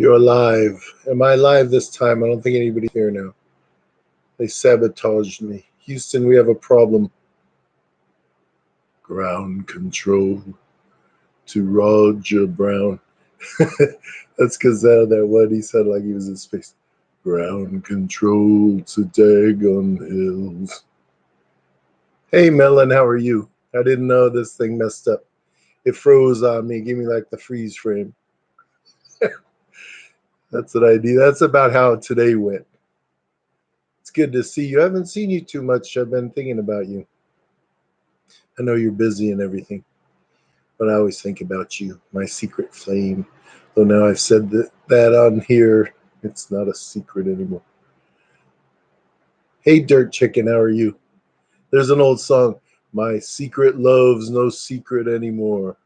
You're alive. Am I alive this time? I don't think anybody's here now. They sabotaged me. Houston, we have a problem. Ground control to Roger Brown. That's because that what he said, like he was in space. Ground control to Dagonhills. Hey, Melon, how are you? I didn't know this thing messed up. It froze on me. Give me like the freeze frame. That's what I do. That's about how today went. It's good to see you. I haven't seen you too much. I've been thinking about you. I know you're busy and everything, but I always think about you, my secret flame. Though now I've said that on here, it's not a secret anymore. Hey, Dirt Chicken, how are you? There's an old song, My Secret Love's No Secret Anymore.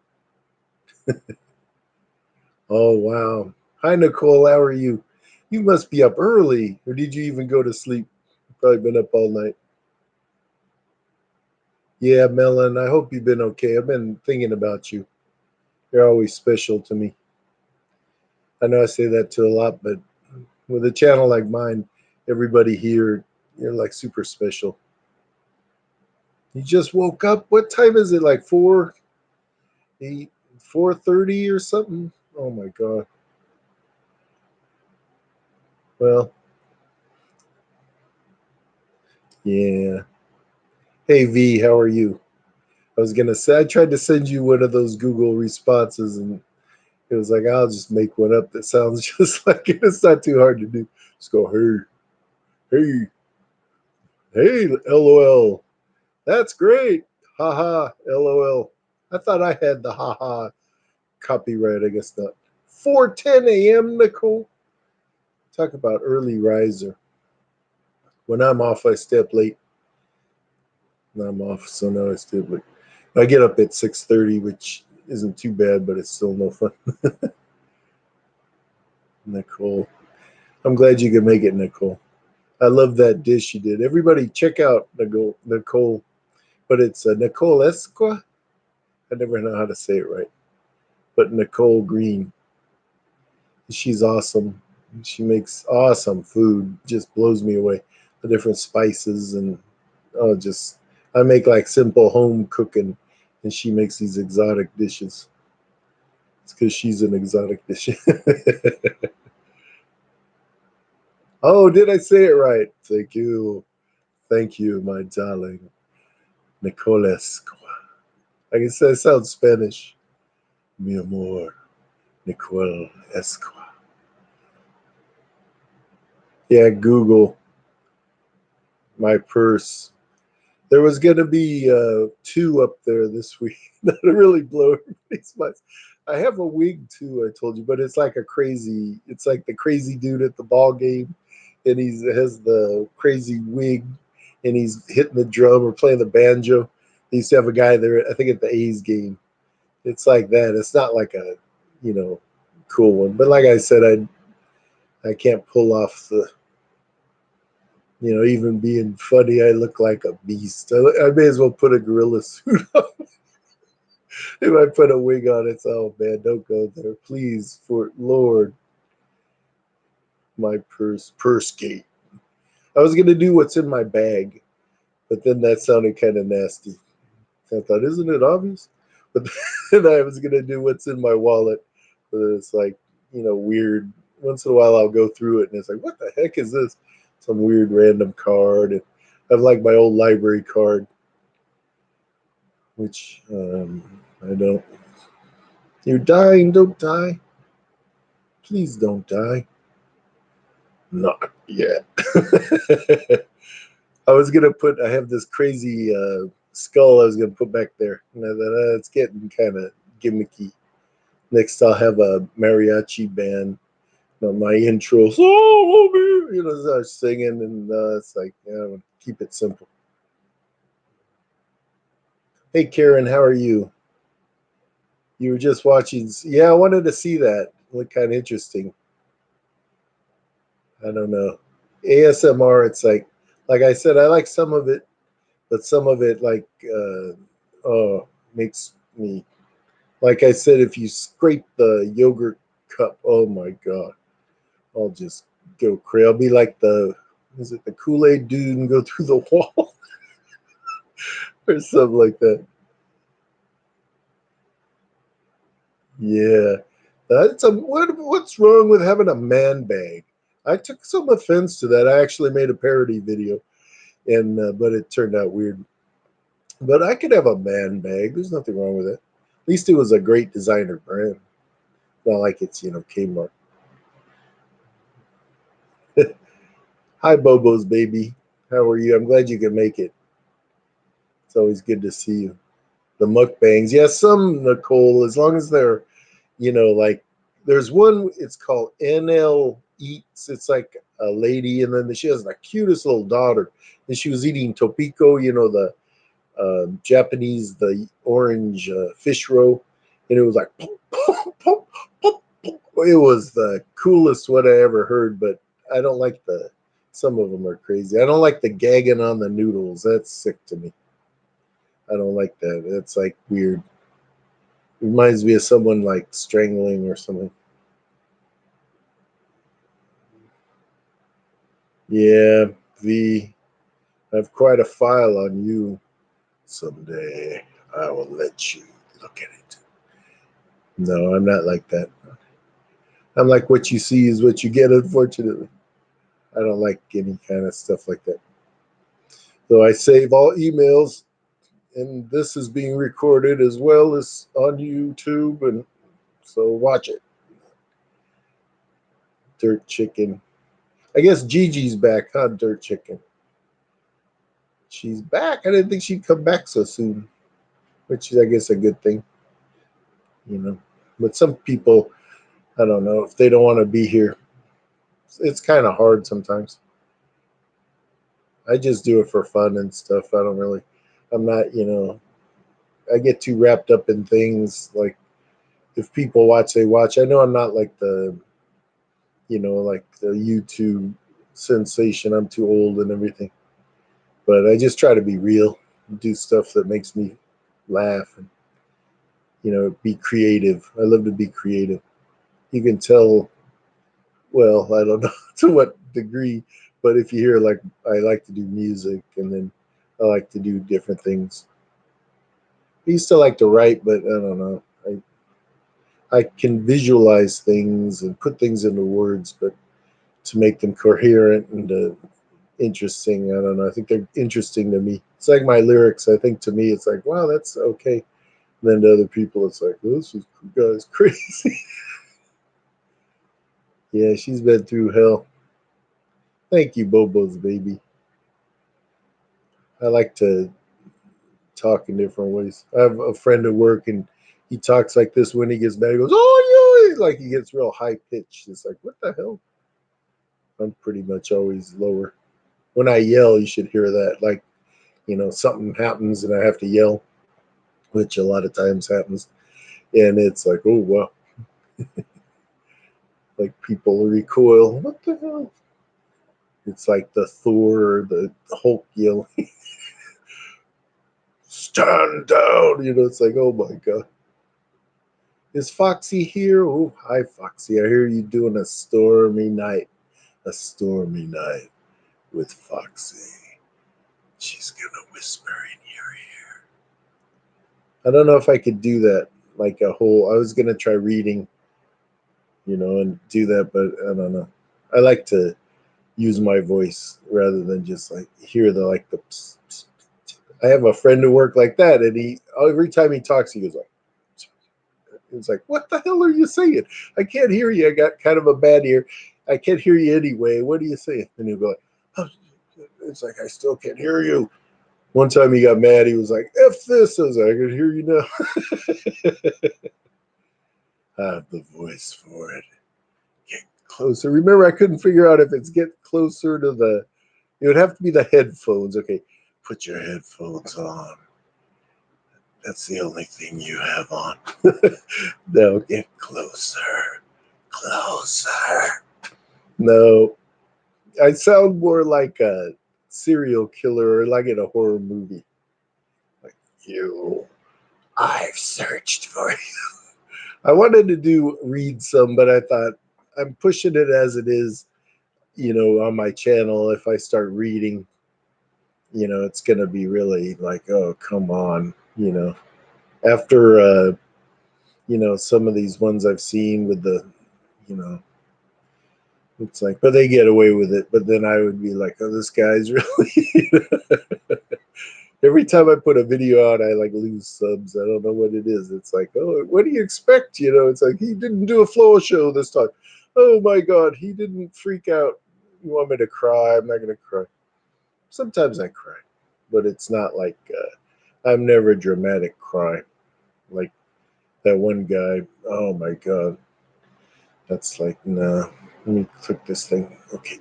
Oh, wow. Hi, Nicole, how are you? You must be up early, or did you even go to sleep? You've probably been up all night. Yeah, Melon, I hope you've been okay. I've been thinking about you. You're always special to me. I know I say that to a lot, but with a channel like mine, everybody here, you're like super special. You just woke up. What time is it? Like 4, 8, 4:30 or something? Oh my god. Well, yeah. Hey V, how are you? I was gonna say I tried to send you one of those Google responses, and it was like I'll just make one up that sounds just like it. It's not too hard to do. Just go hey, hey, LOL. That's great. Haha, LOL. I thought I had the haha copyright. I guess not. 4:10 a.m. Nicole. Talk about early riser. When I'm off, I stay up late. When I'm off, so now I stay up late. I get up at 6:30, which isn't too bad, but it's still no fun. Nicole, I'm glad you could make it, Nicole. I love that dish you did. Everybody, check out Nicole, but it's Nicole Esqua. I never know how to say it right, but Nicole Green. She's awesome. She makes awesome food. Just blows me away. The different spices and just I make like simple home cooking, and she makes these exotic dishes. It's because she's an exotic dish. Oh, did I say it right? Thank you, my darling, Nicolescu. I guess that sounds Spanish. Mi amor, Nicole Esqua. Yeah, Google my purse. There was going to be 2 up there this week. That really blow everybody's minds. I have a wig too, I told you, but it's like it's like the crazy dude at the ball game, and he has the crazy wig, and he's hitting the drum or playing the banjo. He used to have a guy there, I think at the A's game. It's like that. It's not like a, you know, cool one. But like I said, I can't pull off the, even being funny, I look like a beast. I may as well put a gorilla suit on. If I put a wig on, it's oh man, don't go there, please, for Lord. My purse gate. I was gonna do what's in my bag, but then that sounded kind of nasty. I thought, isn't it obvious? But then I was gonna do what's in my wallet, but it's like weird. Once in a while, I'll go through it, and it's like, what the heck is this? Some weird random card. And I have like my old library card, which I don't. You're dying, don't die. Please don't die. Not yet. I have this crazy skull I was going to put back there. And I thought, it's getting kind of gimmicky. Next, I'll have a mariachi band on my intro. So, start singing, and it's like, keep it simple. Hey, Karen, how are you? You were just watching. Yeah, I wanted to see that. Looked kind of interesting. I don't know. ASMR, it's like I said, I like some of it, but some of it, like, makes me, like I said, if you scrape the yogurt cup, oh my God. I'll just go crazy. I'll be like is it the Kool-Aid dude and go through the wall or something like that. Yeah, what's wrong with having a man bag? I took some offense to that. I actually made a parody video, and but it turned out weird. But I could have a man bag. There's nothing wrong with it. At least it was a great designer brand. Not like it's Kmart. Hi, Bobo's baby. How are you? I'm glad you can make it. It's always good to see you. The mukbangs, yeah, some Nicole, as long as they're, like there's one. It's called NL Eats. It's like a lady, and then she has the cutest little daughter, and she was eating topiko, the Japanese, the orange fish roe, and it was like, it was the coolest what I ever heard. But I don't like some of them are crazy. I don't like the gagging on the noodles. That's sick to me. I don't like that. It's like weird. Reminds me of someone like strangling or something. Yeah, V, I have quite a file on you. Someday I will let you look at it. No, I'm not like that. I'm like what you see is what you get, unfortunately. I don't like any kind of stuff like that. So I save all emails, and this is being recorded as well as on YouTube, and so watch it. Dirt Chicken. I guess Gigi's back, huh? Dirt Chicken. She's back. I didn't think she'd come back so soon, which is, I guess, a good thing, you know. But some people, I don't know, if they don't want to be here, it's kind of hard sometimes. I just do it for fun and stuff. I don't really, I'm not, I get too wrapped up in things. Like if people watch, they watch. I know I'm not like like the YouTube sensation. I'm too old and everything. But I just try to be real, do stuff that makes me laugh, and be creative. I love to be creative. You can tell, well, I don't know to what degree, but if you hear, like, I like to do music, and then I like to do different things. I used to like to write, but I don't know. I can visualize things and put things into words, but to make them coherent and interesting, I don't know. I think they're interesting to me. It's like my lyrics. I think to me, it's like, wow, that's okay. And then to other people, it's like, oh, this guy's crazy. Yeah, she's been through hell. Thank you, Bobo's baby. I like to talk in different ways. I have a friend at work, and he talks like this when he gets mad. He goes, "Oh, yeah," like he gets real high pitched. It's like, what the hell? I'm pretty much always lower. When I yell, you should hear that. Like, something happens and I have to yell, which a lot of times happens, and it's like, oh wow, like people recoil. What the hell? It's like the Thor or the Hulk yelling, "Stand down!" It's like, oh my god. Is Foxy here? Oh, hi, Foxy. I hear you doing a stormy night. A stormy night with Foxy. She's gonna whisper in your ear. I don't know if I could do that. Like a whole, I was gonna try reading, and do that, but I don't know. I like to use my voice rather than just like hear the psst, psst. I have a friend who work like that, and he every time he talks, he goes like, it's like, what the hell are you saying? I can't hear you. I got kind of a bad ear. I can't hear you anyway. What are you saying? And he'll go like, oh. It's like, I still can't hear you. One time he got mad. He was like, F this. I was like, I can hear you now. I have the voice for it. Get closer. Remember, I couldn't figure out if it's get closer to it would have to be the headphones. Okay, put your headphones on. That's the only thing you have on. No, get closer. Closer. No, I sound more like a serial killer or like in a horror movie. Like, you, I've searched for you. I wanted to read some, but I thought I'm pushing it as it is, on my channel. If I start reading, it's gonna be really like, oh, come on, After some of these ones I've seen with the, you know, it's like, but they get away with it. But then I would be like, oh, this guy's really. Every time I put a video out, I like lose subs. I don't know what it is. It's like, oh, what do you expect? It's like, he didn't do a floor show this time. Oh my God, he didn't freak out. You want me to cry? I'm not gonna cry. Sometimes I cry, but it's not like I'm never a dramatic cry. Like that one guy. Oh my God, that's like, nah. Let me click this thing. Okay,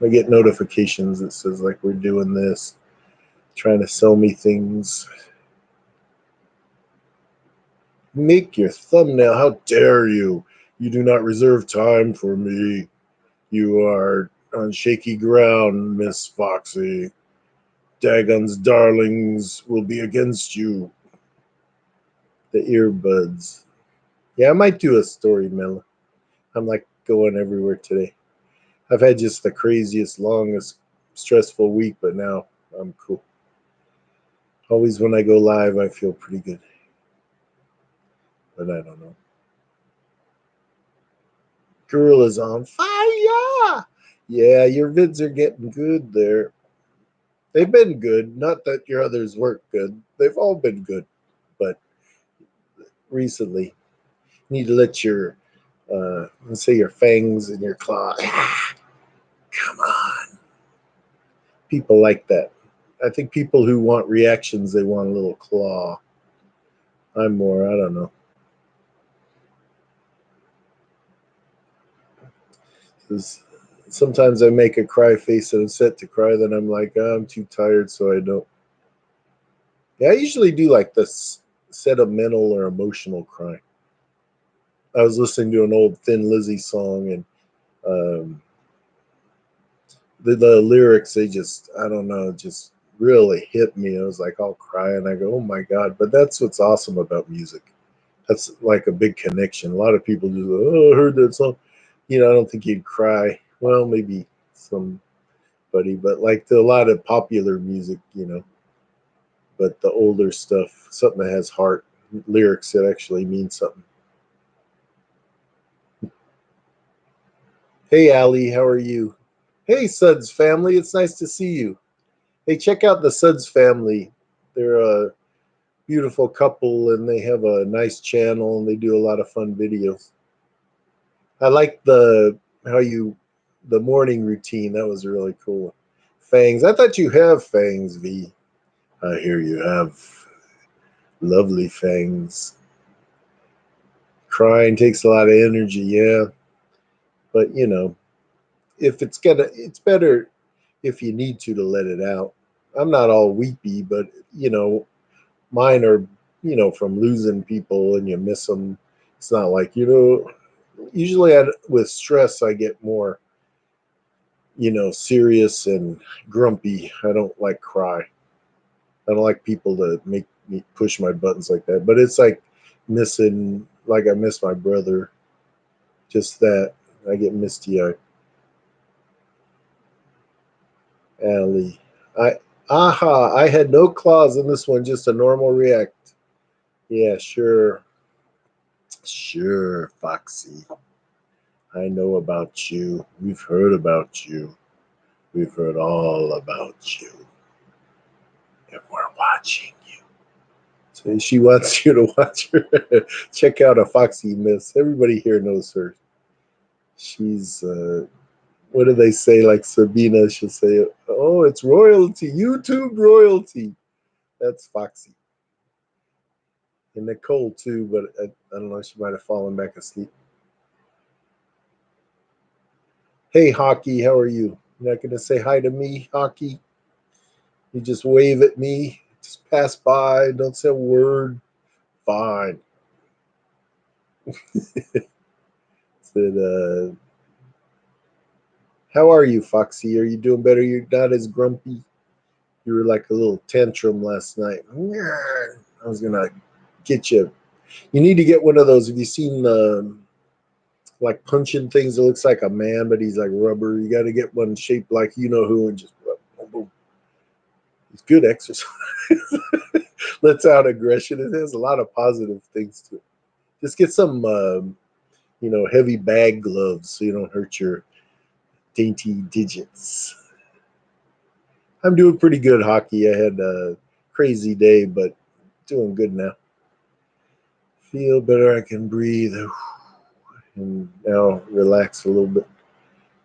I get notifications that says like we're doing this, trying to sell me things. Make your thumbnail. How dare you? You do not reserve time for me. You are on shaky ground, Miss Foxy. Dagon's darlings will be against you. The earbuds. Yeah, I might do a story, Mela. I'm like going everywhere today. I've had just the craziest, longest, stressful week, but now I'm cool. Always when I go live, I feel pretty good. But I don't know. Gorilla's on fire. Yeah, your vids are getting good there. They've been good. Not that your others weren't good. They've all been good. But recently, you need to let your, let's say your fangs and your claws. Come on. People like that. I think people who want reactions, they want a little claw. I'm more, I don't know. 'Cause sometimes I make a cry face and I'm set to cry, then I'm like, oh, I'm too tired, so I don't. Yeah, I usually do like this sentimental or emotional cry. I was listening to an old Thin Lizzy song, and um, the lyrics, they just, I don't know, just really hit me. I was like, I'll cry, and I go, oh my God. But that's what's awesome about music. That's like a big connection. A lot of people just, oh, I heard that song. I don't think you'd cry. Well, maybe somebody, but like a lot of popular music. But the older stuff, something that has heart, lyrics that actually mean something. Hey, Allie, how are you? Hey, Suds family, it's nice to see you. Hey, check out the Suds family. They're a beautiful couple, and they have a nice channel, and they do a lot of fun videos. I like the morning routine. That was really cool. Fangs. I thought you have fangs, V. I hear you have lovely fangs. Crying takes a lot of energy, yeah. But if it's better if you need to let it out. I'm not all weepy, but mine are, from losing people and you miss them. It's not like, usually with stress, I get more, serious and grumpy. I don't like cry. I don't like people to make me push my buttons like that. But it's like missing, like I miss my brother. Just that. I get misty eyed. Allie. I had no claws in this one, just a normal react. Yeah, sure. Sure, Foxy. I know about you. We've heard about you. We've heard all about you. And we're watching you. So she wants you to watch her. Check out a Foxy Miss. Everybody here knows her. She's, what do they say? Like Sabina, she'll say, oh, it's royalty, YouTube royalty. That's Foxy. And Nicole, too, but I don't know. She might have fallen back asleep. Hey, Hockey, how are you? You're not going to say hi to me, Hockey? You just wave at me, just pass by, don't say a word. Fine. Said, how are you, Foxy? Are you doing better? You're not as grumpy. You were like a little tantrum last night. I was gonna get you. You need to get one of those. Have you seen the like punching things. It looks like a man, but he's like rubber. You got to get one shaped like you know who and just boom, boom. It's good exercise. Lets out aggression. It has a lot of positive things to it. Just get some, heavy bag gloves so you don't hurt your dainty digits. I'm doing pretty good hockey. I had a crazy day, but doing good now. Feel better. I can breathe and now relax a little bit.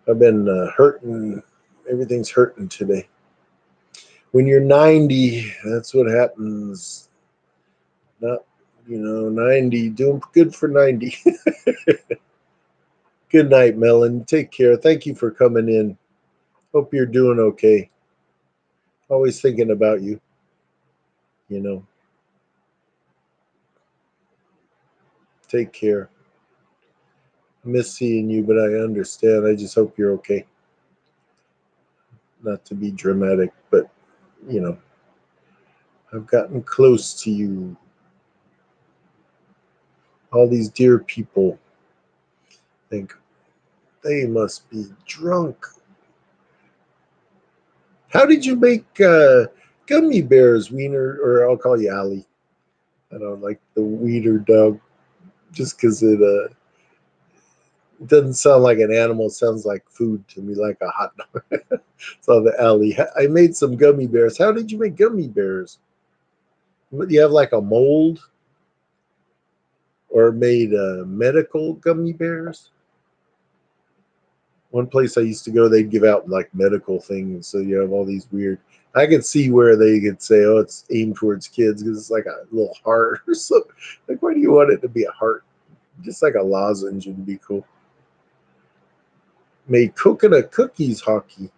I've been hurting. Everything's hurting today. When you're 90, that's what happens. Not, 90. Doing good for 90. Good night, Melon. Take care. Thank you for coming in. Hope you're doing okay. Always thinking about you. You know, take care. I miss seeing you, but I understand. I just hope you're okay. Not to be dramatic, but, you know, I've gotten close to you. All these dear people think they must be drunk. How did you make gummy bears, Wiener, or I'll call you Allie. I don't like the Wiener dog just because it doesn't sound like an animal. It sounds like food to me, like a hot dog. So the Allie. I made some gummy bears. How did you make gummy bears? What, do you have like a mold or made medical gummy bears? One place I used to go, they'd give out like medical things. So you have all these weird. I could see where they could say, "Oh, it's aimed towards kids because it's like a little heart or something." Like, why do you want it to be a heart? Just like a lozenge would be cool. Made coconut cookies, hockey.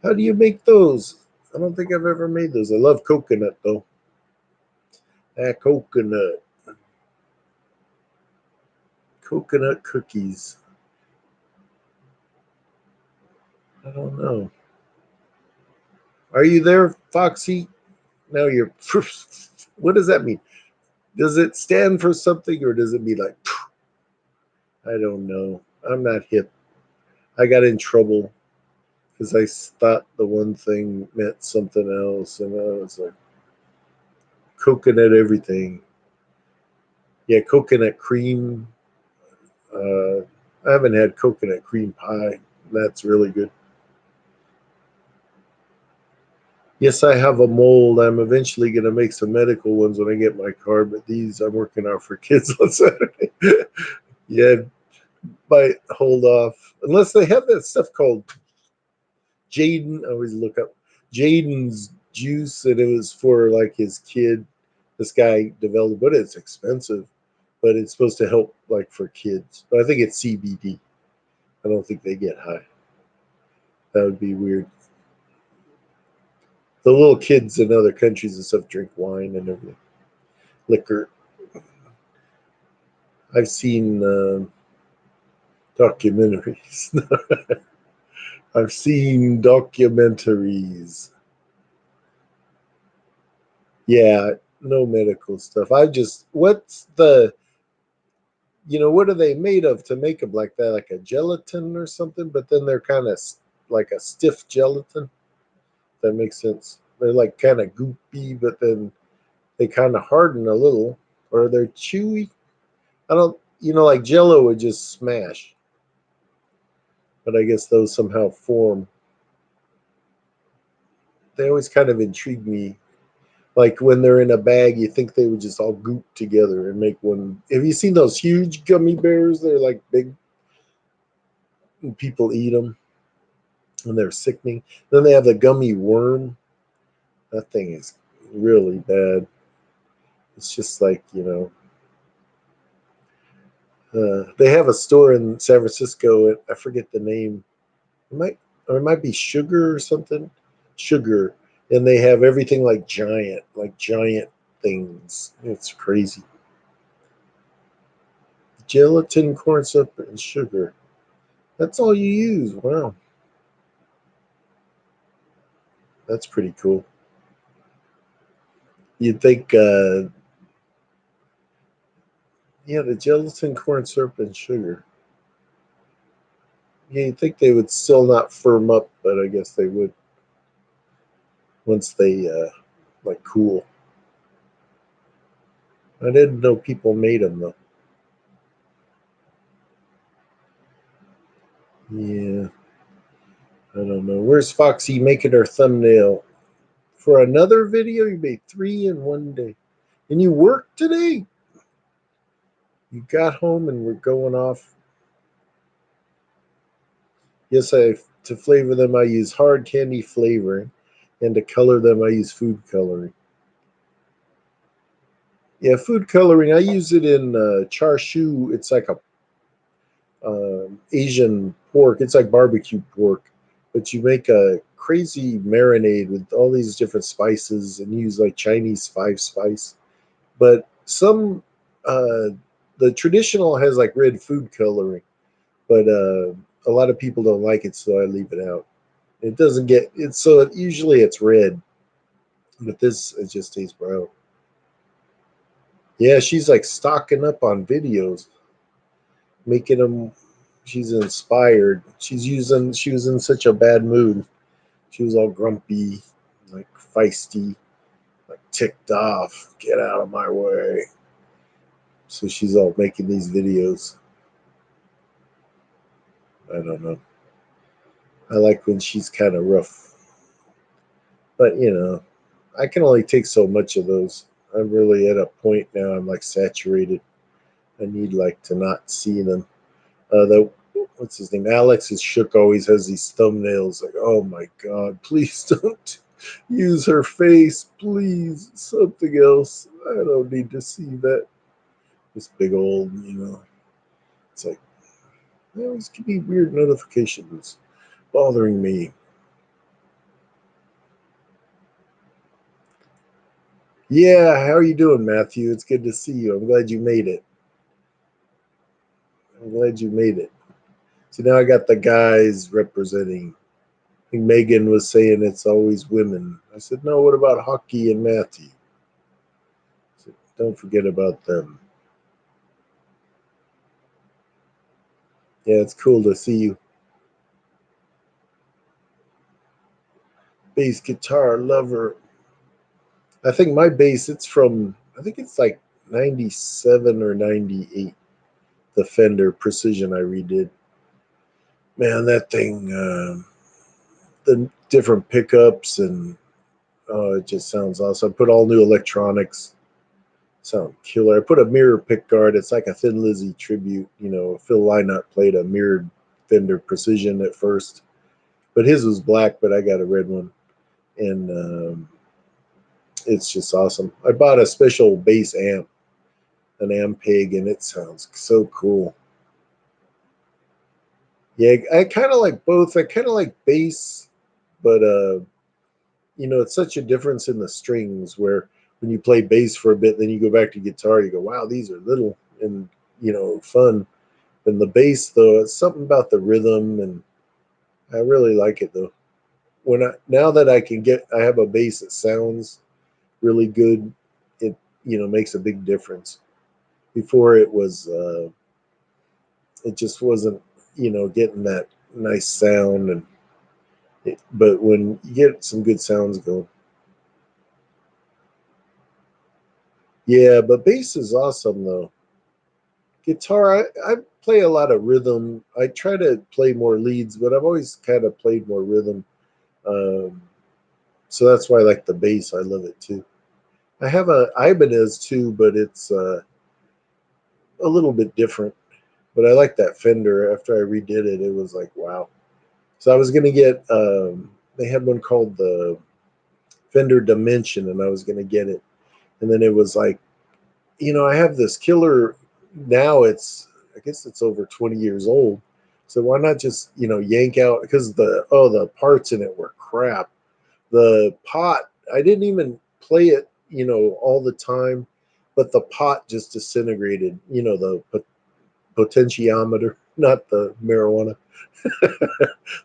How do you make those? I don't think I've ever made those. I love coconut though. That coconut. Coconut cookies. I don't know. Are you there, Foxy? Now you're. What does that mean? Does it stand for something or does it mean like, I don't know. I'm not hip. I got in trouble because I thought the one thing meant something else. And I was like, coconut everything. Yeah, coconut cream. Uh, I haven't had coconut cream pie. That's really good. Yes, I have a mold. I'm eventually going to make some medical ones when I get my car, but these I'm working out for kids on Saturday. Yeah, might hold off unless they have that stuff called Jaden. I always look up Jaden's juice, and it was for like his kid. This guy developed, but it's expensive. But it's supposed to help like for kids. But I think it's CBD. I don't think they get high. That would be weird. The little kids in other countries and stuff drink wine and everything, liquor. I've seen documentaries. I've seen documentaries. Yeah, no medical stuff. What's what are they made of to make them like that? Like a gelatin or something? But then they're kind of like a stiff gelatin. That makes sense. They're like kind of goopy, but then they kind of harden a little, or they're chewy. I don't, like Jello would just smash, but I guess those somehow form. They always kind of intrigue me. Like when they're in a bag, you think they would just all goop together and make one. Have you seen those huge gummy bears? They're like big, and people eat them, and they're sickening. Then they have the gummy worm. That thing is really bad. It's just like, they have a store in San Francisco. I forget the name. It might be Sugar or something. Sugar, and they have everything like giant things. It's crazy. Gelatin, corn syrup, and sugar. That's all you use. Wow, that's pretty cool. You'd think, yeah, the gelatin, corn syrup, and sugar. Yeah, you'd think they would still not firm up, but I guess they would once they like cool. I didn't know people made them though. Yeah, I don't know. Where's Foxy making her thumbnail for another video? You made 3 in one day, and you worked today. You got home and we're going off. Yes, to flavor them I use hard candy flavoring, and to color them I use food coloring. Yeah, food coloring. I use it in char siu. It's like a Asian pork. It's like barbecue pork, but you make a crazy marinade with all these different spices and use like Chinese 5 spice. But some, uh, the traditional has like red food coloring, but a lot of people don't like it, so I leave it out. It doesn't get it, so usually it's red, but this it just tastes brown. Yeah, she's like stocking up on videos, making them. She's inspired. She was in such a bad mood. She was all grumpy, like feisty, like ticked off. Get out of my way. So she's all making these videos. I don't know. I like when she's kind of rough, but I can only take so much of those. I'm really at a point now. I'm like saturated. I need like to not see them. The What's his name? Alex is shook. Always has these thumbnails. Like, oh my god, please don't use her face, please. Something else. I don't need to see that. This big old, It's like there always give me weird notifications bothering me. Yeah, how are you doing, Matthew? It's good to see you. I'm glad you made it. I'm glad you made it. So now I got the guys representing. I think Megan was saying it's always women. I said, no, what about Hockey and Matthew? I said, don't forget about them. Yeah, it's cool to see you. Bass guitar lover. I think my bass, I think it's like 97 or 98. The Fender Precision I redid. Man, that thing, the different pickups and it just sounds awesome. I put all new electronics. Sound killer. I put a mirror pick guard. It's like a Thin Lizzy tribute. Phil Lynott played a mirrored Fender Precision at first, but his was black, but I got a red one. And it's just awesome. I bought a special bass amp, an Ampeg, and it sounds so cool. Yeah, I kind of like both. I kind of like bass, but it's such a difference in the strings where when you play bass for a bit, then you go back to guitar, you go, wow, these are little and fun. And the bass though, it's something about the rhythm, and I really like it though. Now that I have a bass that sounds really good, it makes a big difference. Before it just wasn't getting that nice sound, but when you get some good sounds going, yeah. But bass is awesome though. Guitar, I play a lot of rhythm. I try to play more leads, but I've always kind of played more rhythm. Um, so that's why I like the bass. I love it too. I have a Ibanez too, but it's a little bit different. But I like that Fender. After I redid it, it was like wow. So I was gonna get. They had one called the Fender Dimension, and I was gonna get it, and then it was like, I have this killer. Now I guess it's over 20 years old. So why not just yank out, because the parts in it were crap. The pot, I didn't even play it all the time, but the pot just disintegrated. The potentiometer, not the marijuana.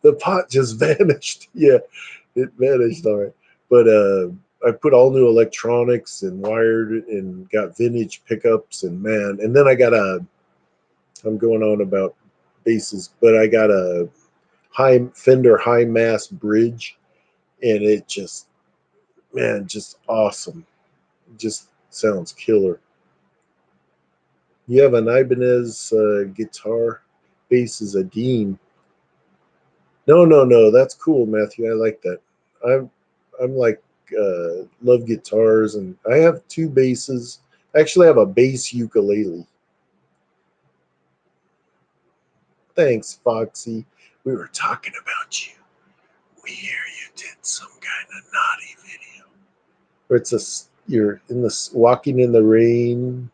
The pot just vanished. Yeah, it vanished. All right, but I put all new electronics and wired it and got vintage pickups, and man, and then I'm going on about basses, but I got a Fender high mass bridge, and it just, man, just awesome. It just sounds killer. You have an Ibanez guitar. Bass is a Dean. No, no, no. That's cool, Matthew. I like that. I'm like love guitars, and I have two basses. I actually have a bass ukulele. Thanks, Foxy. We were talking about you. We hear you did some kind of naughty video. Or it's you're in the walking in the rain,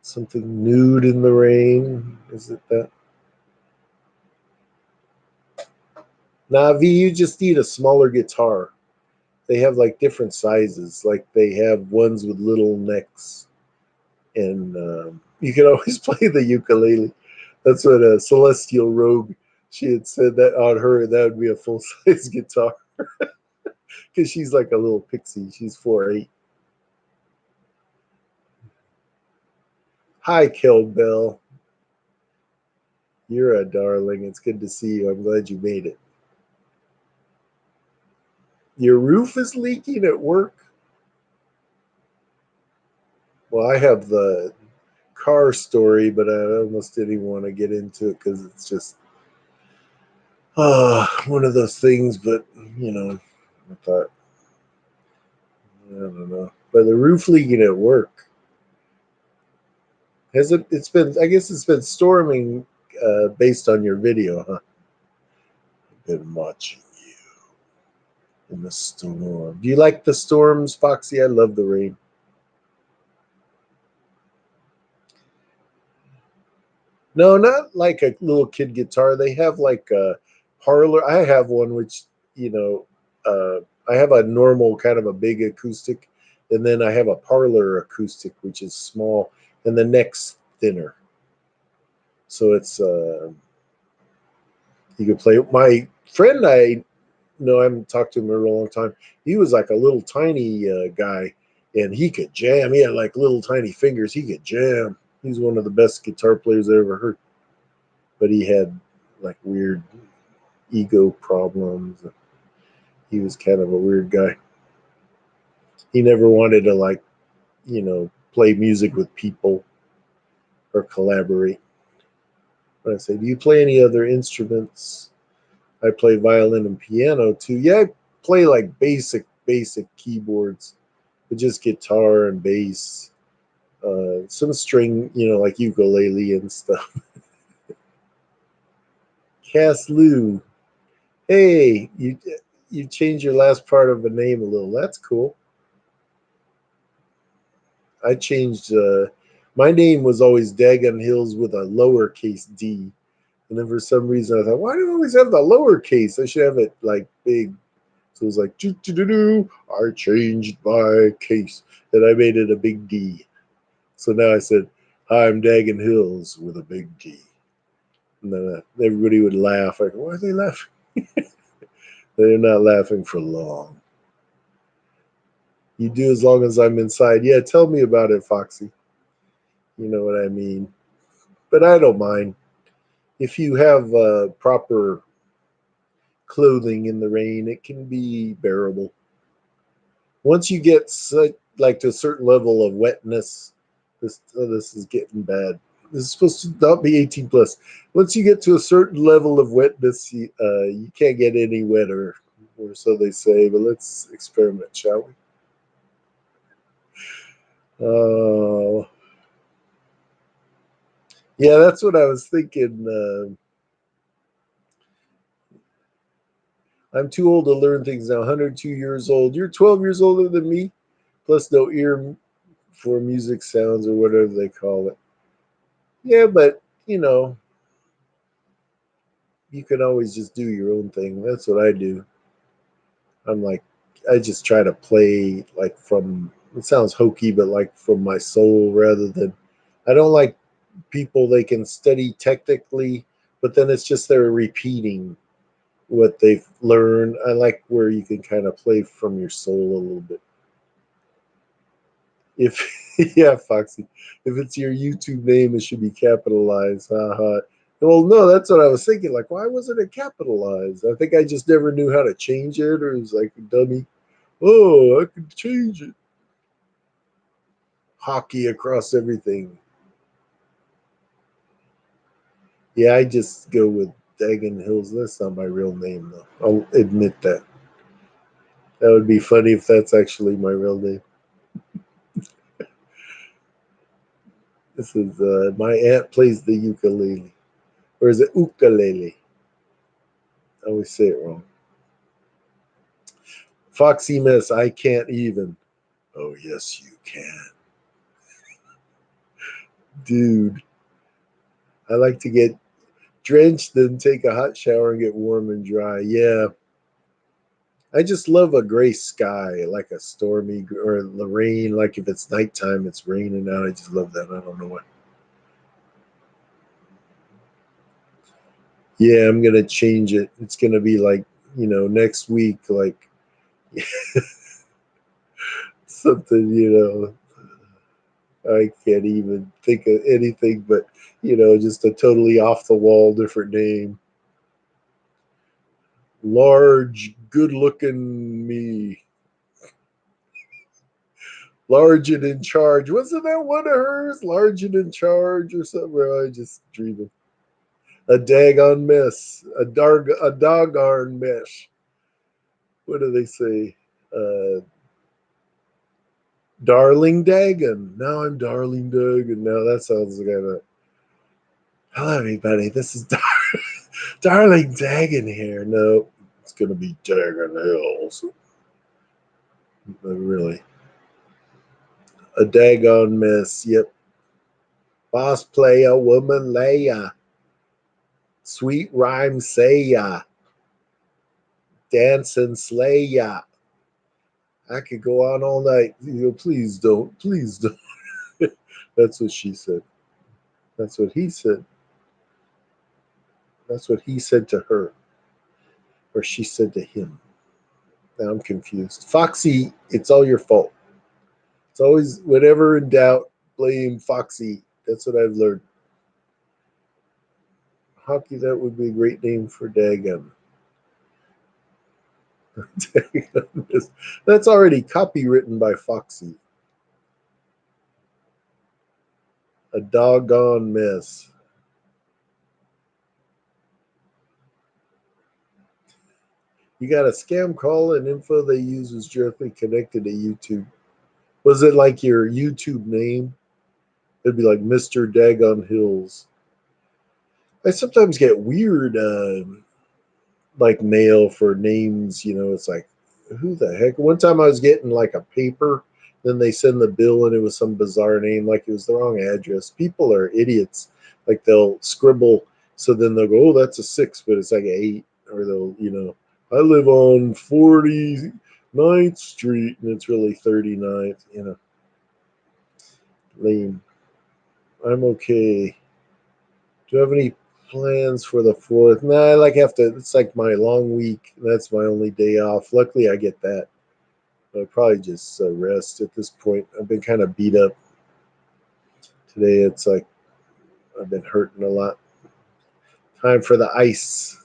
something nude in the rain. Is it that? Navi, you just need a smaller guitar. They have like different sizes. Like they have ones with little necks, and you can always play the ukulele. That's what a Celestial Rogue. She had said that on her. That would be a full size guitar because she's like a little pixie. She's 4'8". Hi, Bell. You're a darling. It's good to see you. I'm glad you made it. Your roof is leaking at work? Well, I have the car story, but I almost didn't want to get into it because it's just one of those things. But I thought, I don't know. But the roof leaking at work, has it? It's been. I guess it's been storming, based on your video, huh? I've been watching you in the storm. Do you like the storms, Foxy? I love the rain. No, not like a little kid guitar. They have like a parlor. I have one which, you know, I have a normal kind of a big acoustic, and then I have a parlor acoustic which is small, and the neck's thinner. So it's you can play. My friend I know, I haven't talked to him in a long time. He was like a little tiny guy, and he could jam. He had like little tiny fingers. He could jam. He's one of the best guitar players I ever heard. But he had like weird ego problems. He was kind of a weird guy. He never wanted to play music with people or collaborate. But I say, do you play any other instruments? I play violin and piano too. Yeah, I play like basic keyboards, but just guitar and bass, some string, like ukulele and stuff. Cass Lou, hey, you changed your last part of the name a little. That's cool. I changed. My name was always Dagonhills with a lowercase d, and then for some reason I thought, why do I always have the lowercase? I should have it like big. So it was like, do. I changed my case, and I made it a big D. So now I said, hi, I'm Dagonhills with a big D. And then everybody would laugh. Like, why are they laughing? They're not laughing for long. You do as long as I'm inside. Yeah, tell me about it, Foxy. You know what I mean. But I don't mind. If you have proper clothing in the rain, it can be bearable. Once you get like to a certain level of wetness, this is getting bad. This is supposed to not be 18 plus. Once you get to a certain level of wetness, you can't get any wetter, or so they say. But let's experiment, shall we? Oh, yeah, that's what I was thinking. I'm too old to learn things now. 102 years old. You're 12 years older than me, plus no ear for music sounds or whatever they call it. Yeah, but you can always just do your own thing. That's what I do. I'm like, I just try to play like from, it sounds hokey, but like from my soul rather than, I don't like people they can study technically, but then it's just they're repeating what they've learned. I like where you can kind of play from your soul a little bit. If, yeah, Foxy, if it's your YouTube name, it should be capitalized. Haha. Well, no, that's what I was thinking. Like, why wasn't it capitalized? I think I just never knew how to change it, or it was like a dummy. Oh, I could change it. Hockey across everything. Yeah, I just go with Dagonhills. That's not my real name, though. I'll admit that. That would be funny if that's actually my real name. This is my aunt plays the ukulele, or is it ukulele? I always say it wrong. Foxy Miss, I can't even. Oh yes, you can, dude. I like to get drenched, then take a hot shower and get warm and dry. Yeah, I just love a gray sky, like a stormy or the rain. Like if it's nighttime, it's raining out. I just love that. I don't know what. Yeah, I'm gonna change it. It's gonna be like next week, like something. I can't even think of anything, but just a totally off the wall different name. Large, good looking me. Large and in charge. Wasn't that one of hers? Large and in charge or something? Or I just dreaming. A dagon mess. A doggone mess. What do they say? Darling Dagon. Now I'm Darling Dagon. Now that sounds like hello everybody. This is Darling Dagon here. No, it's gonna be Dagon Hills. Really. A dagon mess. Yep. Boss player, woman layer. Sweet rhyme say ya. Dance and slay ya. I could go on all night. Please don't. Please don't. That's what she said. That's what he said. That's what he said to her. Or she said to him. Now I'm confused. Foxy, it's all your fault. It's always, whenever in doubt, blame Foxy. That's what I've learned. Hockey, that would be a great name for Dagon. That's already copywritten by Foxy. A doggone mess. You got a scam call and info they use was directly connected to YouTube. Was it like your YouTube name? It'd be like Mr. Dagon Hills. I sometimes get weird like mail for names, it's like, who the heck? One time I was getting like a paper, then they send the bill and it was some bizarre name, like it was the wrong address. People are idiots. Like they'll scribble, so then they'll go, oh, that's a 6, but it's like an 8, or they'll, I live on 49th Street and it's really 39th. Lame. I'm okay. Do you have any plans for the 4th? Nah, I like have to. It's like my long week. That's my only day off. Luckily, I get that. I'll probably just rest at this point. I've been kind of beat up today. It's like I've been hurting a lot. Time for the ice.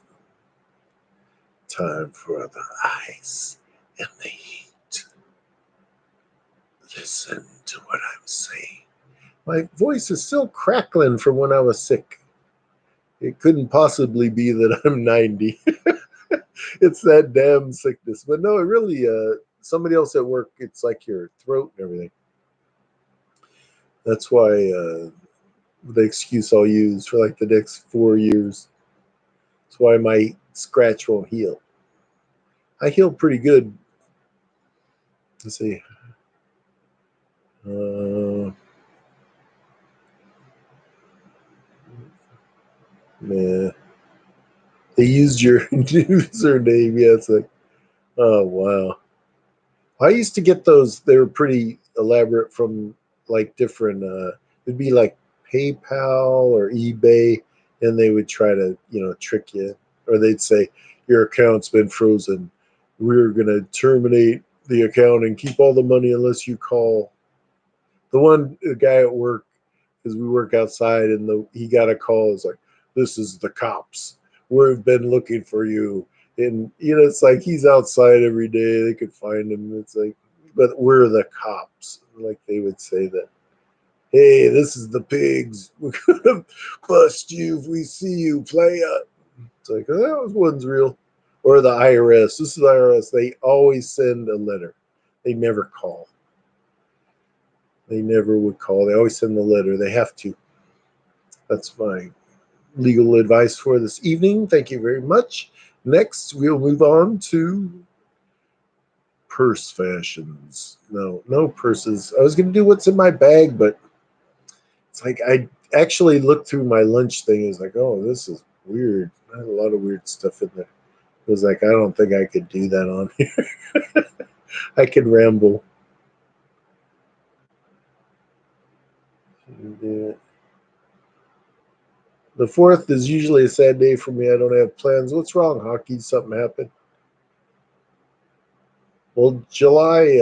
Time for the ice and the heat. Listen to what I'm saying. My voice is still crackling from when I was sick. It couldn't possibly be that I'm 90. It's that damn sickness. But no, it really, somebody else at work, it's like your throat and everything. That's why the excuse I'll use for like the next 4 years. That's why my scratch won't heal. I heal pretty good. Let's see. Uh, yeah. They used your username. Yeah, it's like, oh, wow. I used to get those. They were pretty elaborate from like different. It'd be like PayPal or eBay, and they would try to trick you, or they'd say your account's been frozen. We're gonna terminate the account and keep all the money unless you call. The guy at work, because we work outside, and he got a call. It's like, this is the cops. We've been looking for you. And, it's like he's outside every day. They could find him. It's like, but we're the cops. Like they would say that. Hey, this is the pigs. We're going to bust you if we see you. Play up. It's like, oh, that one's real. Or the IRS. This is the IRS. They always send a letter. They never call. They never would call. They always send the letter. They have to. That's my legal advice for this evening. Thank you very much. Next, we'll move on to purse fashions. No purses. I was going to do what's in my bag, but it's like I actually looked through my lunch thing. It was like, oh, this is weird. I had a lot of weird stuff in there. It was like, I don't think I could do that on here. I could ramble. Yeah. The 4th is usually a sad day for me. I don't have plans. What's wrong, Hockey? Something happened? Well, July,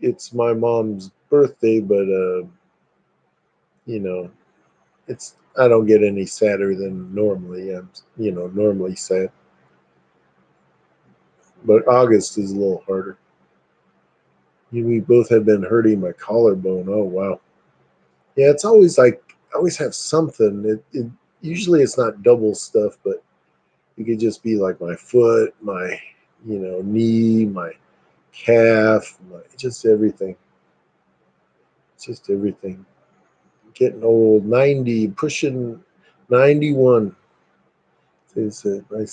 it's my mom's birthday, but, you know, I don't get any sadder than normally. I'm, normally sad. But August is a little harder. We both have been hurting my collarbone. Oh, wow. Yeah, it's always like, I always have something. Usually it's not double stuff, but it could just be like my foot, my, knee, my calf, just everything. Just everything. Getting old, 90, pushing 91. They said, my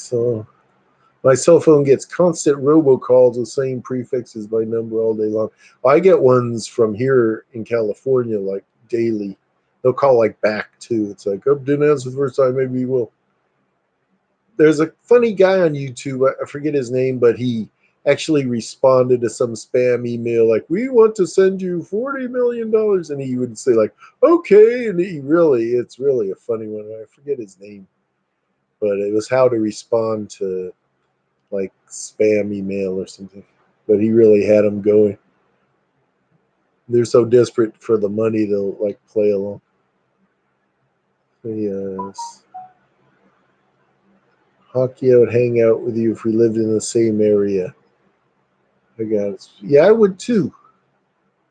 cell phone gets constant robocalls with same prefixes by number all day long. I get ones from here in California, like daily. They'll call like back too. It's like, oh, didn't answer the first time, maybe you will. There's a funny guy on YouTube, I forget his name, but he actually responded to some spam email like, we want to send you $40 million, and he would say like, okay, and it's really a funny one. I forget his name, but it was how to respond to like spam email or something. But he really had them going. They're so desperate for the money they'll like play along. Yes. Hockey, I would hang out with you if we lived in the same area. I got it. Yeah, I would too.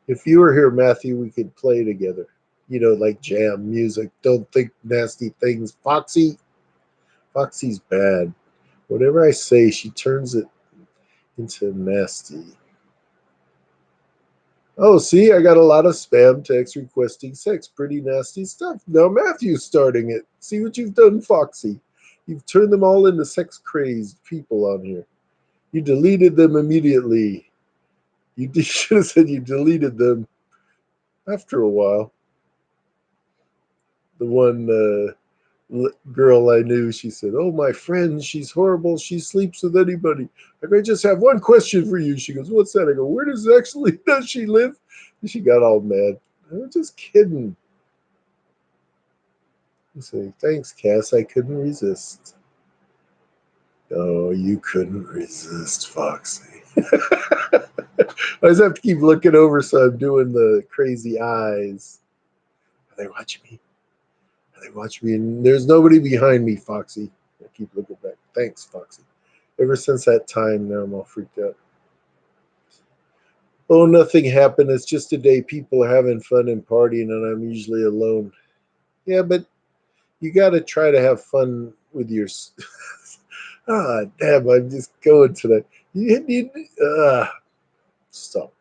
If you were here, Matthew, we could play together. Like jam music. Don't think nasty things. Foxy's bad. Whatever I say, she turns it into nasty. Oh, see, I got a lot of spam texts requesting sex. Pretty nasty stuff. Now Matthew's starting it. See what you've done, Foxy. You've turned them all into sex crazed people on here. You deleted them immediately. You should have said you deleted them after a while. The one girl I knew, she said, oh, my friend, she's horrible. She sleeps with anybody. I just have one question for you. She goes, what's that? I go, where does she live? And she got all mad. I'm just kidding. I say, thanks, Cass. I couldn't resist. Oh, you couldn't resist, Foxy. I just have to keep looking over, so I'm doing the crazy eyes. Are they watching me? They watch me, and there's nobody behind me, Foxy. I keep looking back. Thanks, Foxy. Ever since that time, now I'm all freaked out. Oh, nothing happened. It's just a day people are having fun and partying, and I'm usually alone. Yeah, but you got to try to have fun with your. Damn! I'm just going to that. You need. Stop.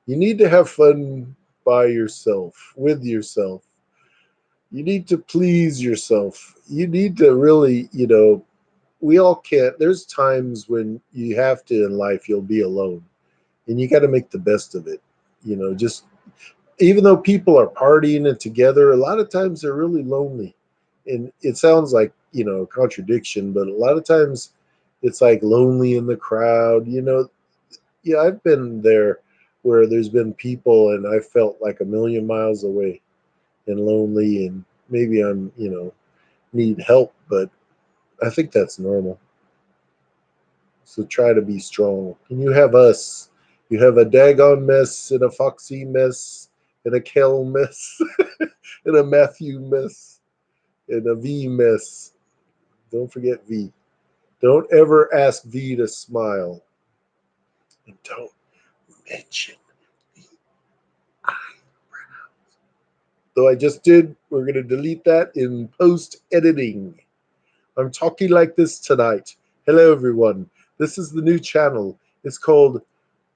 You need to have fun by yourself, with yourself. You need to please yourself. You need to really, we all can't. There's times when you have to in life, you'll be alone, and you got to make the best of it. Just even though people are partying and together, a lot of times they're really lonely. And it sounds like, a contradiction, but a lot of times it's like lonely in the crowd. Yeah, I've been there where there's been people and I felt like a million miles away and lonely, and maybe I'm, need help, but I think that's normal. So try to be strong. And you have us. You have a Dagon mess and a Foxy mess and a Kel mess and a Matthew mess. and a V mess. Don't forget V. Don't ever ask V to smile. And don't mention the eyebrow. Though I just did, we're going to delete that in post editing. I'm talking like this tonight. Hello, everyone. This is the new channel. It's called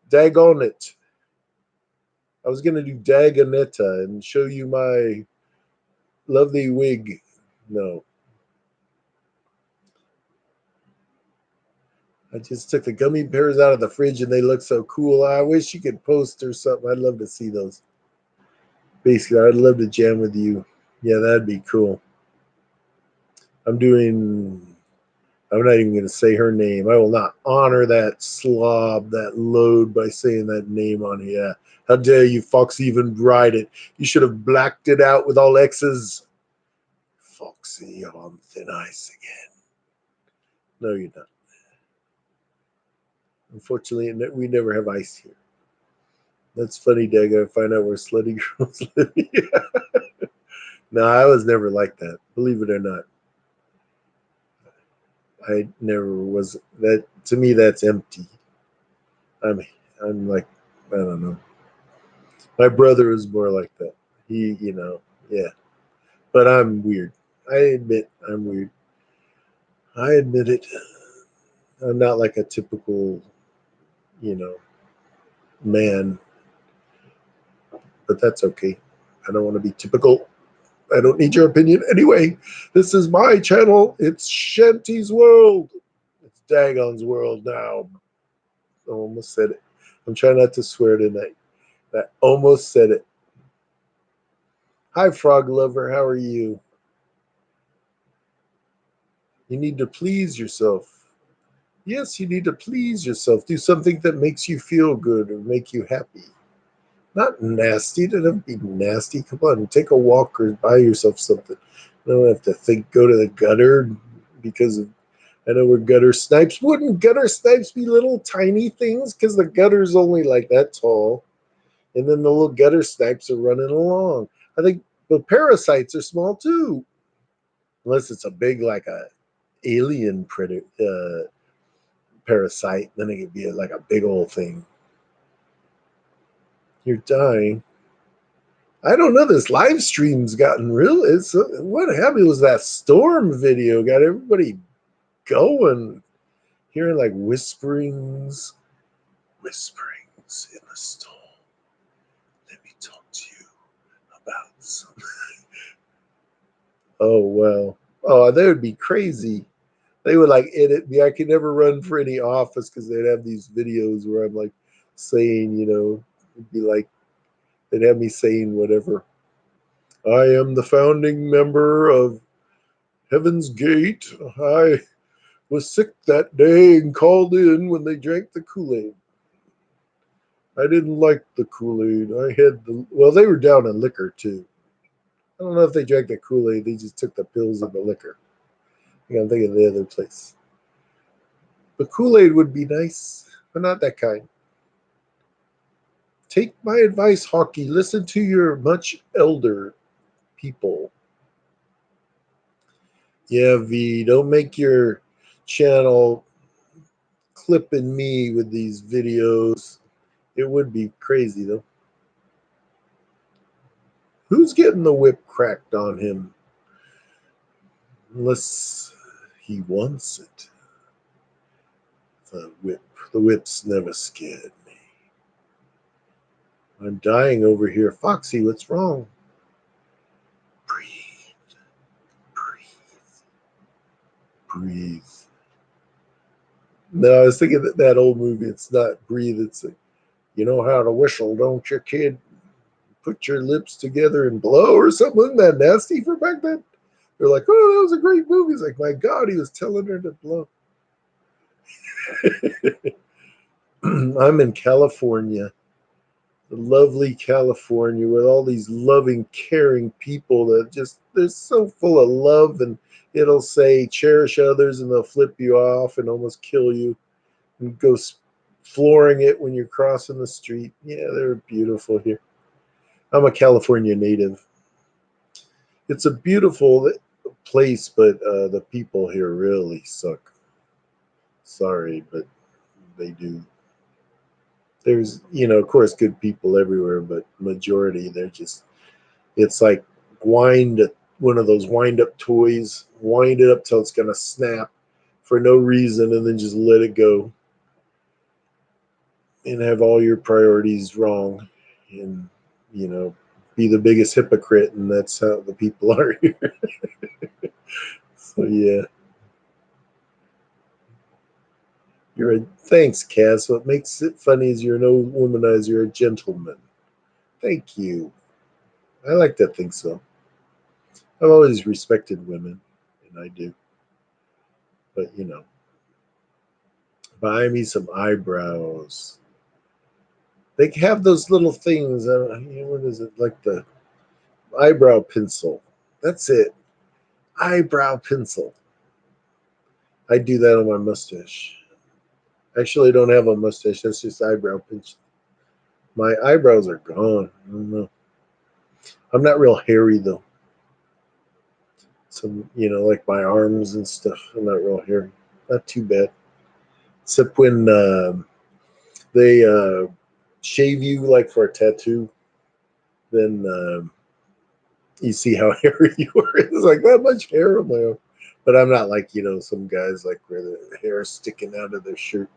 Dagon It. I was going to do Dagonetta and show you my lovely wig. No. I just took the gummy bears out of the fridge and they look so cool. I wish you could post or something. I'd love to see those. Basically, I'd love to jam with you. Yeah, that'd be cool. I'm not even going to say her name. I will not honor that slob, that load by saying that name on here. How dare you, Fox, even write it? You should have blacked it out with all X's. Foxy on thin ice again. No, you're not. Unfortunately, we never have ice here. That's funny, Dago. I find out where slutty girls live. No, I was never like that. Believe it or not. I never was that. To me, that's empty. I'm, I'm like, I don't know. My brother is more like that. Yeah. But I'm weird. I admit I'm weird. I admit it. I'm not like a typical, you know, man. But that's okay. I don't want to be typical. I don't need your opinion anyway. This is my channel. It's Shanty's World. It's Dagon's World now. I almost said it. I'm trying not to swear tonight. I almost said it. Hi, Frog Lover. How are you? You need to please yourself. Yes, you need to please yourself. Do something that makes you feel good or make you happy. Not nasty. It doesn't have to be nasty. Come on, take a walk or buy yourself something. You don't have to go to the gutter because of, I know we're gutter snipes. Wouldn't gutter snipes be little tiny things? Because the gutter's only like that tall. And then the little gutter snipes are running along. I think the parasites are small too. Unless it's a big, like a alien predator, parasite, then it could be like a big old thing. You're dying. I don't know. This live stream's gotten real. It's what happened was that storm video got everybody going, hearing like whisperings in the storm. Let me talk to you about something. Oh wow. Oh, that would be crazy. They would like edit me. I could never run for any office because they'd have these videos where I'm like saying, it'd be like they'd have me saying whatever. I am the founding member of Heaven's Gate. I was sick that day and called in when they drank the Kool-Aid. I didn't like the Kool-Aid. Well, they were down in liquor too. I don't know if they drank the Kool-Aid. They just took the pills and the liquor. I think I'm thinking of the other place. The Kool-Aid would be nice, but not that kind. Take my advice, Hockey. Listen to your much elder people. Yeah, V, don't make your channel clipping me with these videos. It would be crazy, though. Who's getting the whip cracked on him? Unless he wants it. The whip. The whip's never scared me. I'm dying over here. Foxy, what's wrong? Breathe. Breathe. Breathe. No, I was thinking that old movie. It's not breathe. It's you know how to whistle, don't you, kid? Put your lips together and blow or something. Wasn't that nasty for back then? They're like, oh, that was a great movie. It's like, my God, he was telling her to blow. I'm in California, the lovely California, with all these loving, caring people that they're so full of love, and it'll say cherish others and they'll flip you off and almost kill you and go flooring it when you're crossing the street. Yeah, they're beautiful here. I'm a California native. It's a beautiful, place, but the people here really suck. Sorry, but they do. There's, of course, good people everywhere, but majority, they're just, it's like wind, one of those wind up toys, wind it up till it's going to snap for no reason, and then just let it go and have all your priorities wrong, and, you know, be the biggest hypocrite. And that's how the people are here. So, yeah. Thanks, Cass. What makes it funny is you're no womanizer, you're a gentleman. Thank you. I like to think so. I've always respected women, and I do. But, buy me some eyebrows. They have those little things. What is it? Like the eyebrow pencil. That's it. Eyebrow pencil. I do that on my mustache. Actually, I don't have a mustache. That's just eyebrow pencil. My eyebrows are gone. I don't know. I'm not real hairy though. Some, like my arms and stuff. I'm not real hairy. Not too bad. Except when they shave you like for a tattoo, then you see how hairy you are. It's like that much hair on my arm. But I'm not like, some guys like where the hair is sticking out of their shirt.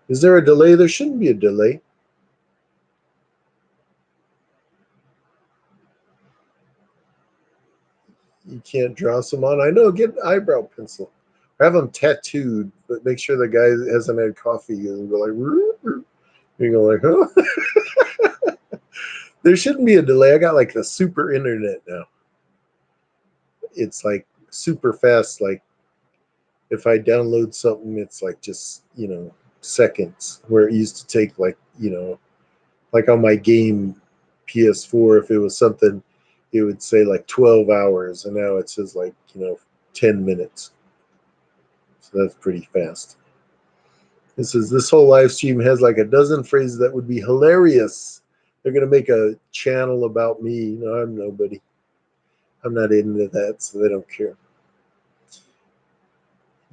Is there a delay? There shouldn't be a delay. You can't draw some on. I know, get an eyebrow pencil. Have them tattooed, but make sure the guy hasn't had coffee and go like, "Roo." You go like, huh? There shouldn't be a delay. I got like a super internet now. It's like super fast. Like if I download something, it's like just, seconds, where it used to take like, like on my game PS4, if it was something, it would say like 12 hours, and now it says like, 10 minutes. So that's pretty fast. This whole live stream has like a dozen phrases that would be hilarious. They're gonna make a channel about me. I'm nobody. I'm not into that, so they don't care.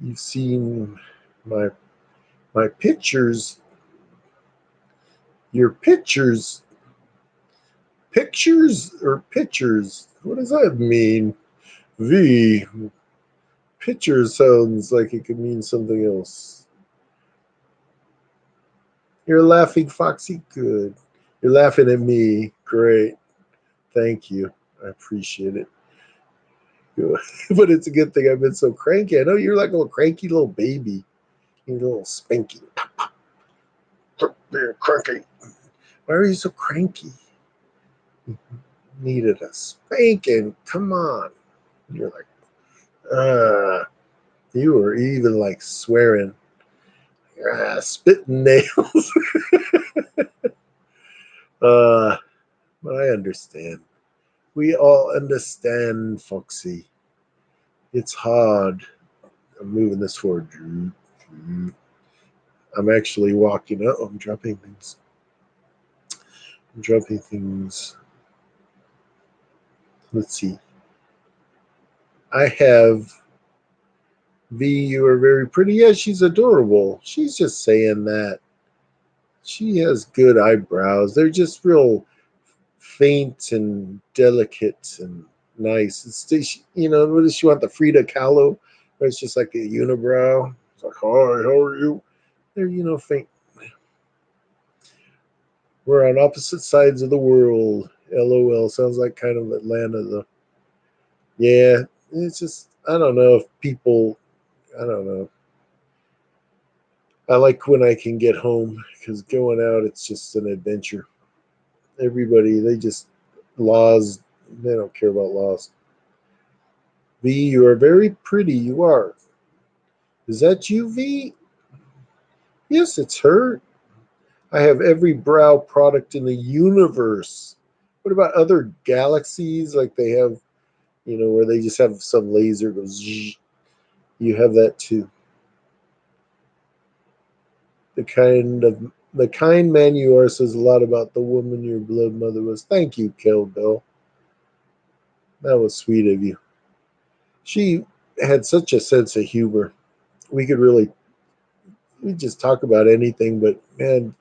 You've seen my my pictures. Your pictures or pictures. What does that mean? V picture sounds like it could mean something else. You're laughing, Foxy. Good. You're laughing at me. Great. Thank you. I appreciate it. But it's a good thing I've been so cranky. I know you're like a little cranky little baby. You're a little spanky. You're cranky. Why are you so cranky? Needed a spanking. Come on. You're like, you were even like swearing. Spitting nails. uh, but I understand. We all understand, Foxy. It's hard. I'm moving this forward. I'm actually walking. Oh, I'm dropping things. I'm dropping things. Let's see. I have V. You are very pretty. Yeah, she's adorable. She's just saying that. She has good eyebrows. They're just real faint and delicate and nice. What does she want? The Frida Kahlo, where it's just like a unibrow. It's like, hi, how are you? They're, faint. We're on opposite sides of the world. LOL. Sounds like kind of Atlanta, though. Yeah, it's just, I don't know if people, I don't know. I like when I can get home because going out, it's just an adventure. Everybody, laws, they don't care about laws. V, you are very pretty. You are. Is that you, V? Yes, it's her. I have every brow product in the universe. What about other galaxies? Like they have, where they just have some laser goes. Zzz. You have that too. The kind man you are says a lot about the woman your blood mother was. Thank you, Kel Bell. That was sweet of you. She had such a sense of humor. We could really we just talk about anything, but man,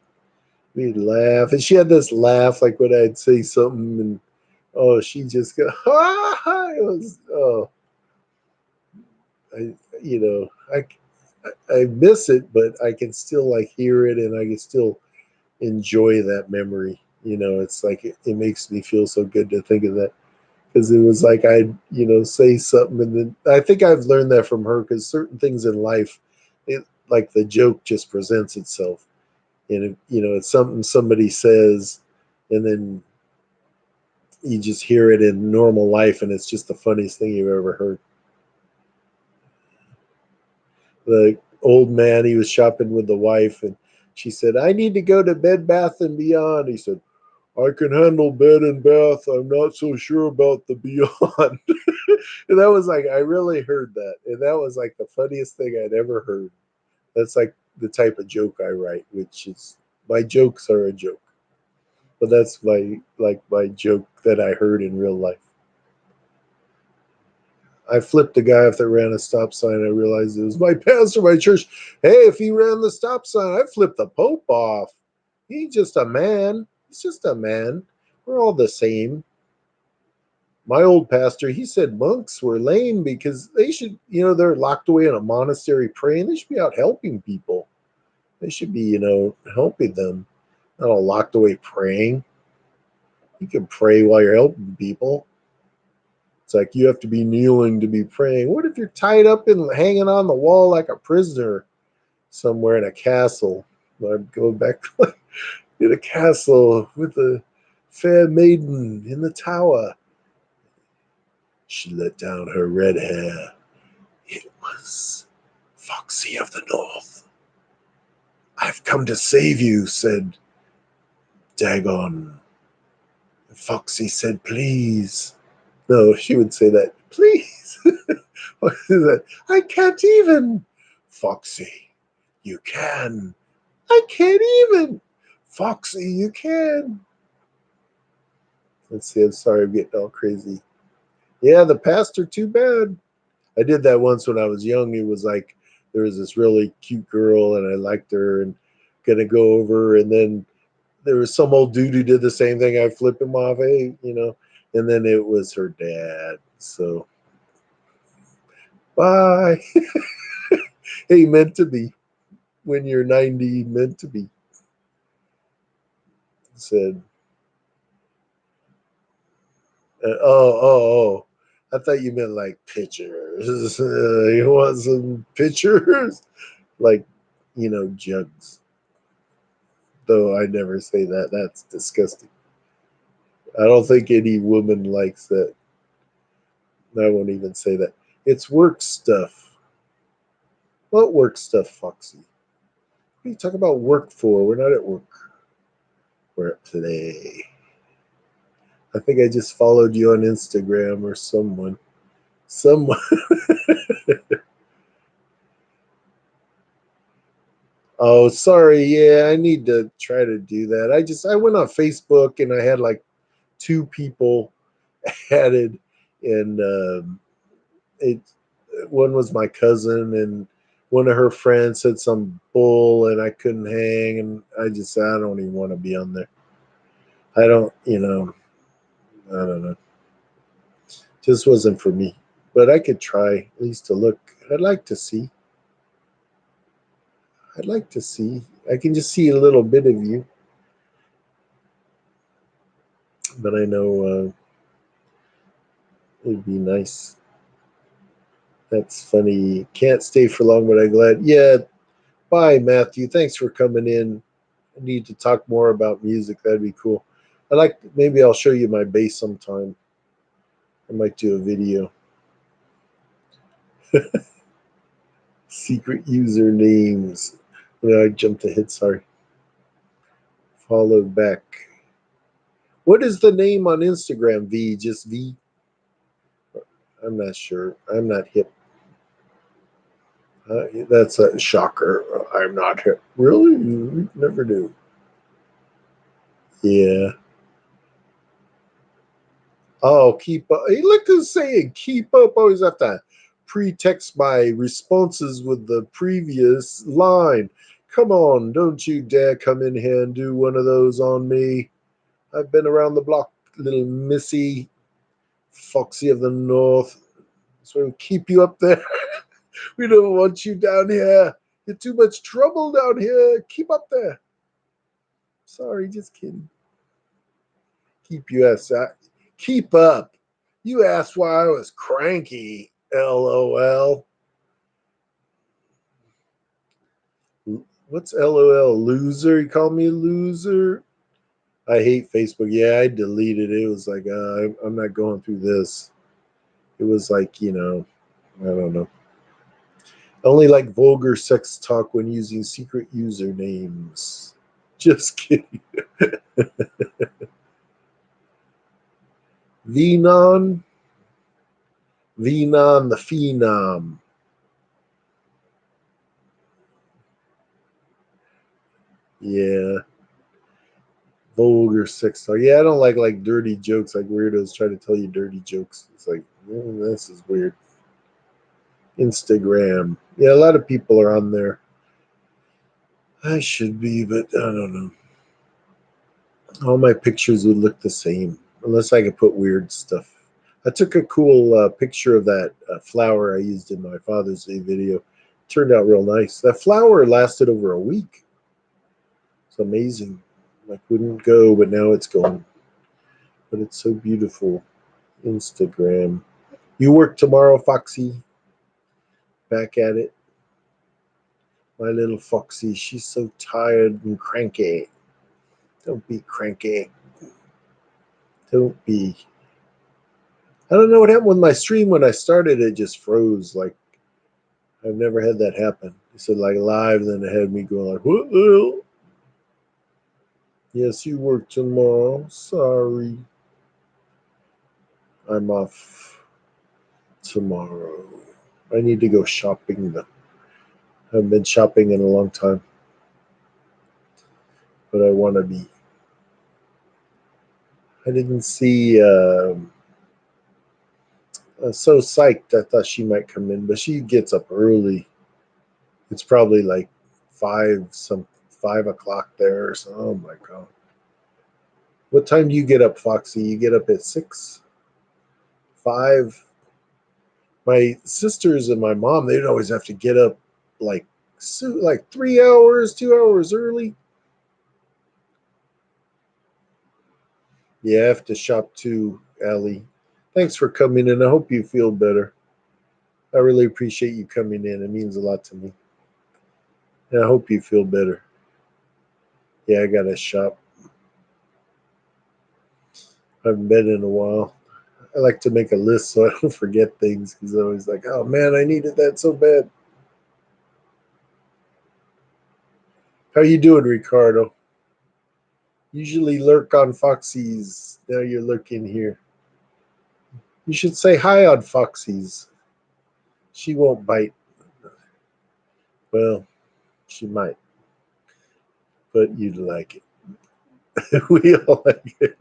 we'd laugh. And she had this laugh like when I'd say something and oh, she just go, ha, ha. It was, oh, I, you know, I miss it, but I can still like hear it and I can still enjoy that memory. It's like it makes me feel so good to think of that because it was like I'd say something and then I think I've learned that from her because certain things in life, like the joke just presents itself, and it's something somebody says, and then you just hear it in normal life, and it's just the funniest thing you've ever heard. The old man, he was shopping with the wife, and she said, "I need to go to Bed Bath and Beyond." He said, "I can handle bed and bath. I'm not so sure about the beyond." And that was like, I really heard that. And that was like the funniest thing I'd ever heard. That's like the type of joke I write, which is my jokes are a joke. But that's my joke that I heard in real life. I flipped a guy off that ran a stop sign. I realized it was my pastor, my church. Hey, if he ran the stop sign, I'd flip the Pope off. He's just a man. He's just a man. We're all the same. My old pastor, he said monks were lame because they should, they're locked away in a monastery praying. They should be out helping people. They should be, helping them, not all locked away praying. You can pray while you're helping people. It's like you have to be kneeling to be praying. What if you're tied up and hanging on the wall like a prisoner somewhere in a castle? I'm going back in a castle with a fair maiden in the tower. She let down her red hair. It was Foxy of the North. "I've come to save you," said Dagon. Foxy said, "Please." No, she would say that. "Please." What is that? "I can't even." "Foxy, you can." "I can't even." "Foxy, you can." Let's see, I'm sorry I'm getting all crazy. Yeah, the pastor, too bad. I did that once when I was young. It was like there was this really cute girl and I liked her and gonna go over, and then there was some old dude who did the same thing. I flip him off, hey, and then it was her dad. So bye. Hey, meant to be. When you're 90, meant to be. Said, oh. I thought you meant like pictures. You want some pictures? Like, jugs. Though I never say that. That's disgusting. I don't think any woman likes that. I won't even say that. It's work stuff. What work stuff, Foxy? What are you talking about work for? We're not at work. We're at play. I think I just followed you on Instagram or someone. Someone. Oh, sorry. Yeah, I need to try to do that. I went on Facebook and I had like two people added, and it one was my cousin, and one of her friends said some bull, and I couldn't hang, and I just said I don't even want to be on there. I don't, I don't know. Just wasn't for me. But I could try at least to look. I'd like to see. I'd like to see. I can just see a little bit of you, but I know it'd be nice. That's funny. Can't stay for long, but I'm glad. Yeah. Bye, Matthew. Thanks for coming in. I need to talk more about music. That'd be cool. Maybe I'll show you my bass sometime. I might do a video. Secret usernames. Yeah, I jumped ahead. Sorry. Follow back. What is the name on Instagram? V, just V? I'm not sure. I'm not hip. That's a shocker. I'm not hip. Really? You never do. Yeah. Oh, keep up. Hey, look who's saying keep up. Always have to pretext my responses with the previous line. Come on, don't you dare come in here and do one of those on me. I've been around the block, little missy, foxy of the north. So we'll keep you up there. We don't want you down here. You're too much trouble down here. Keep up there. Sorry, just kidding. Keep you aside. Keep up. You asked why I was cranky. LOL. What's LOL? Loser? You call me a loser? I hate Facebook. Yeah, I deleted it. It was like, I'm not going through this. It was like, I don't know. I only like vulgar sex talk when using secret usernames. Just kidding. Venon? Venon the Phenom. Yeah. Vulgar sex talk. Yeah, I don't like dirty jokes, like weirdos try to tell you dirty jokes. It's like, this is weird. Instagram. Yeah, a lot of people are on there. I should be, but I don't know. All my pictures would look the same unless I could put weird stuff. I took a cool picture of that flower I used in my Father's Day video. Turned out real nice. That flower lasted over a week. It's amazing. Like wouldn't go, but now it's going. But it's so beautiful. Instagram. You work tomorrow, Foxy? Back at it. My little Foxy. She's so tired and cranky. Don't be cranky. Don't be. I don't know what happened with my stream when I started. It just froze. Like I've never had that happen. It said like live, and then it had me going like, what the hell? Yes, you work tomorrow. Sorry. I'm off tomorrow. I need to go shopping though. I haven't been shopping in a long time. But I want to be. I didn't see I was so psyched I thought she might come in, but she gets up early. It's probably like 5 o'clock there or so. Oh my god. What time do you get up, Foxy? You get up at 6? 5? My sisters and my mom, they'd always have to get up like 3 hours, 2 hours early. Yeah, I have to shop too, Allie. Thanks for coming in. I hope you feel better. I really appreciate you coming in. It means a lot to me. And I hope you feel better. Yeah, I gotta shop. I haven't been in a while. I like to make a list so I don't forget things because I'm always like, oh man, I needed that so bad. How you doing, Ricardo? Usually lurk on Foxy's. Now you're lurking here. You should say hi on Foxy's. She won't bite. Well, she might, but you'd like it. We all like it.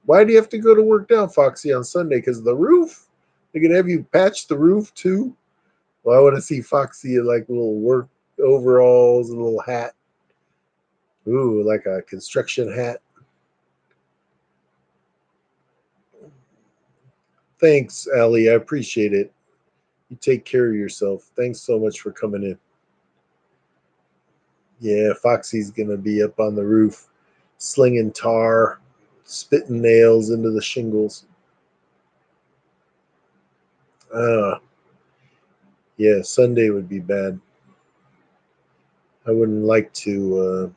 Why do you have to go to work now, Foxy, on Sunday? Because of the roof? They're going to have you patch the roof too? Well, I want to see Foxy in like little work overalls, a little hat. Ooh, like a construction hat. Thanks, Allie. I appreciate it. You take care of yourself. Thanks so much for coming in. Yeah, Foxy's going to be up on the roof, slinging tar, spitting nails into the shingles. Yeah, Sunday would be bad. I wouldn't like to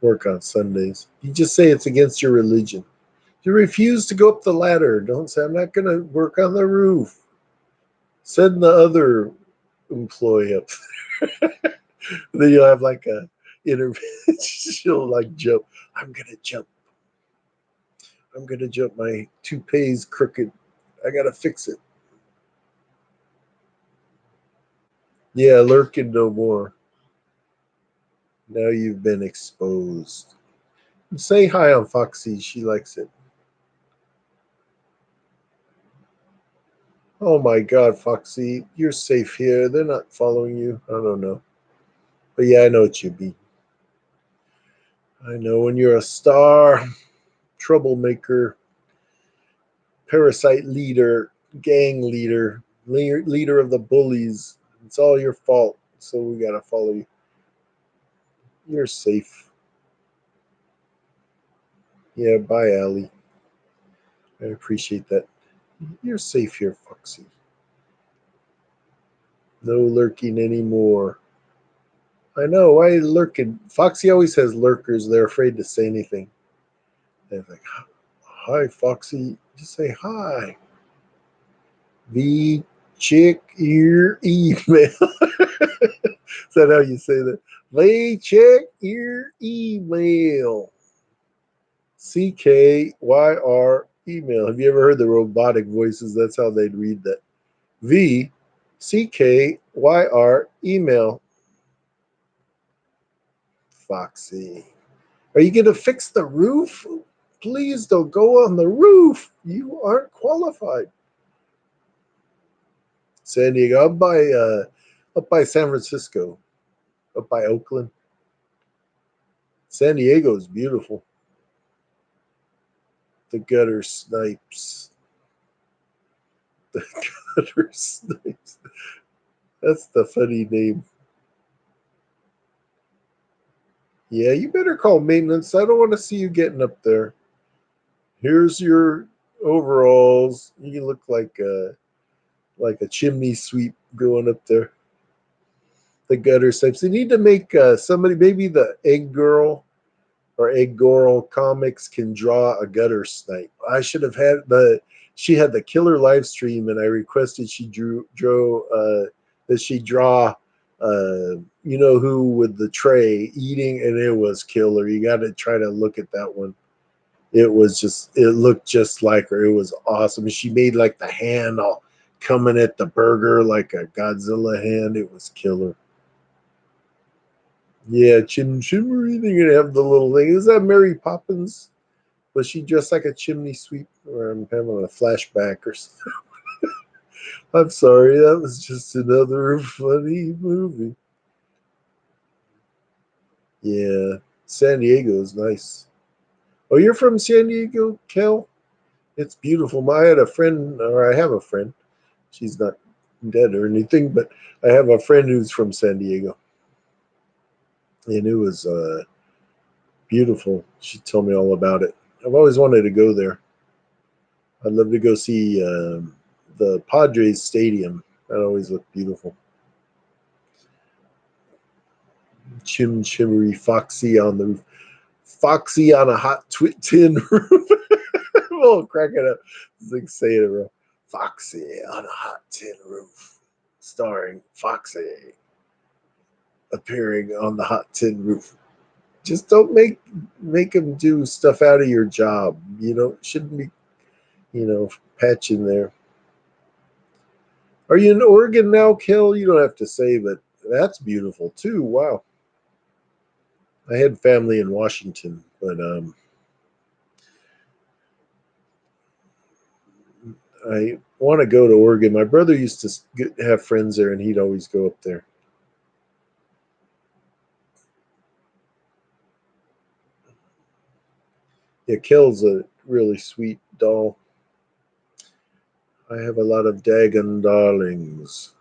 work on Sundays. You just say it's against your religion. You refuse to go up the ladder. Don't say, I'm not going to work on the roof. Send the other employee up. Then you'll have like a intervention. She'll like jump. I'm going to jump. I'm going to jump. My toupee's crooked. I got to fix it. Yeah, lurking no more. Now you've been exposed. Say hi on Foxy. She likes it. Oh my God, Foxy, you're safe here. They're not following you. I don't know. But yeah, I know what you be. I know when you're a star, troublemaker, parasite leader, gang leader, leader of the bullies. It's all your fault. So we gotta follow you. You're safe. Yeah, bye, Allie. I appreciate that. You're safe here, Foxy. No lurking anymore. I know. Why lurking? Foxy always has lurkers. They're afraid to say anything. They're like, hi, Foxy. Just say hi. V, check your email. Is that how you say that? V, check your email. CKYR email. Have you ever heard the robotic voices? That's how they'd read that. V, CKYR email. Foxy. Are you going to fix the roof? Please don't go on the roof. You aren't qualified. San Diego, up by San Francisco, up by Oakland. San Diego is beautiful. The gutter snipes. The gutter snipes. That's the funny name. Yeah, you better call maintenance. I don't want to see you getting up there. Here's your overalls. You look like a chimney sweep going up there. The gutter snipes. They need to make somebody, maybe the Egg Girl or Egg Girl comics can draw a gutter snipe. I should have had the. She had the killer live stream, and I requested she drew that she draw. You know who with the tray eating, and it was killer. You got to try to look at that one. It looked just like her. It was awesome. She made like the hand all coming at the burger like a Godzilla hand. It was killer. Yeah, Shimmery. They're gonna have the little thing. Is that Mary Poppins? Was she dressed like a chimney sweep? Or I'm having a flashback or something. I'm sorry, that was just another funny movie. Yeah, San Diego is nice. Oh, you're from San Diego, Kel? It's beautiful. I had a friend, or I have a friend. She's not dead or anything, but I have a friend who's from San Diego, and it was beautiful. She told me all about it. I've always wanted to go there. I'd love to go see the Padres Stadium. That always looked beautiful. Chimmery Foxy on the roof. Foxy on a hot tin roof. Oh, crack it up. It's like saying it wrong. Foxy on a hot tin roof. Starring Foxy appearing on the hot tin roof. Just don't make them do stuff out of your job. You know, shouldn't be, patching there. Are you in Oregon now, Kel? You don't have to say, but that's beautiful too. Wow. I had family in Washington, but I want to go to Oregon. My brother used to have friends there, and he'd always go up there. Yeah, Kel's a really sweet doll. I have a lot of Dagon darlings.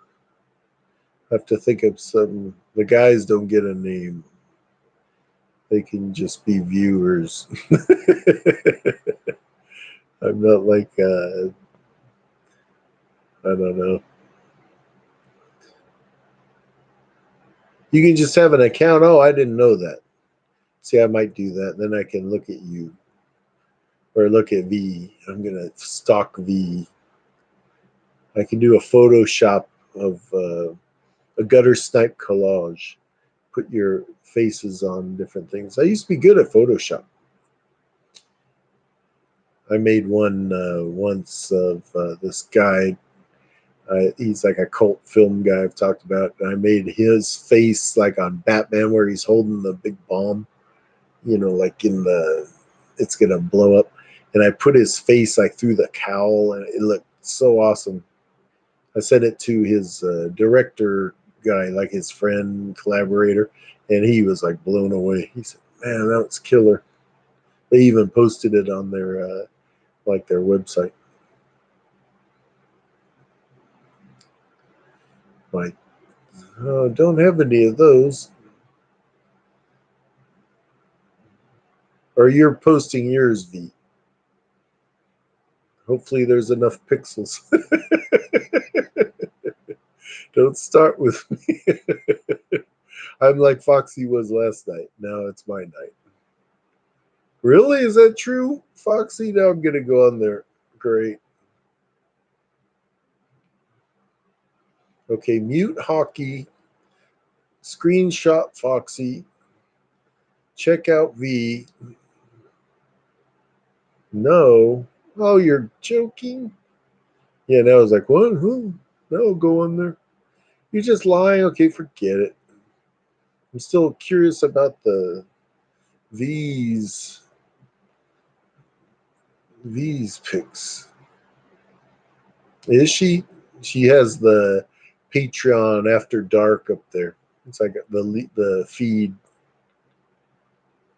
I have to think of some. The guys don't get a name. They can just be viewers. I'm not like I don't know. You can just have an account. Oh, I didn't know that. See, I might do that. Then I can look at you or look at V. I'm gonna stalk V. I can do a Photoshop of a gutter snipe collage. Put your faces on different things. I used to be good at Photoshop. I made one once of this guy. He's like a cult film guy I've talked about. I made his face like on Batman, where he's holding the big bomb. like in it's gonna blow up. And I put his face like through the cowl, and it looked so awesome. I sent it to his director guy, like his friend, collaborator, and he was like blown away. He said, "Man, that was killer." They even posted it on their their website. Like, oh, don't have any of those. Or you're posting yours, V. Hopefully, there's enough pixels. Don't start with me. I'm like Foxy was last night. Now it's my night. Really? Is that true, Foxy? Now I'm gonna go on there. Great. Okay, mute hockey. Screenshot Foxy. Check out V. No. Oh, you're joking? Yeah, now I was like, what? Who? No, go on there. You're just lying. Okay, forget it. I'm still curious about these pics. Is she? She has the Patreon After Dark up there. It's like the feed.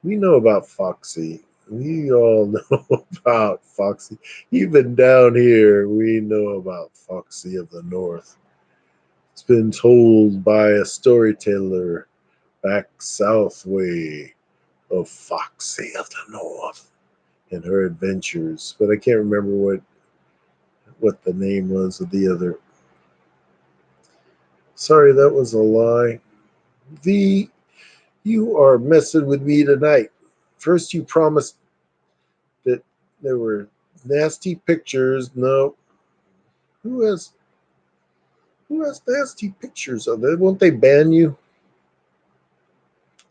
We know about Foxy. We all know about Foxy. Even down here, we know about Foxy of the North. It's been told by a storyteller back south way of Foxy of the North and her adventures. But I can't remember what the name was of the other. Sorry, that was a lie. V, you are messing with me tonight. First, you promised that there were nasty pictures. No, who has nasty pictures of it? Won't they ban you?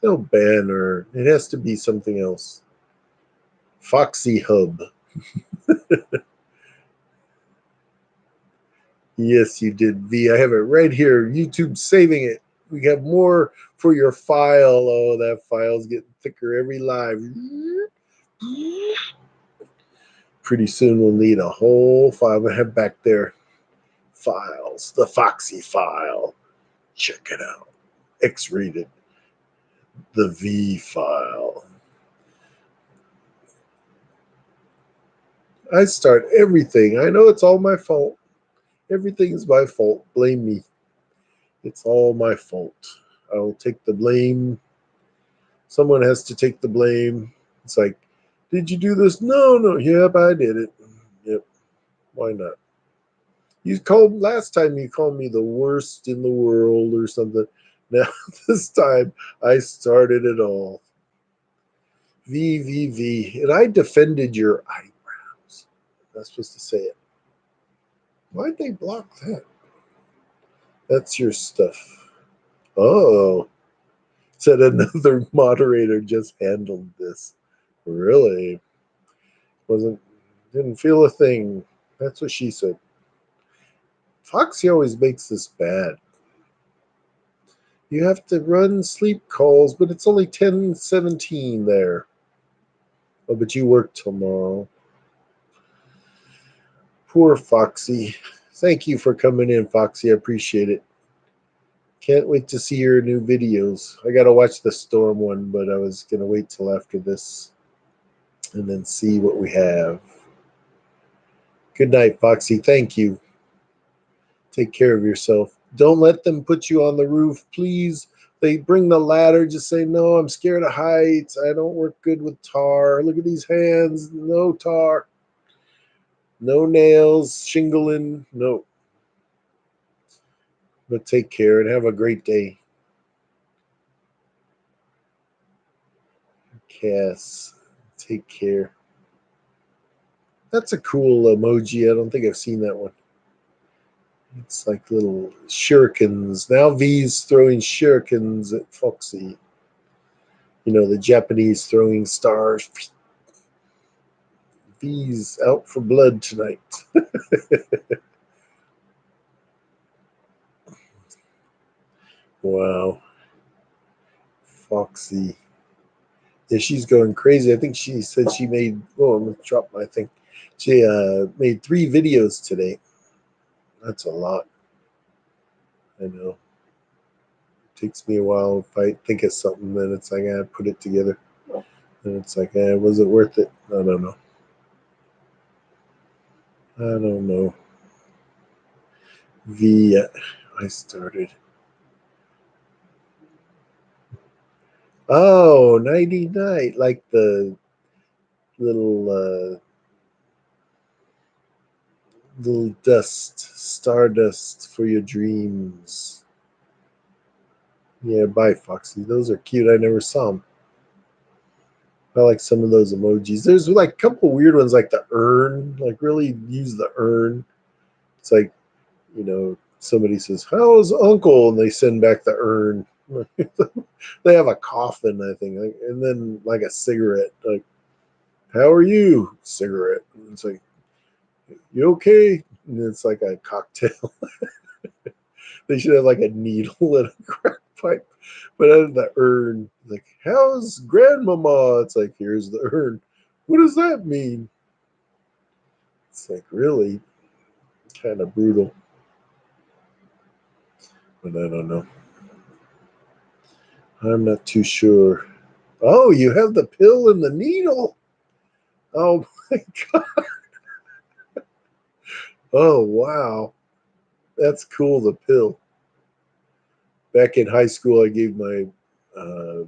They'll ban her. It has to be something else. Foxy Hub. Yes, you did, V. I have it right here. YouTube saving it. We have more for your file. Oh, that file's getting thicker every live. Pretty soon we'll need a whole file. I have back there files, the Foxy file. Check it out. X-rated. The V file. I start everything. I know it's all my fault. Everything is my fault. Blame me. It's all my fault. I will take the blame. Someone has to take the blame. It's like, did you do this? No, no. Yep, I did it. Yep. Why not? You called last time. You called me the worst in the world or something. Now this time I started it all. V, and I defended your eyebrows. I'm not supposed to say it. Why'd they block that? That's your stuff. Oh, said another moderator just handled this. Really? Didn't feel a thing. That's what she said. Foxy always makes this bad. You have to run sleep calls, but it's only 10:17 there. Oh, but you work tomorrow. Poor Foxy. Thank you for coming in, Foxy. I appreciate it. Can't wait to see your new videos. I gotta watch the Storm one, but I was gonna wait till after this and then see what we have. Good night, Foxy. Thank you. Take care of yourself. Don't let them put you on the roof, please. They bring the ladder. Just say, no, I'm scared of heights. I don't work good with tar. Look at these hands. No tar. No nails. Shingling. No. But take care and have a great day. Cass, take care. That's a cool emoji. I don't think I've seen that one. It's like little shurikens. Now V's throwing shurikens at Foxy. The Japanese throwing stars. V's out for blood tonight. Wow. Foxy. Yeah, she's going crazy. I think she said she made. Oh, I'm gonna drop my thing. She made 3 videos today. That's a lot. I know. It takes me a while. If I think of something, then it's like I put it together. And it's like, was it worth it? I don't know. I don't know. I started. Oh, nighty night, like the little little stardust for your dreams. Yeah, bye, Foxy. Those are cute. I never saw them. I like some of those emojis. There's like a couple weird ones, like the urn. Like really use the urn. It's like, somebody says, "How's Uncle?" and they send back the urn. They have a coffin, I think, and then like a cigarette. Like, "How are you?" Cigarette. And it's like, "You okay?" And it's like a cocktail. They should have like a needle and a crack pipe. But out of the urn, like, "How's grandmama?" It's like, "Here's the urn." What does that mean? It's like really kind of brutal. But I don't know. I'm not too sure. Oh, you have the pill and the needle. Oh my god. Oh wow. That's cool, the pill. Back in high school I gave my uh,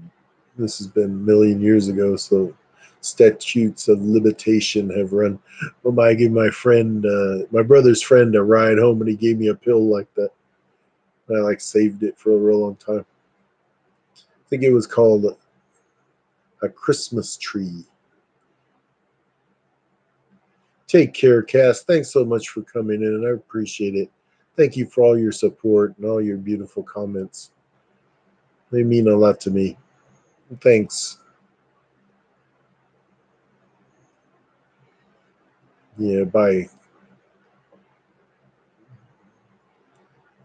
this has been a million years ago, so statutes of limitation have run. But I gave my friend, my brother's friend, a ride home, and he gave me a pill like that. I like saved it for a real long time. I think it was called a Christmas tree. Take care, Cass. Thanks so much for coming in, and I appreciate it. Thank you for all your support and all your beautiful comments. They mean a lot to me. Thanks. Yeah, bye.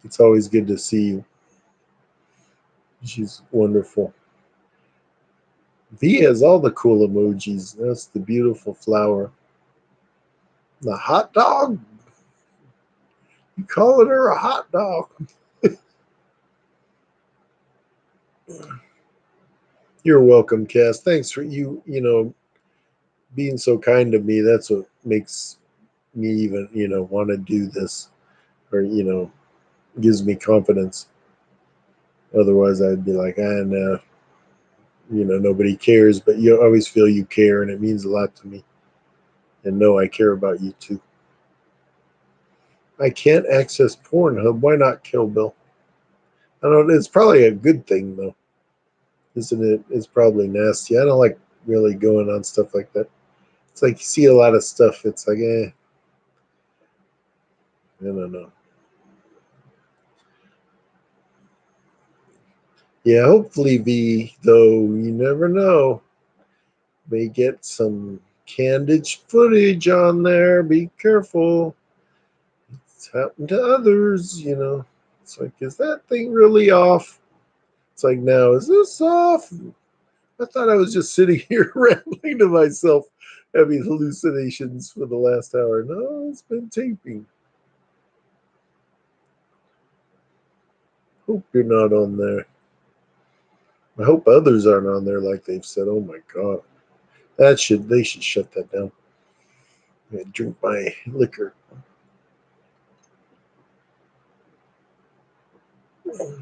It's always good to see you. She's wonderful. V has all the cool emojis. That's the beautiful flower. The hot dog? You calling her a hot dog? You're welcome, Cass. Thanks for being so kind to me. That's what makes me even, want to do this, or, gives me confidence. Otherwise, I'd be like, no, nobody cares. But you always feel you care, and it means a lot to me. And know I care about you too. I can't access Pornhub. Why not, Kill Bill? I don't know. It's probably a good thing though, isn't it? It's probably nasty. I don't like really going on stuff like that. It's like you see a lot of stuff. It's like, I don't know. Yeah, hopefully, V, though, you never know, may get some candid footage on there. Be careful. It's happened to others. It's like, is that thing really off? It's like, now, is this off? I thought I was just sitting here rambling to myself, having hallucinations for the last hour. No, it's been taping. Hope you're not on there. I hope others aren't on there like they've said. Oh my god. They should shut that down. I drink my liquor.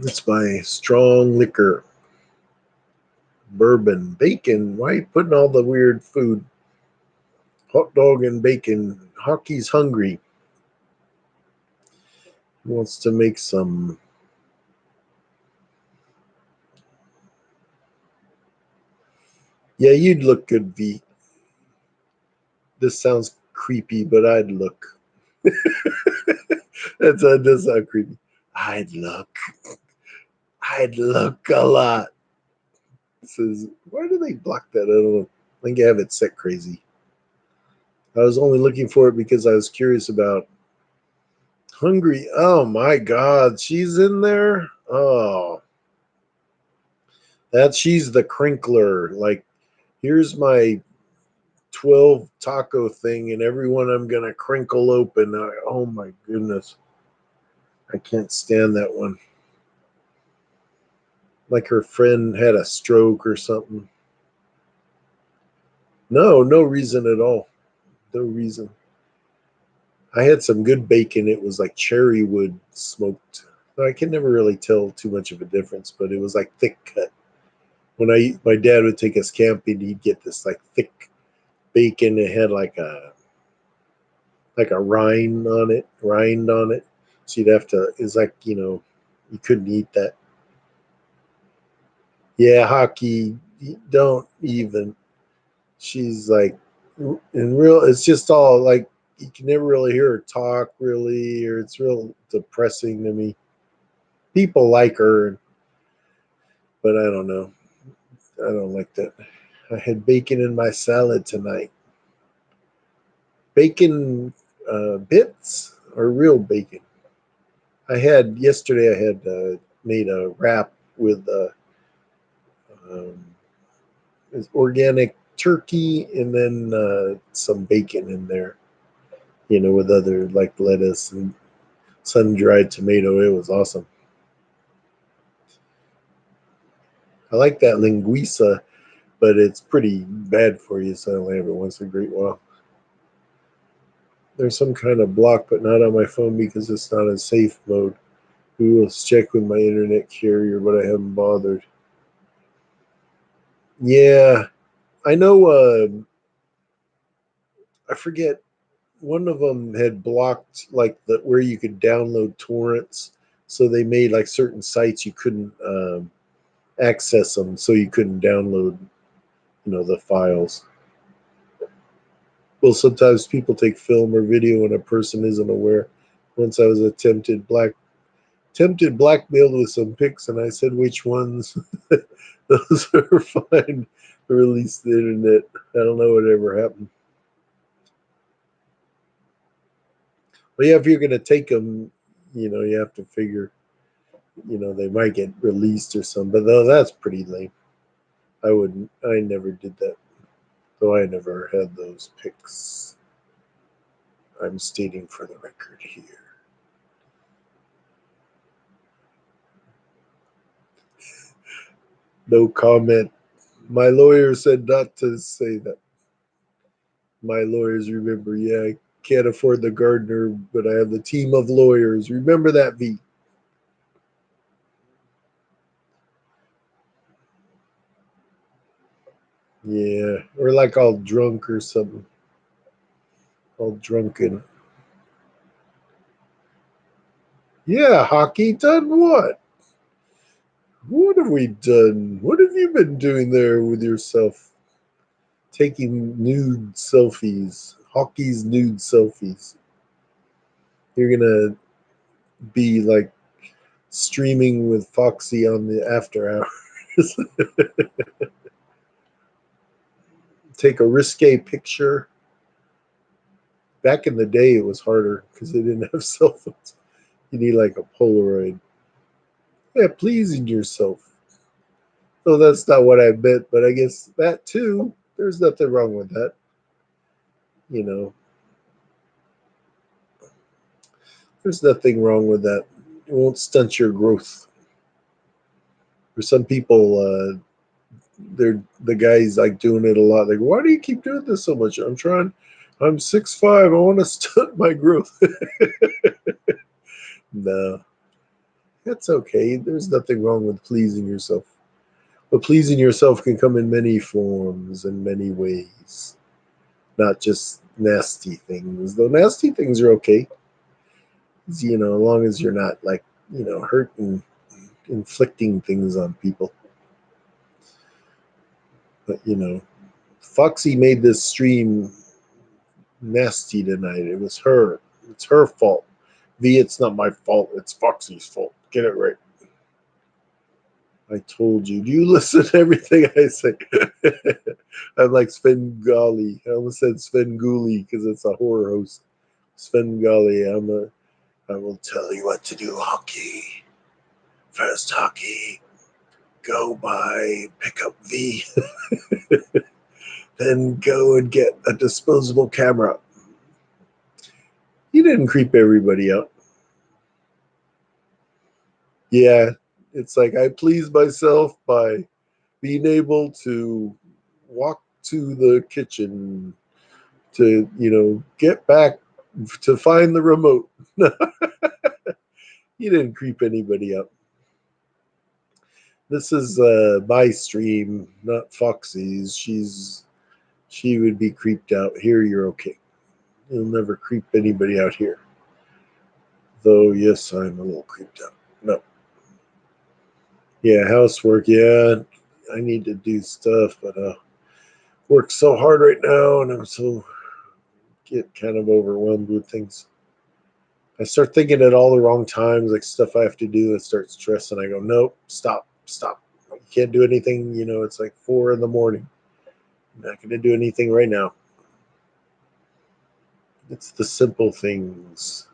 It's my strong liquor. Bourbon, bacon. Why are you putting all the weird food? Hot dog and bacon. Hockey's hungry. He wants to make some. Yeah, you'd look good, V. This sounds creepy, but I'd look. That does sound creepy. I'd look. I'd look a lot. It says, why do they block that? I don't know. I think I have it set crazy. I was only looking for it because I was curious about Hungry. Oh my God, she's in there. Oh, she's the crinkler. Like Here's my 12 taco thing, and every one I'm going to crinkle open. Oh my goodness. I can't stand that one. Like her friend had a stroke or something. No, no reason at all. No reason. I had some good bacon. It was like cherry wood smoked. I can never really tell too much of a difference, but it was like thick cut. When my dad would take us camping, he'd get this like thick bacon. It had like a rind on it. So you'd have to. It's like you couldn't eat that. Yeah, hockey. Don't even. She's like, in real. It's just all like you can never really hear her talk really, or it's real depressing to me. People like her, but I don't know. I don't like that. I had bacon in my salad tonight. Bacon bits or real bacon? I had yesterday. I had made a wrap with um, organic turkey and then some bacon in there. With other like lettuce and sun dried tomato. It was awesome. I like that linguiça, but it's pretty bad for you, so I only have it once in a great while. There's some kind of block, but not on my phone because it's not in safe mode. We will check with my internet carrier, but I haven't bothered. Yeah, I know. I forget. One of them had blocked like the where you could download torrents, so they made like certain sites you couldn't access them, so you couldn't download, the files. Well, sometimes people take film or video when a person isn't aware. Once I was tempted blackmailed with some pics, and I said which ones. Those are fine. Release the internet. I don't know whatever happened. But yeah, if you're gonna take them, you have to figure, they might get released or something. But though that's pretty lame. I wouldn't. I never did that. Though I never had those pics. I'm stating for the record here. No comment. My lawyer said not to say that. My lawyers remember. Yeah, I can't afford the gardener, but I have the team of lawyers. Remember that, V. Yeah, or like all drunk or something. All drunken. Yeah, hockey done what? What have we done? What have you been doing there with yourself? Taking nude selfies. Hockey's nude selfies. You're gonna be like streaming with Foxy on the after hours. Take a risque picture. Back in the day, it was harder because they didn't have cell phones. You need like a Polaroid. Yeah, pleasing yourself. So that's not what I meant, but I guess that too. There's nothing wrong with that. You know, there's nothing wrong with that. It won't stunt your growth. For some people, they're the guys like doing it a lot. Like, why do you keep doing this so much? I'm trying. I'm 6'5". I want to stunt my growth. No, that's okay. There's nothing wrong with pleasing yourself. But pleasing yourself can come in many forms and many ways, not just nasty things. Though nasty things are okay, as long as you're not like, hurting, inflicting things on people. But, Foxy made this stream nasty tonight. It was her. It's her fault. V, it's not my fault. It's Foxy's fault. Get it right. I told you. Do you listen to everything I say? I'm like Svengali. I almost said Svengoolie because it's a horror host. Svengali. I will tell you what to do, hockey. First hockey. Go by pick up V. then go and get a disposable camera. You didn't creep everybody out. Yeah, it's like I please myself by being able to walk to the kitchen to, get back to find the remote. You didn't creep anybody up. This is my stream, not Foxy's. She would be creeped out. Here, you're okay. You'll never creep anybody out here. Though, yes, I'm a little creeped out. No. Yeah, housework. Yeah, I need to do stuff, but work so hard right now, and I'm so get kind of overwhelmed with things. I start thinking at all the wrong times, like stuff I have to do, and start stressing. I go, nope, stop, stop. You can't do anything. It's like 4 in the morning. I'm not going to do anything right now. It's the simple things.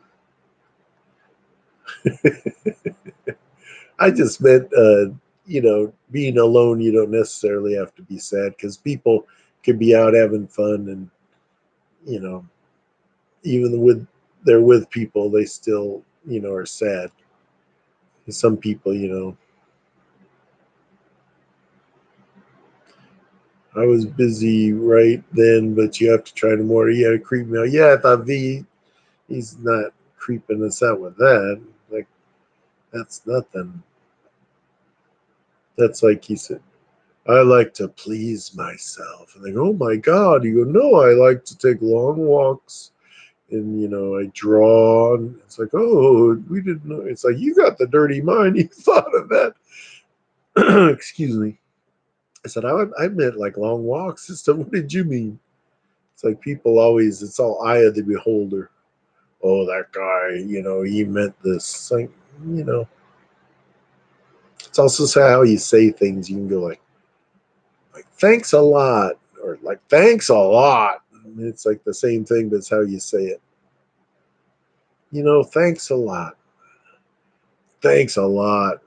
I just meant, being alone, you don't necessarily have to be sad because people could be out having fun and, you know, even with they're with people, they still, are sad. Some people, I was busy right then, but you have to try to more. You had to creep me out. Yeah, I thought he's not creeping us out with that. Like, that's nothing. That's like he said, I like to please myself. And they go, oh my God. You go, no, I like to take long walks. And, I draw. And it's like, oh, we didn't know. It's like, you got the dirty mind. You thought of that. Excuse me. I said, I meant like long walks. I said, what did you mean? It's like people always, it's all eye of the beholder. Oh, that guy, he meant this. It's like, you know, it's also how you say things. You can go like thanks a lot, or like thanks a lot. It's like the same thing, but it's how you say it. Thanks a lot. Thanks a lot.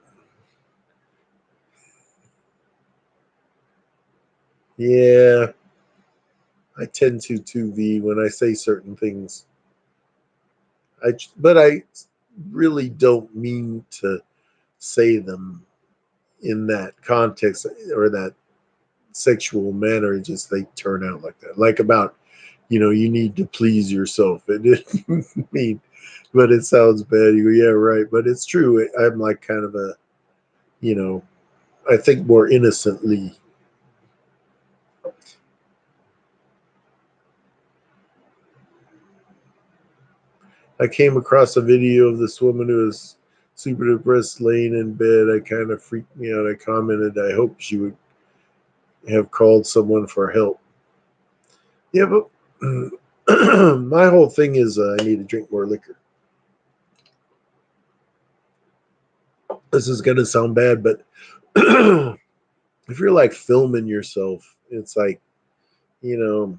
Yeah, I tend to V when I say certain things. But I really don't mean to say them in that context or that sexual manner. Just they turn out like that. Like about, you need to please yourself. It didn't mean, but it sounds bad. You go, yeah, right. But it's true. I'm like kind of a, you know, I think more innocently. I came across a video of this woman who was super depressed, laying in bed. I kind of freaked me out. I commented, I hope she would have called someone for help. Yeah, but my whole thing is I need to drink more liquor. This is going to sound bad, but if you're like filming yourself, it's like, you know,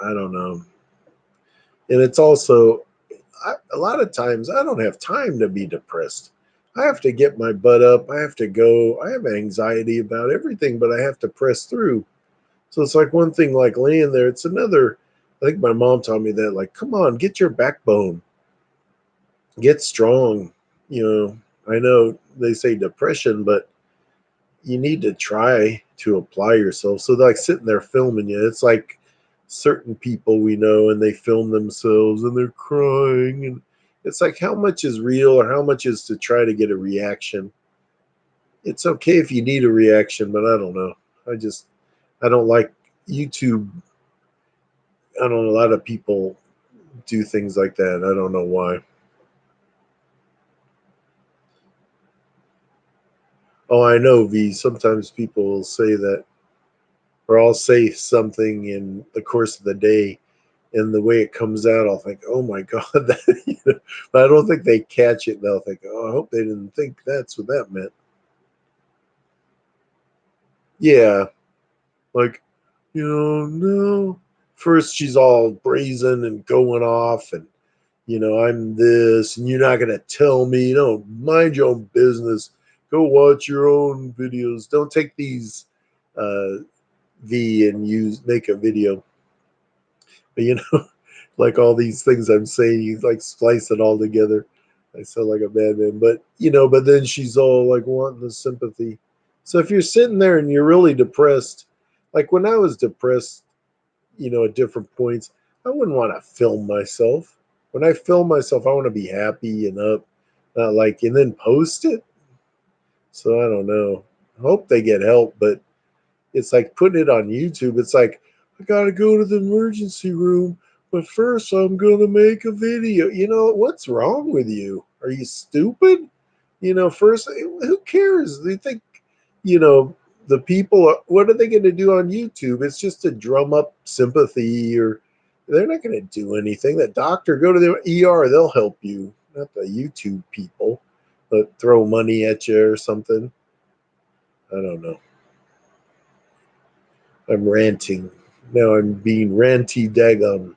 I don't know. And it's also, a lot of times I don't have time to be depressed. I have to get my butt up. I have to go. I have anxiety about everything, but I have to press through. So it's like one thing, like laying there. It's another. I think my mom taught me that, like, come on, get your backbone, get strong. I know they say depression, but you need to try to apply yourself. So like sitting there filming you, it's like certain people we know and they film themselves and they're crying, and it's like how much is real or how much is to try to get a reaction. It's okay if you need a reaction, but I don't know. I don't like YouTube. I don't know, a lot of people do things like that. I don't know why. Oh, I know, V. Sometimes people will say that, or I'll say something in the course of the day, and the way it comes out, I'll think, "Oh my God!" But I don't think they catch it. They'll think, "Oh, I hope they didn't think that's what that meant." Yeah, like, no. First, she's all brazen and going off, and I'm this, and you're not gonna tell me. Mind your own business. Go watch your own videos. Don't take these uh, V and make a video. But like all these things I'm saying, you like splice it all together. I sound like a madman. But but then she's all like wanting the sympathy. So if you're sitting there and you're really depressed, like when I was depressed, at different points, I wouldn't want to film myself. When I film myself, I want to be happy and up, not like and then post it. So I don't know. I hope they get help, but it's like putting it on YouTube. It's like I gotta go to the emergency room, but first I'm gonna make a video. What's wrong with you? Are you stupid? First, who cares? They think, you know, the people. What are they going to do on YouTube? It's just to drum up sympathy, or they're not going to do anything. That doctor, go to the ER, they'll help you. Not the YouTube people, but throw money at you or something. I don't know. I'm ranting. Now I'm being ranty Dagon.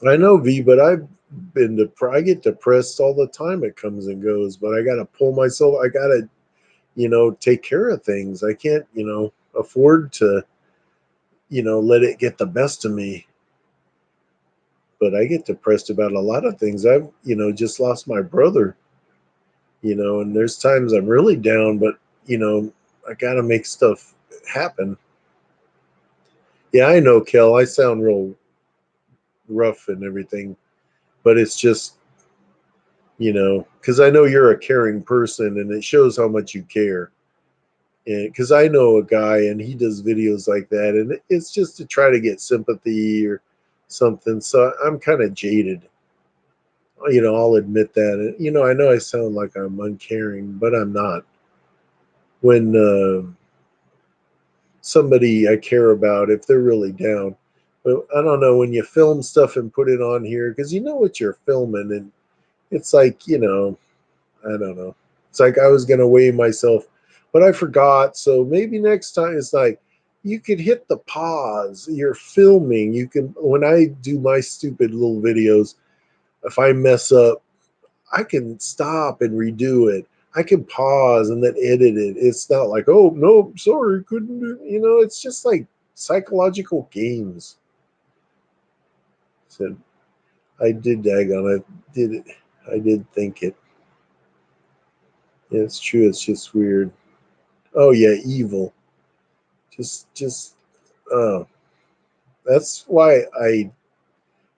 I know V, but I get depressed all the time. It comes and goes, but I got to pull myself. I got to take care of things. I can't afford to let it get the best of me. But I get depressed about a lot of things. I've just lost my brother. And there's times I'm really down, but I got to make stuff happen. Yeah, I know, Kel. I sound real rough and everything, but it's just because I know you're a caring person, and it shows how much you care. And because I know a guy and he does videos like that, and it's just to try to get sympathy or something. So I'm kind of jaded. I'll admit that. And, I know I sound like I'm uncaring, but I'm not. When somebody I care about, if they're really down, but I don't know, when you film stuff and put it on here, because you know what you're filming, and it's like, I don't know. It's like I was going to weigh myself, but I forgot. So maybe next time it's like you could hit the pause. You're filming. You can, when I do my stupid little videos, if I mess up, I can stop and redo it. I can pause and then edit it. It's not like, oh, no, sorry, couldn't do. It's just like psychological games. So I did Dagon. I did it. I did think it. Yeah, it's true. It's just weird. Oh yeah, evil. Just uh that's why I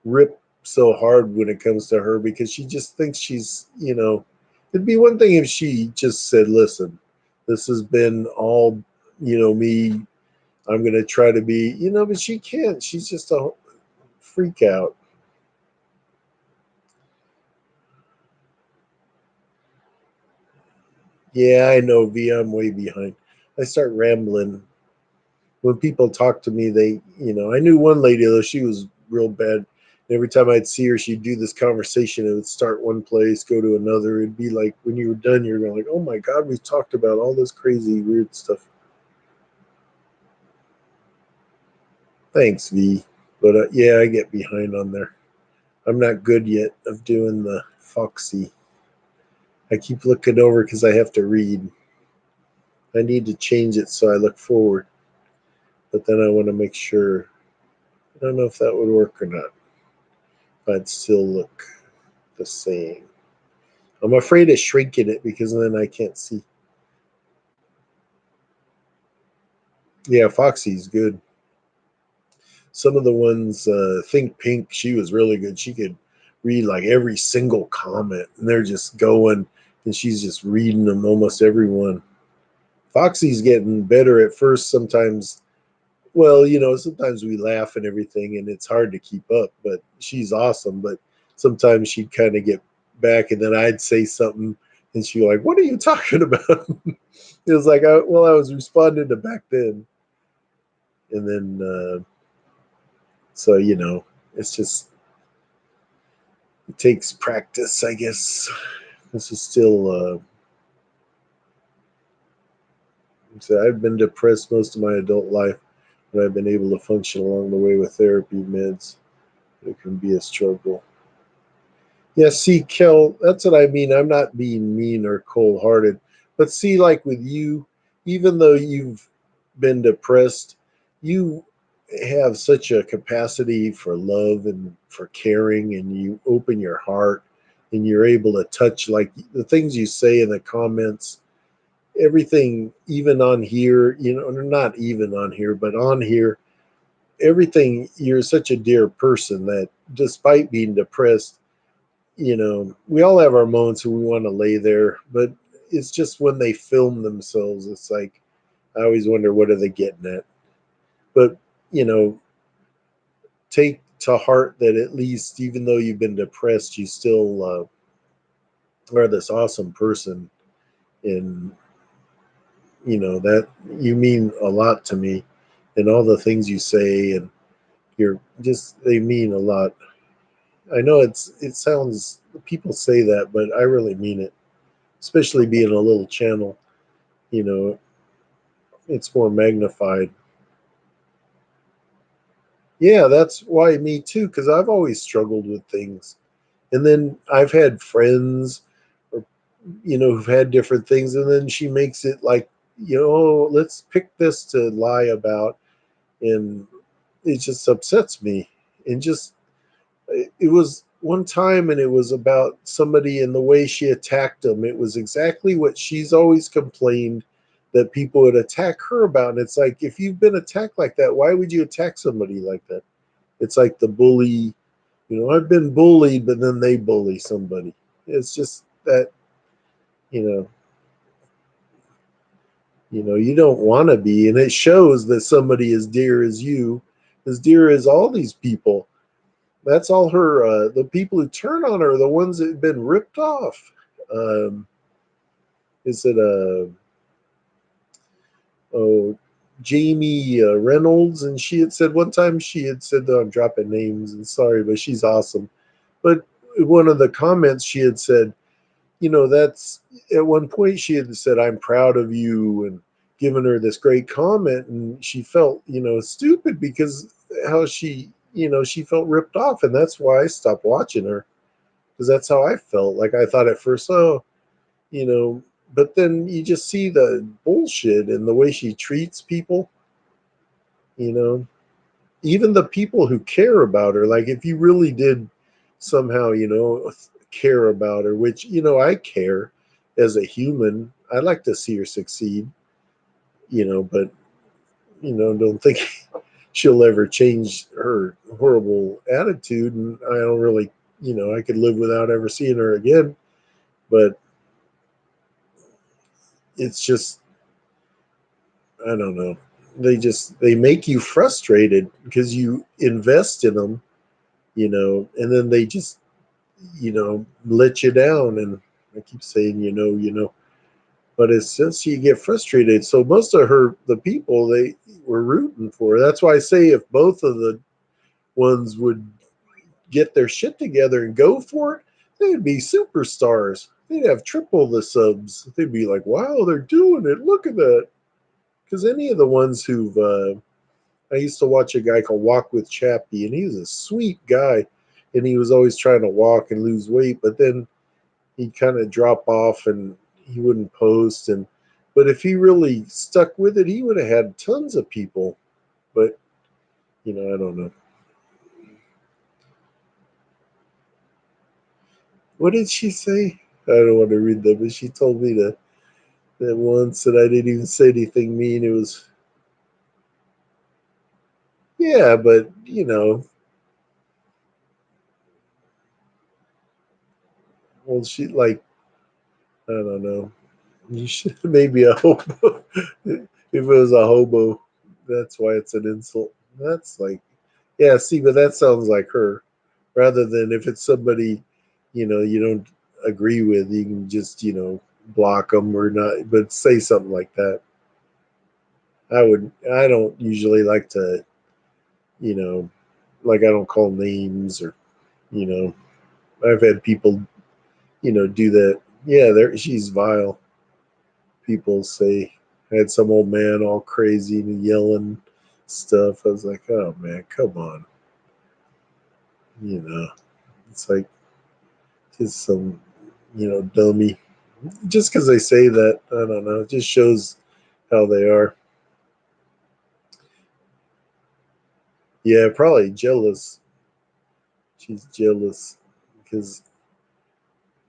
rip so hard when it comes to her, because she just thinks it'd be one thing if she just said, listen, this has been all me, I'm gonna try to be, but she can't. She's just a freak out. Yeah, I know, V, I'm way behind. I start rambling when people talk to me. I knew one lady, though, she was real bad. Every time I'd see her, she'd do this conversation. It would start one place, go to another. It'd be like when you were done, you're going like, "Oh my God, we've talked about all this crazy, weird stuff." Thanks, V. But yeah, I get behind on there. I'm not good yet of doing the Foxy. I keep looking over because I have to read. I need to change it so I look forward, but then I want to make sure. I don't know if that would work or not. I'd still look the same. I'm afraid of shrinking it because then I can't see. Yeah, Foxy's good. Some of the ones, Think Pink, she was really good. She could read like every single comment, and they're just going, and she's just reading them, almost every one. Foxy's getting better at first. Sometimes, well, sometimes we laugh and everything, and it's hard to keep up. But she's awesome. But sometimes she'd kind of get back, and then I'd say something, and she'd be like, "What are you talking about?" It was like, I was responding to back then, and then so it's just, it takes practice, I guess. This is still. So I've been depressed most of my adult life, but I've been able to function along the way with therapy meds. It can be a struggle. Yeah, see, Kel, that's what I mean. I'm not being mean or cold hearted. But see, like with you, even though you've been depressed, you have such a capacity for love and for caring, and you open your heart and you're able to touch, like the things you say in the comments, everything, even on here, not even on here, but on here, everything. You're such a dear person that despite being depressed, we all have our moments when we want to lay there, but it's just when they film themselves, it's like, I always wonder, what are they getting at? But, you know, take to heart that at least, even though you've been depressed, you still are this awesome person. And, that you mean a lot to me, and all the things you say, and they mean a lot. I know it sounds, people say that, but I really mean it, especially being a little channel, you know, it's more magnified. Yeah, that's why me too, because I've always struggled with things. And then I've had friends, or, who've had different things. And then she makes it like, let's pick this to lie about. And it just upsets me. And just, it was one time, and it was about somebody and the way she attacked them. It was exactly what she's always complained that people would attack her about. And it's like, if you've been attacked like that, why would you attack somebody like that? It's like the bully, I've been bullied, but then they bully somebody. It's just that, you know, you don't want to be, and it shows that somebody as dear as you, as dear as all these people. That's all her. The people who turn on her are the ones that have been ripped off. Um, is it oh, Jamie Reynolds? And she had said one time, she had said, though I'm dropping names and sorry, but she's awesome. But one of the comments she had said, that's, at one point she had said, I'm proud of you, and given her this great comment. And she felt, stupid, because how she felt ripped off. And that's why I stopped watching her, because that's how I felt. Like, I thought at first, oh, you know, but then you just see the bullshit and the way she treats people, you know, even the people who care about her. Like, if you really did somehow, care about her, which, I care as a human, I'd like to see her succeed, but, don't think she'll ever change her horrible attitude. And I don't really, I could live without ever seeing her again. But it's just, I don't know. They make you frustrated because you invest in them, and then they just, let you down. And I keep saying, but it's just, you get frustrated. So most of the people, they were rooting for her. That's why I say, if both of the ones would get their shit together and go for it, they'd be superstars. They'd have triple the subs. They'd be like, wow, they're doing it. Look at that. Because any of the ones who've, I used to watch a guy called Walk with Chappie, and he was a sweet guy, and he was always trying to walk and lose weight, but then he'd kind of drop off and he wouldn't post. And but if he really stuck with it, he would have had tons of people. But I don't know. What did she say? I don't want to read that, but she told me that once, that I didn't even say anything mean. It was, yeah, but well, she, like, I don't know. You should maybe a hobo. If it was a hobo, that's why it's an insult. That's like, yeah. See, but that sounds like her. Rather than, if it's somebody, you don't agree with, you can just, block them or not. But say something like that. I would. I don't usually like to, you know, like, I don't call names, or, you know. I've had people, do that. Yeah, there. She's vile. People say, I had some old man all crazy and yelling stuff. I was like, oh man, come on. You know, it's like, just some, dummy. Just because they say that, I don't know, it just shows how they are. Yeah, probably jealous. She's jealous because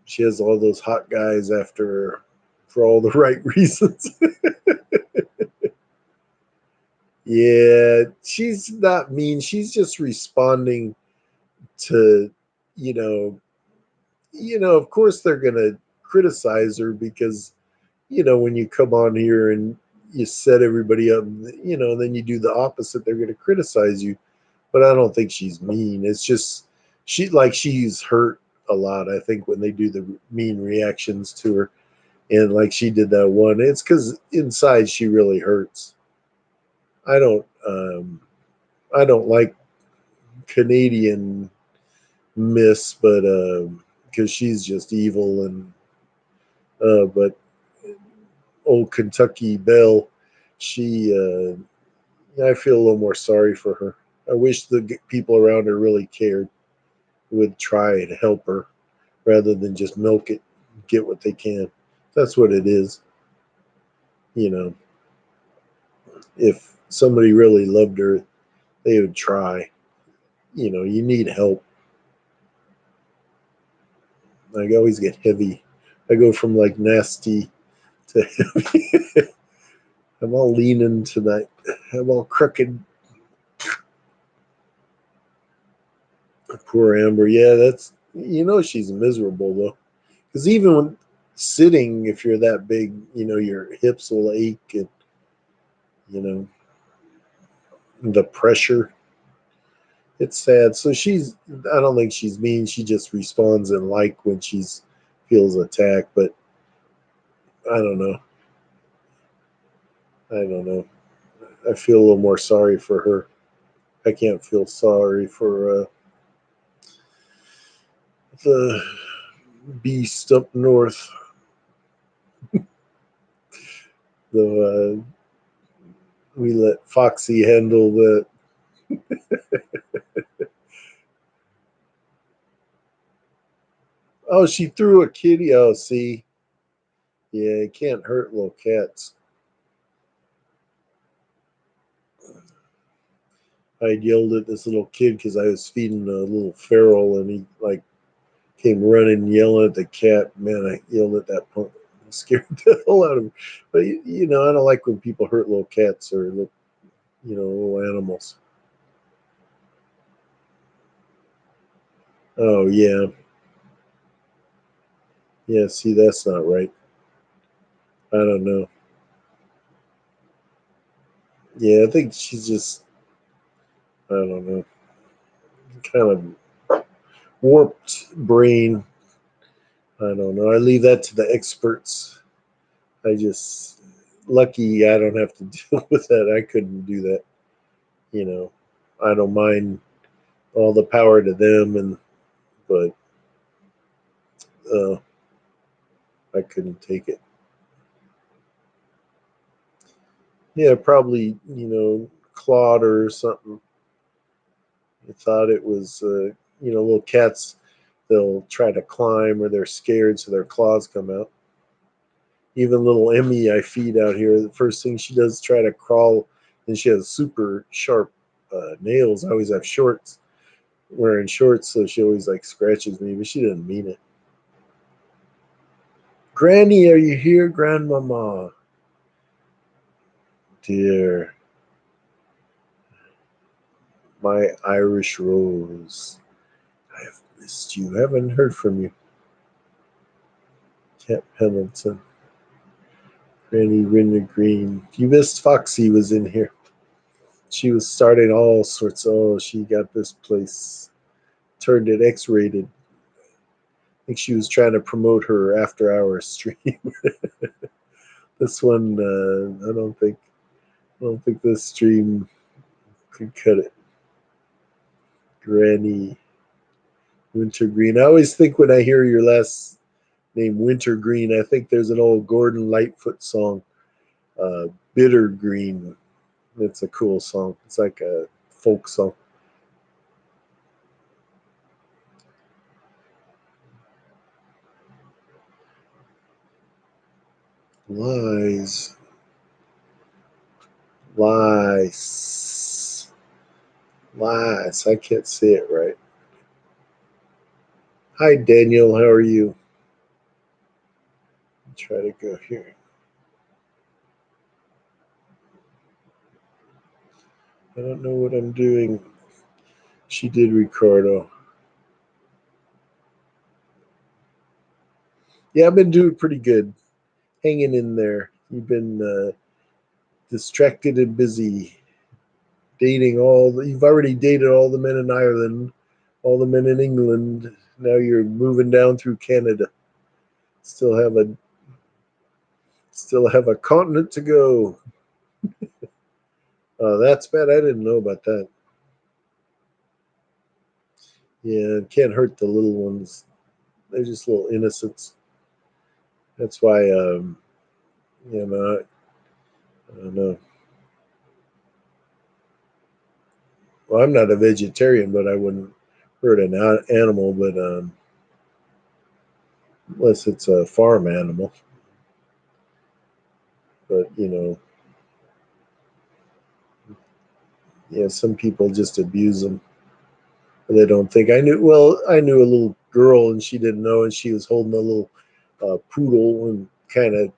she has all those hot guys after her for all the right reasons. Yeah, she's not mean. She's just responding to, you know, of course they're going to criticize her because, when you come on here and you set everybody up, and then you do the opposite, they're going to criticize you. But I don't think she's mean. It's just she's hurt a lot. I think when they do the mean reactions to her, and like she did that one, it's because inside she really hurts. I don't, I don't like Canadian Miss, but because she's just evil and but old Kentucky Belle, she I feel a little more sorry for her. I wish the people around her really cared, would try to help her rather than just milk it, get what they can. That's what it is. You know, if somebody really loved her, they would try. You need help. I always get heavy. I go from like nasty to heavy. I'm all leaning tonight. I'm all crooked. Poor Amber. Yeah, she's miserable though. Because even when sitting, if you're that big, your hips will ache and you know the pressure. It's sad. So I don't think she's mean. She just responds in like when she's feels attacked. But I don't know. I don't know. I feel a little more sorry for her. I can't feel sorry for the beast up north. Though we let Foxy handle the. Oh, she threw a kitty. Oh, see, yeah, it can't hurt little cats. I yelled at this little kid because I was feeding a little feral, and he like came running, yelling at the cat. Man, I yelled at that punk. It scared the hell out of me. But I don't like when people hurt little cats or little animals. Oh yeah, yeah. See, that's not right. I don't know. Yeah, I think she's just. I don't know. Kind of warped brain. I don't know. I leave that to the experts. I just lucky I don't have to deal with that. I couldn't do that. You know, I don't mind all the power to them, but uh, I couldn't take it. Yeah, probably Claude or something. I thought it was little cats. They'll try to climb or they're scared, so their claws come out. Even little Emmy I feed out here, the first thing she does is try to crawl, and she has super sharp nails. I always have shorts, wearing shorts, so she always like scratches me, but she didn't mean it. Granny, are you here, Grandmama? Dear, my Irish Rose, I've missed you. Haven't heard from you. Cat Pendleton, Granny Rinna Green. You missed Foxy was in here. She was starting all sorts. Oh, she got this place, turned it X-rated. I think she was trying to promote her after-hour stream. This one, I don't think this stream could cut it. Granny Wintergreen. I always think when I hear your last name Wintergreen, I think there's an old Gordon Lightfoot song, Bitter Green. It's a cool song. It's like a folk song. Lies. Lice. Lice. I can't say it right. Hi, Daniel. How are you? Try to go here. I don't know what I'm doing. She did, Ricardo. Yeah, I've been doing pretty good. Hanging in there. You've been distracted and busy. You've already dated all the men in Ireland, all the men in England. Now you're moving down through Canada. Still have a still have a continent to go. That's bad. I didn't know about that. Yeah, it can't hurt the little ones. They're just little innocents. That's why, you know, I don't know. Well, I'm not a vegetarian, but I wouldn't hurt an animal, but unless it's a farm animal. But yeah, some people just abuse them. They don't think. I knew a little girl, and she didn't know, and she was holding a little poodle and kind of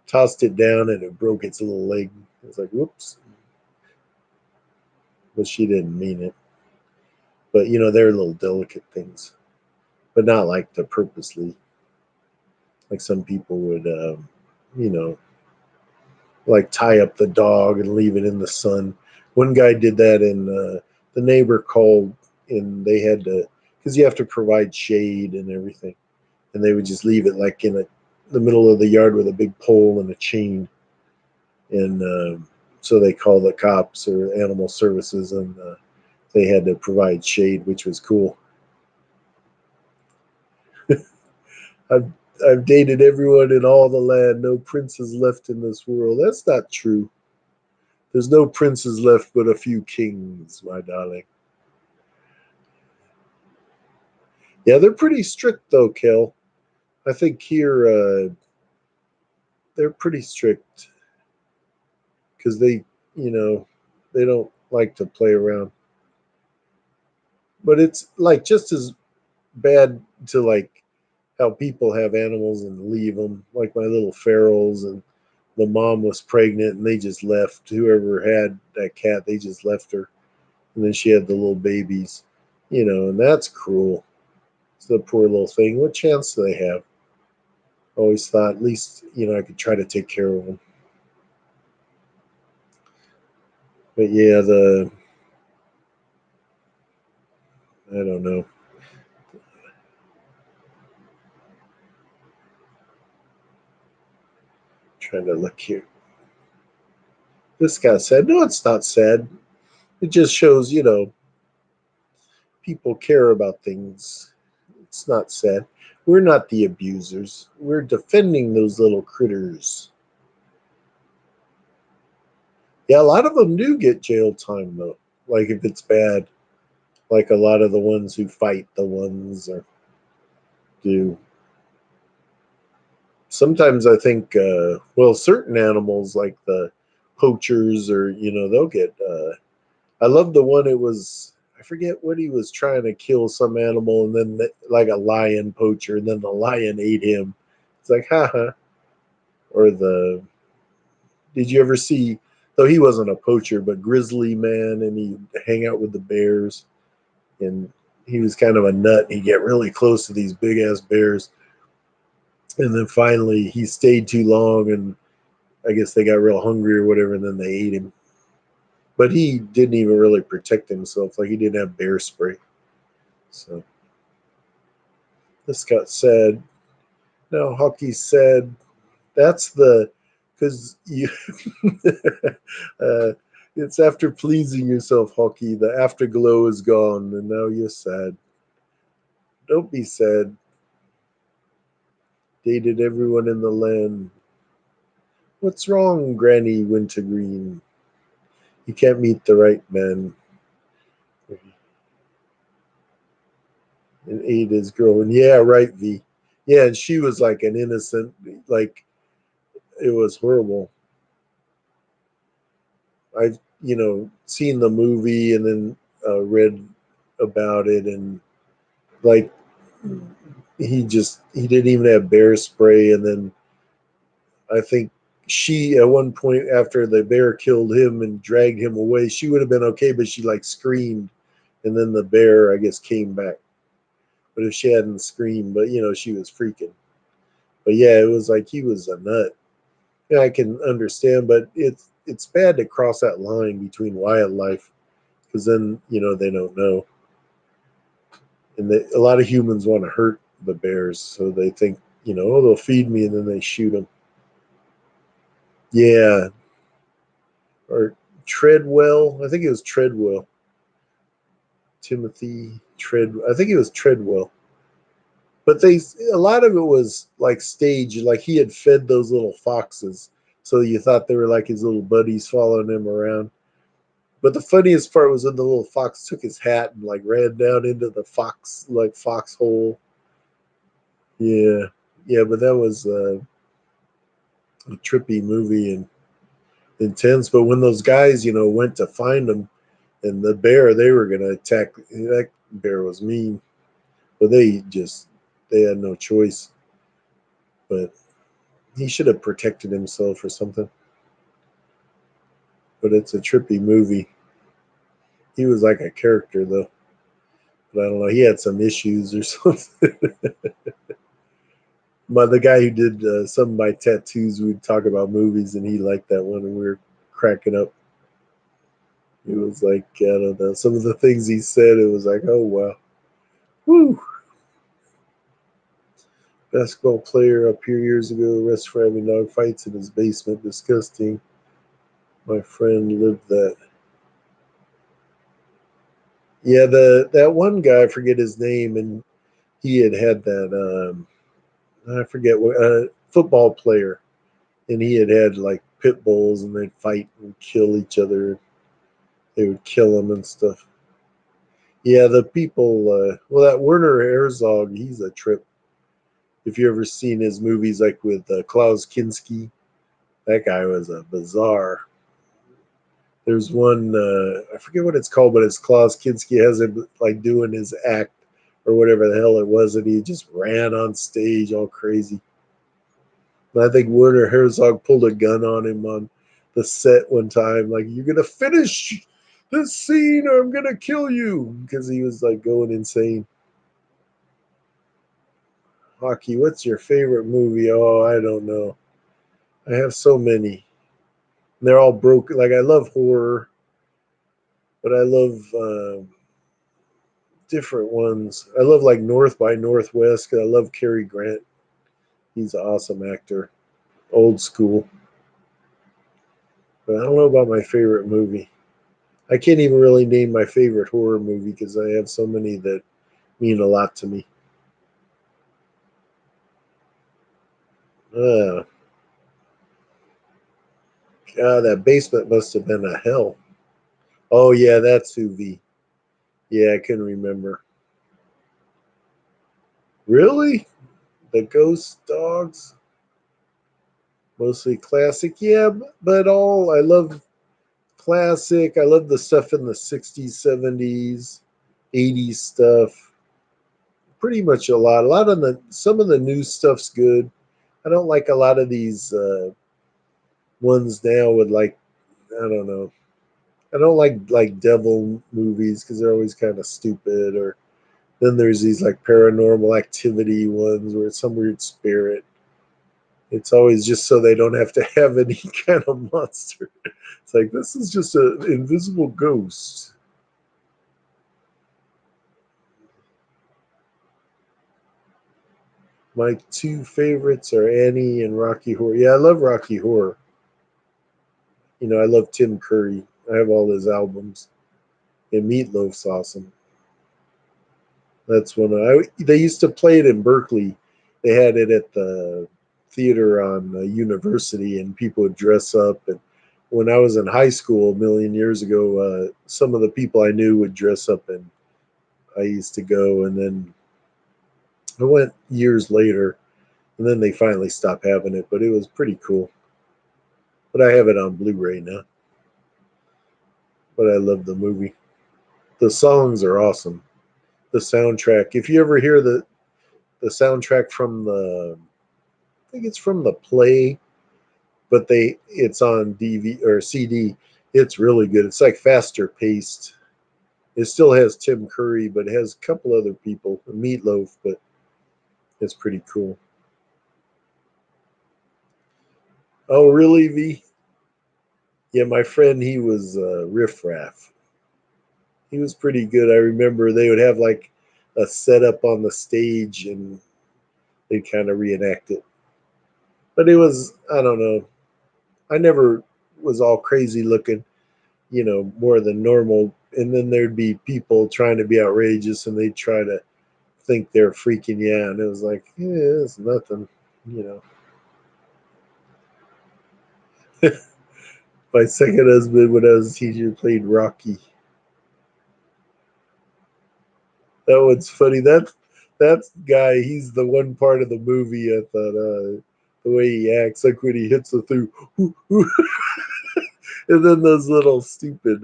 tossed it down, and it broke its little leg. It was like, whoops, but she didn't mean it. But they're little delicate things, but not like to purposely, like some people would, you know, like tie up the dog and leave it in the sun. One guy did that, and the neighbor called, and they had to, because you have to provide shade and everything, and they would just leave it like in the middle of the yard with a big pole and a chain, and so they called the cops or animal services, and they had to provide shade, which was cool. I've I've dated everyone in all the land. No princes left in this world. That's not true. There's no princes left, but a few kings, my darling. Yeah, they're pretty strict though, Kel. I think here they're pretty strict because you know, they don't like to play around. But it's like just as bad to like how people have animals and leave them. Like my little ferals, and the mom was pregnant and they just left. Whoever had that cat, they just left her, and then she had the little babies. And that's cruel. It's the poor little thing. What chance do they have? Always thought at least I could try to take care of them. But yeah, the I don't know. Trying to look here. This guy said, no, it's not sad. It just shows, people care about things. It's not sad. We're not the abusers. We're defending those little critters. Yeah, a lot of them do get jail time though. Like if it's bad, like a lot of the ones who fight the ones or do. Sometimes I think, well, certain animals like the poachers, or they'll get. I love the one. It was, I forget what he was trying to kill some animal, and then like a lion poacher, and then the lion ate him. It's like, haha. Or the did you ever see? Though he wasn't a poacher, but grizzly man, and he hang out with the bears, and he was kind of a nut. He'd get really close to these big ass bears, and then finally he stayed too long, and I guess they got real hungry or whatever, and then they ate him. But he didn't even really protect himself. Like he didn't have bear spray. So this got sad. Now Hockey said that's the because you it's after pleasing yourself, Hockey. The afterglow is gone, and now you're sad. Don't be sad. Dated everyone in the land. What's wrong, Granny Wintergreen? You can't meet the right man. And Ada's girl. And yeah, right, V. Yeah, and she was like an innocent, like it was horrible. I've seen the movie and then read about it, and like he didn't even have bear spray, and then I think she at one point after the bear killed him and dragged him away, she would have been okay, but she like screamed, and then the bear I guess came back. But if she hadn't screamed, but she was freaking. But yeah, it was like he was a nut. Yeah, I can understand, but it's bad to cross that line between wildlife because then they don't know, and a lot of humans want to hurt the bears, so they think oh they'll feed me, and then they shoot them. Yeah, or Treadwell. I think it was Treadwell. Timothy Tread. I think it was Treadwell. But a lot of it was like staged. Like he had fed those little foxes, so you thought they were like his little buddies following him around. But the funniest part was when the little fox took his hat and like ran down into the foxhole. Yeah, yeah. But that was a trippy movie and intense. But when those guys, went to find him and the bear, they were gonna attack. That bear was mean, but they had no choice. But he should have protected himself or something. But it's a trippy movie. He was like a character though. But I don't know. He had some issues or something. The guy who did some of my tattoos, we'd talk about movies, and he liked that one, and we were cracking up. It was like I don't know, some of the things he said. It was like, oh wow, woo. Basketball player up here years ago, arrested for having dog fights in his basement. Disgusting. My friend lived that. Yeah, that one guy, I forget his name, and he had that. I forget what football player, and he had like pit bulls, and they'd fight and kill each other. They would kill him and stuff. Yeah, the people. Well, that Werner Herzog, he's a trip. If you ever seen his movies, like with Klaus Kinski, that guy was a bizarre. There's one I forget what it's called, but it's Klaus Kinski has him like doing his act or whatever the hell it was, and he just ran on stage all crazy. And I think Werner Herzog pulled a gun on him on the set one time, like you're gonna finish this scene or I'm gonna kill you, because he was like going insane. Hockey, what's your favorite movie? Oh, I don't know. I have so many. They're all broken. Like I love horror, but I love different ones. I love like North by Northwest because I love Cary Grant. He's an awesome actor, old school. But I don't know about my favorite movie. I can't even really name my favorite horror movie because I have so many that mean a lot to me. Uh, God, that basement must have been a hell. Oh yeah, that's Suvi. Yeah, I couldn't remember. Really? The Ghost Dogs? Mostly classic. Yeah, but all I love classic. I love the stuff in the 60s, 70s, 80s stuff. Pretty much a lot. A lot of the some of the new stuff's good. I don't like a lot of these ones now with like I don't know. I don't like devil movies because they're always kind of stupid. Or then there's these like paranormal activity ones where it's some weird spirit. It's always just so they don't have to have any kind of monster. It's like this is just an invisible ghost. My two favorites are Annie and Rocky Horror. Yeah, I love Rocky Horror. I love Tim Curry. I have all his albums. And Meatloaf's awesome. That's when they used to play it in Berkeley. They had it at the theater on University, and people would dress up. And when I was in high school a million years ago, some of the people I knew would dress up, and I used to go. And then I went years later, and then they finally stopped having it. But it was pretty cool. But I have it on Blu-ray now. but I love the movie. The songs are awesome. The soundtrack. If you ever hear the soundtrack from I think it's from the play, but it's on DV or CD. It's really good. It's like faster paced. It still has Tim Curry, but it has a couple other people, Meatloaf, but it's pretty cool. Oh, really, V? Yeah, my friend, he was Riff Raff. He was pretty good. I remember they would have like a setup on the stage and they'd kind of reenact it. But it was, I don't know. I never was all crazy looking, more than normal. And then there'd be people trying to be outrageous and they'd try to think they're freaking you out. And it was like, yeah, it's nothing, you know. My second husband, when I was a teacher, played Rocky. That one's funny. That guy, he's the one part of the movie I thought the way he acts, like when he hits the through, and then those little stupid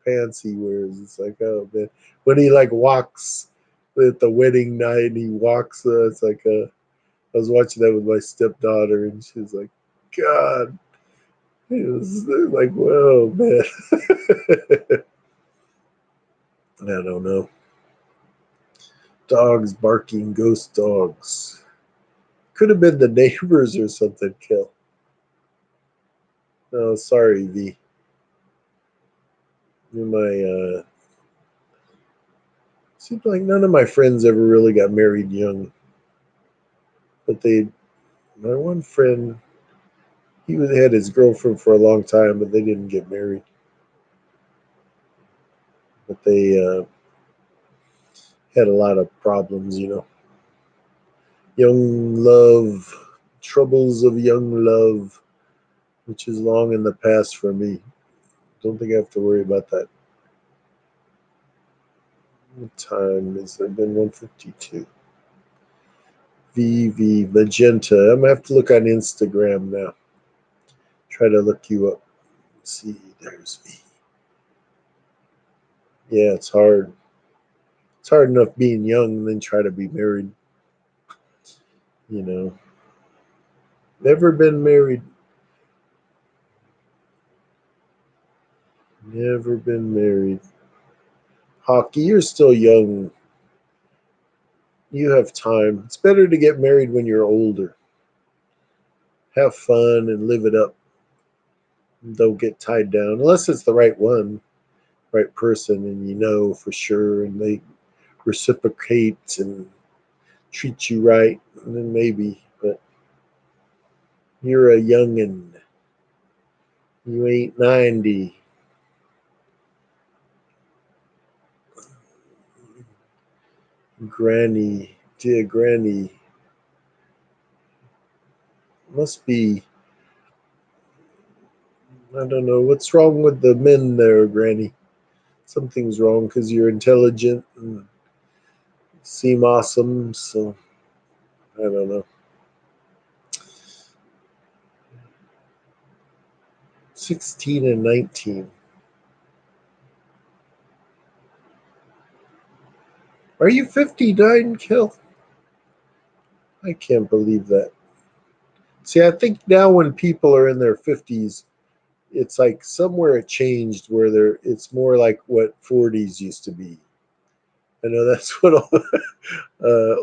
pants he wears. It's like, oh man, when he like walks at the wedding night and he walks, it's like I was watching that with my stepdaughter, and she was like, God, it was like, whoa, man. I don't know. Dogs barking, ghost dogs. Could have been the neighbors or something, Kill. Oh, sorry, V. You're seems like none of my friends ever really got married young. But my one friend, had his girlfriend for a long time, but they didn't get married. But they had a lot of problems. Young love, troubles of young love, which is long in the past for me. Don't think I have to worry about that. What time is it? Been 1:52. VV Magenta. I'm gonna have to look on Instagram now. Try to look you up. See, there's V. Yeah, it's hard. It's hard enough being young and then try to be married. You know, never been married. Never been married. Hockey, you're still young. You have time. It's better to get married when you're older. Have fun and live it up. Don't get tied down unless it's the right one, right person, and you know for sure, and they reciprocate and treat you right, and then maybe. But you're a youngin'. You ain't 90. Granny, dear Granny, must be. I don't know what's wrong with the men there, Granny. Something's wrong because you're intelligent and seem awesome. So I don't know. 16 and 19. Are you 59, Kill? I can't believe that. See, I think now when people are in their 50s, it's like somewhere it changed where it's more like what 40s used to be. I know that's what all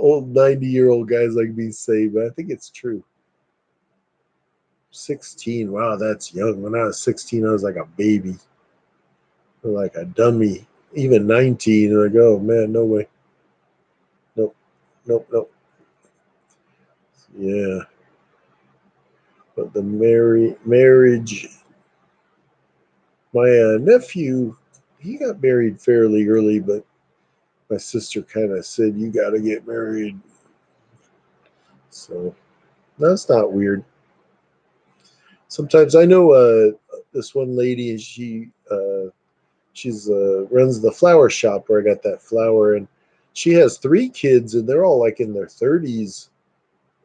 old 90-year-old guys like me say, but I think it's true. 16, wow, that's young. When I was 16, I was like a baby, or like a dummy. Even 19, like, oh man, no way. Nope, nope, nope. Yeah, but the marriage. My nephew, he got married fairly early, but my sister kind of said, "You got to get married." So that's not weird. Sometimes I know this one lady, and she's runs the flower shop where I got that flower, and she has three kids, and they're all like in their 30s,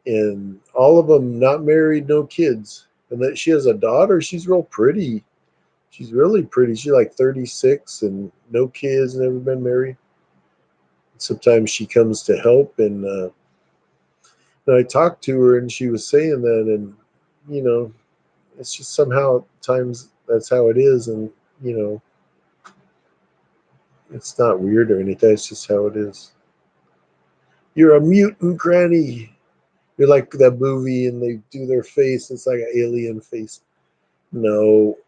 and all of them not married, no kids. And that she has a daughter. She's real pretty. She's really pretty. She's like 36 and no kids, never been married. Sometimes she comes to help, and I talked to her, and she was saying that, and you know, it's just somehow at times that's how it is, and you know, it's not weird or anything. It's just how it is. You're a mutant, Granny. You're like that movie, and they do their face. It's like an alien face. No,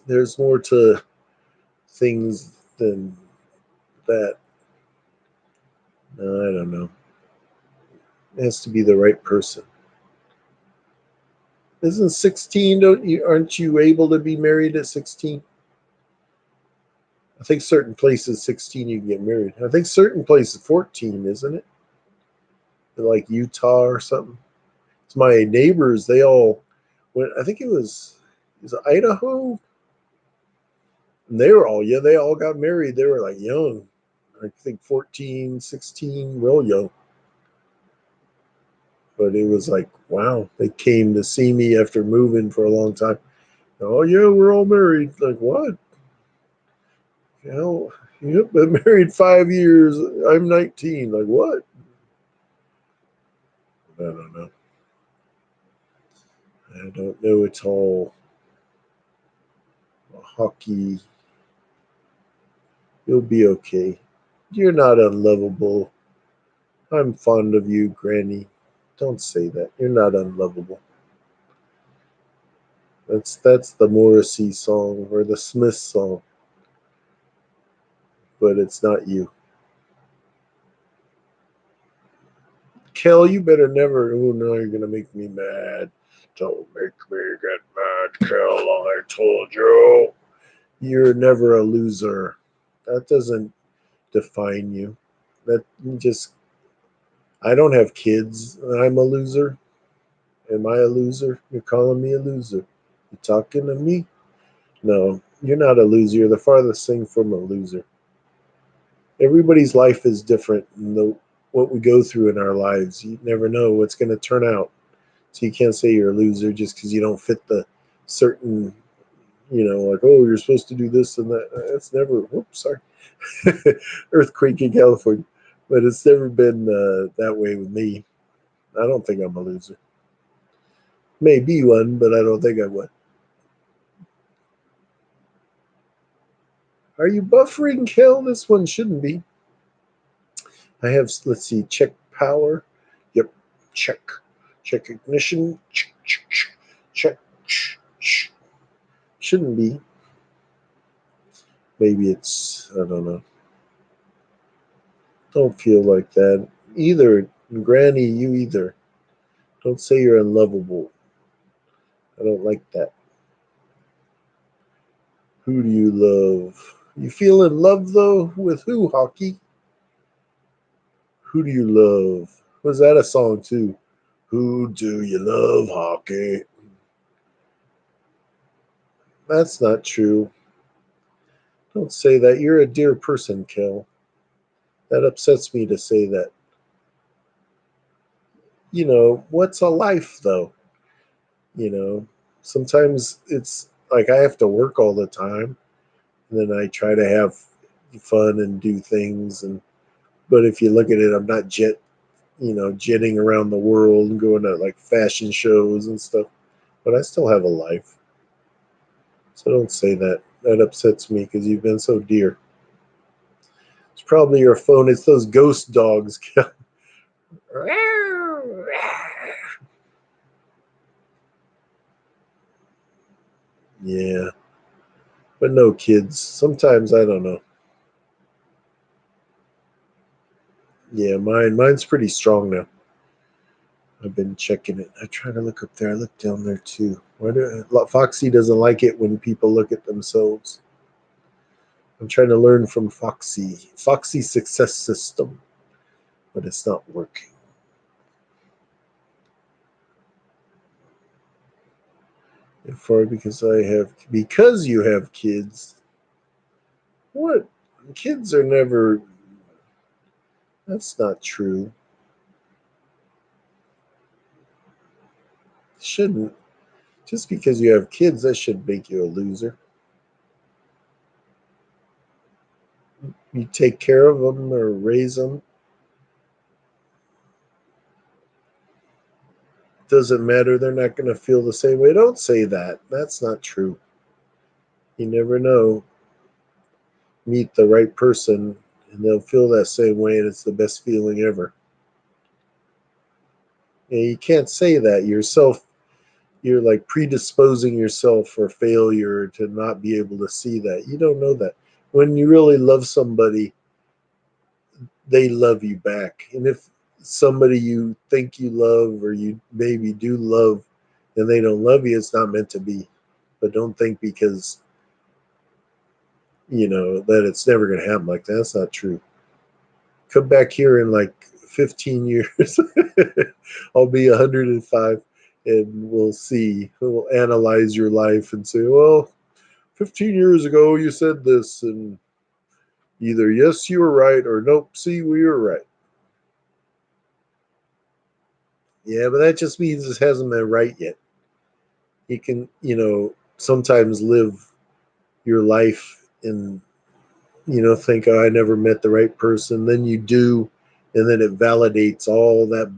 there's more to things than that. No, I don't know. It has to be the right person. Isn't 16? Don't you? Aren't you able to be married at 16? I think certain places 16 you can get married. I think certain places 14, isn't it? Like Utah or something. It's my neighbors. They all went. I think it was Idaho, and they were all yeah. They all got married. They were like young. I think 14, 16, real young. But it was like wow. They came to see me after moving for a long time. Oh yeah, we're all married. Like what? Hell, yep, been married 5 years. I'm 19. Like what? I don't know. I don't know. It's all hockey. You'll be okay. You're not unlovable. I'm fond of you, Granny. Don't say that. You're not unlovable. That's the Morrissey song or the Smith song, but it's not you. Kel, you better never. Oh no, you're gonna make me mad. Don't make me get mad, Kel. I told you. You're never a loser. That doesn't define you. That just. I don't have kids. I'm a loser. Am I a loser? You're calling me a loser. You talking to me? No, you're not a loser. You're the farthest thing from a loser. Everybody's life is different, and what we go through in our lives, you never know what's going to turn out. So you can't say you're a loser just because you don't fit the certain, like oh you're supposed to do this and that. That's never. Whoops, sorry. Earthquake in California, but it's never been that way with me. I don't think I'm a loser. Maybe one, but I don't think I would. Are you buffering, Kel? This one shouldn't be. I have, let's see, check power. Yep, check. Check ignition. Check, check, check. Check. Shouldn't be. Maybe it's, I don't know. Don't feel like that. Either, Granny, you either. Don't say you're unlovable. I don't like that. Who do you love? You feel in love, though? With who, Hockey? Who do you love? Was that a song, too? Who do you love, Hockey? That's not true. Don't say that. You're a dear person, Kel. That upsets me to say that. What's a life, though? You know, sometimes it's like I have to work all the time, and then I try to have fun and do things. But if you look at it, I'm not jetting around the world and going to like fashion shows and stuff. But I still have a life. So don't say that. That upsets me because you've been so dear. It's probably your phone. It's those ghost dogs. Yeah, but no kids. Sometimes I don't know. Yeah, mine's pretty strong now. I've been checking it. I try to look up there. I look down there too. Foxy doesn't like it when people look at themselves. I'm trying to learn from Foxy. Foxy's success system, but it's not working. For because you have kids. What? Kids are never. That's not true. Shouldn't. Just because you have kids, that shouldn't make you a loser. You take care of them or raise them. Doesn't matter. They're not going to feel the same way. Don't say that. That's not true. You never know. Meet the right person and they'll feel that same way, and it's the best feeling ever. And you can't say that yourself. You're like predisposing yourself for failure to not be able to see that. You don't know that. When you really love somebody, they love you back. And if somebody you think you love or you maybe do love and they don't love you, it's not meant to be. But don't think because, that it's never going to happen like that. That's not true. Come back here in like 15 years. I'll be 105 and we'll see. We'll analyze your life and say, well, 15 years ago you said this, and either yes, you were right, or nope, see, we were right. Yeah, but that just means it hasn't been right yet. You can, sometimes live your life and, think, oh, I never met the right person. Then you do, and then it validates all that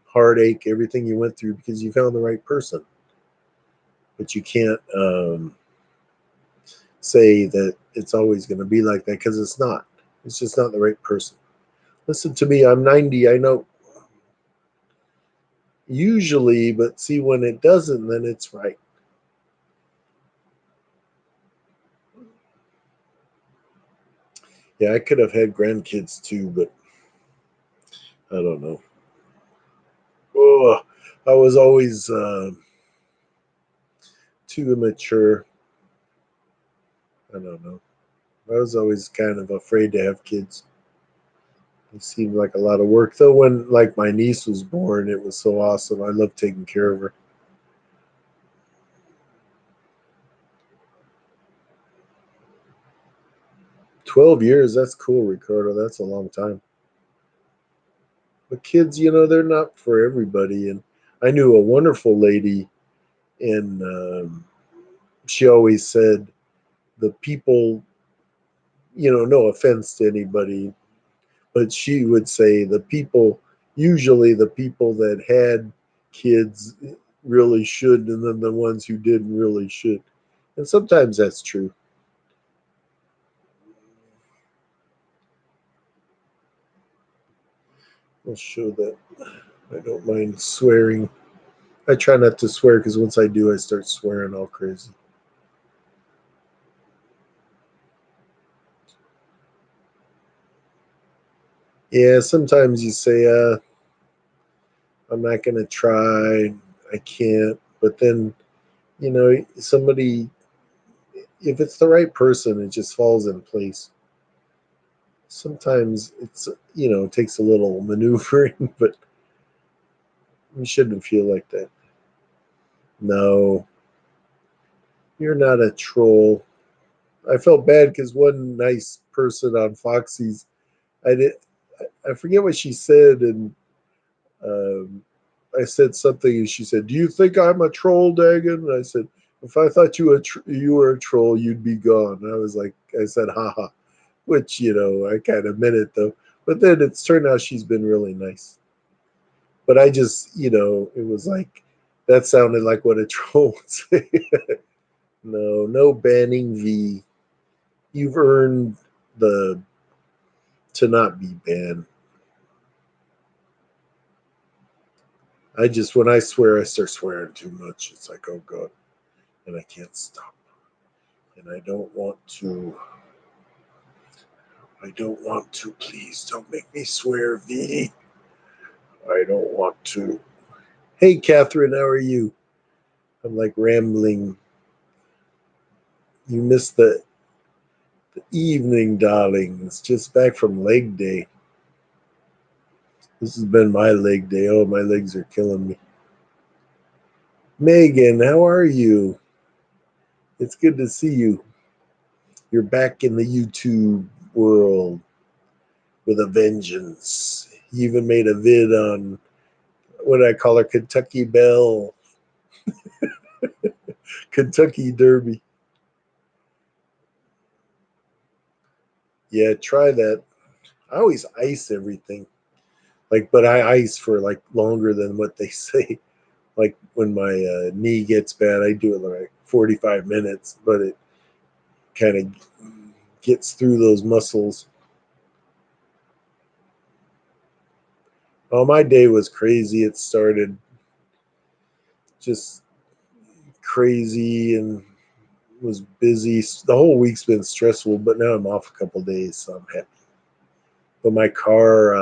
heartache, everything you went through because you found the right person. But you can't say that it's always going to be like that because it's not. It's just not the right person. Listen to me, I'm 90. I know usually, but see, when it doesn't, then it's right. Yeah, I could have had grandkids too, but I don't know. Oh, I was always too immature. I don't know. I was always kind of afraid to have kids. It seemed like a lot of work. Though when like my niece was born, it was so awesome. I loved taking care of her. 12 years, that's cool, Ricardo. That's a long time. But kids, they're not for everybody. And I knew a wonderful lady, and she always said, the people, no offense to anybody, but she would say the people, usually the people that had kids really should, and then the ones who didn't really should. And sometimes that's true. I'll show that I don't mind swearing. I try not to swear because once I do, I start swearing all crazy. Yeah, sometimes you say, I'm not going to try. I can't. But then, somebody, if it's the right person, it just falls in place. Sometimes it takes a little maneuvering, but you shouldn't feel like that. No, you're not a troll. I felt bad because one nice person on Foxy's, I did, I forget what she said, and um, I said something, and she said, "Do you think I'm a troll, Dagon?" And I said, "If I thought you were a troll, you'd be gone." And I was like, I said, "Haha," which I kind of meant it though. But then it's turned out she's been really nice. But I just, it was like that sounded like what a troll would say. No, no banning V. You've earned the to not be banned. I just when I swear, I start swearing too much. It's like, oh god, and I can't stop. And I don't want to. I don't want to. Please don't make me swear, V. I don't want to. Hey, Catherine, how are you? I'm like rambling. You missed the evening, darlings. Just back from leg day. This has been my leg day. Oh, my legs are killing me. Megan, how are you? It's good to see you. You're back in the YouTube world with a vengeance. You even made a vid on what I call her, Kentucky Belle. Kentucky Derby. Yeah, try that. I always ice everything. Like, but I ice for like longer than what they say. Like when my knee gets bad, I do it like 45 minutes, but it kind of gets through those muscles. Oh, my day was crazy. It started just crazy and was busy. The whole week's been stressful, but now I'm off a couple of days, so I'm happy. But my car,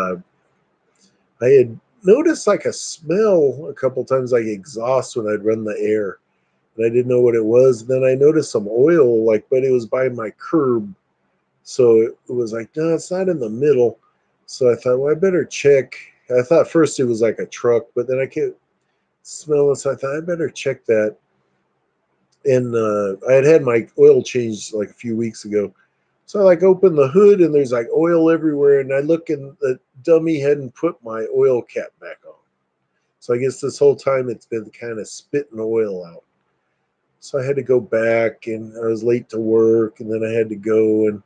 I had noticed like a smell a couple times, like exhaust when I'd run the air, and I didn't know what it was. Then I noticed some oil, like, but it was by my curb, so it was like, no, it's not in the middle. So I thought, well, I better check. I thought first it was like a truck, but then I could smell it, so I thought I better check that. And I had my oil changed like a few weeks ago. So I like open the hood and there's like oil everywhere. And I look and the dummy hadn't put my oil cap back on. So I guess this whole time it's been kind of spitting oil out. So I had to go back and I was late to work. And then I had to go and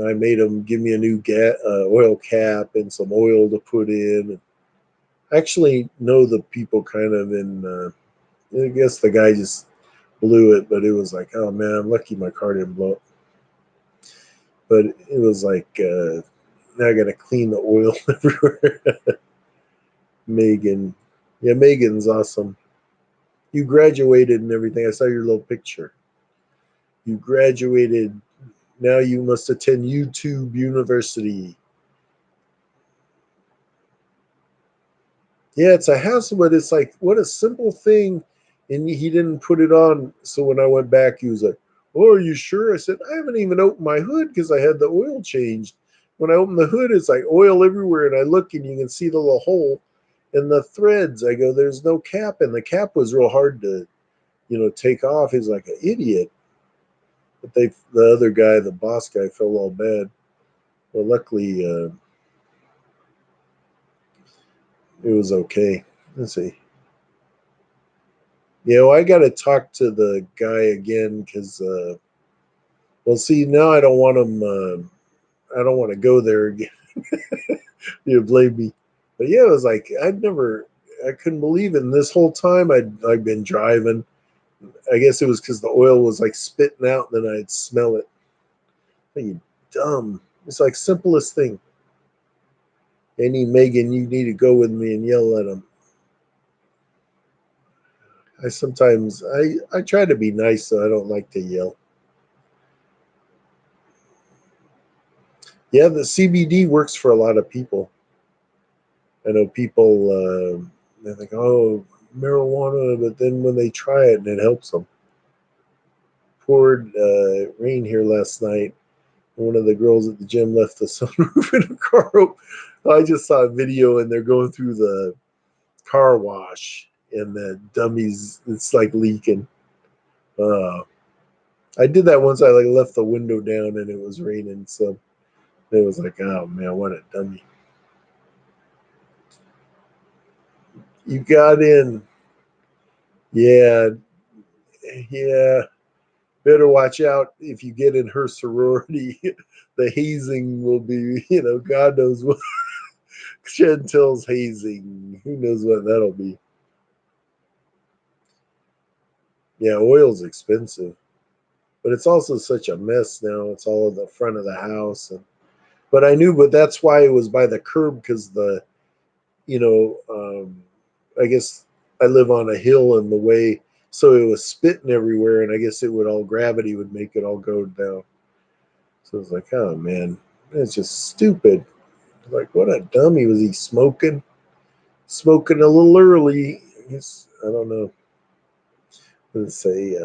I made them give me a new oil cap and some oil to put in. I actually know the people kind of in, I guess the guy just blew it, but it was like, oh man, I'm lucky my car didn't blow up. But it was like, now I got to clean the oil everywhere. Megan. Yeah, Megan's awesome. You graduated and everything. I saw your little picture. You graduated. Now you must attend YouTube University. Yeah, it's a hassle, but it's like, what a simple thing. And he didn't put it on. So when I went back, he was like, oh, are you sure? I said, I haven't even opened my hood because I had the oil changed. When I open the hood, it's like oil everywhere. And I look and you can see the little hole and the threads. I go, there's no cap. And the cap was real hard to, take off. He's like an idiot. But the other guy, the boss guy, felt all bad. Well, luckily, it was okay. Let's see. I got to talk to the guy again because, well, see, now I don't want him. I don't want to go there again. You blame me, but yeah, it was like I couldn't believe it. And this whole time I'd been driving. I guess it was because the oil was like spitting out, and then I'd smell it. Hey, you dumb! It's like simplest thing. Any Megan, you need to go with me and yell at him. I try to be nice, so I don't like to yell. Yeah, the CBD works for a lot of people. I know people they think, oh, marijuana, but then when they try it and it helps them. Poured rain here last night. One of the girls at the gym left the sunroof in the car. I just saw a video and they're going through the car wash and the dummies, it's like leaking. Uh, I did that once. I like left the window down and it was raining, so it was like, oh man, what a dummy. You got in. Yeah, yeah. Better watch out if you get in her sorority. The hazing will be, God knows what. Chantel's hazing. Who knows what that'll be? Yeah, oil's expensive, but it's also such a mess now. It's all in the front of the house, but I knew, but that's why it was by the curb because you know, I guess I live on a hill in the way, so it was spitting everywhere, and I guess it would all gravity would make it all go down. So it's like, oh man, that's just stupid. Like, what a dummy. Was he smoking? Smoking a little early. I don't know. Let's say,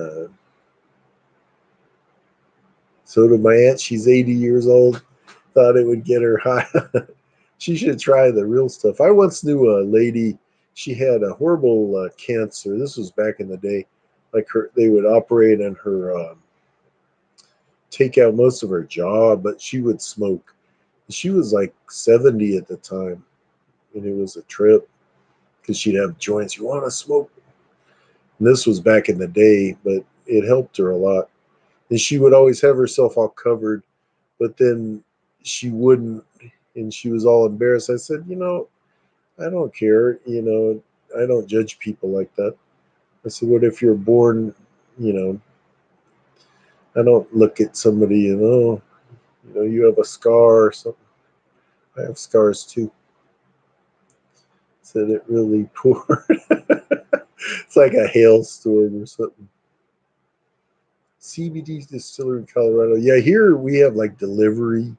so did my aunt. She's 80 years old. Thought it would get her high. She should try the real stuff. I once knew a lady. She had a horrible cancer. This was back in the day. Like they would operate on her, take out most of her jaw, but she would smoke. She was like 70 at the time, and it was a trip because she'd have joints. You want to smoke? And this was back in the day, but it helped her a lot. And she would always have herself all covered, but then she wouldn't, and she was all embarrassed. I said, I don't care. I don't judge people like that. I said, what if you're born, you know, I don't look at somebody and, oh, you have a scar or something. I have scars too. Said it really poor. It's like a hailstorm or something. CBD distillery in Colorado. Yeah, here we have like delivery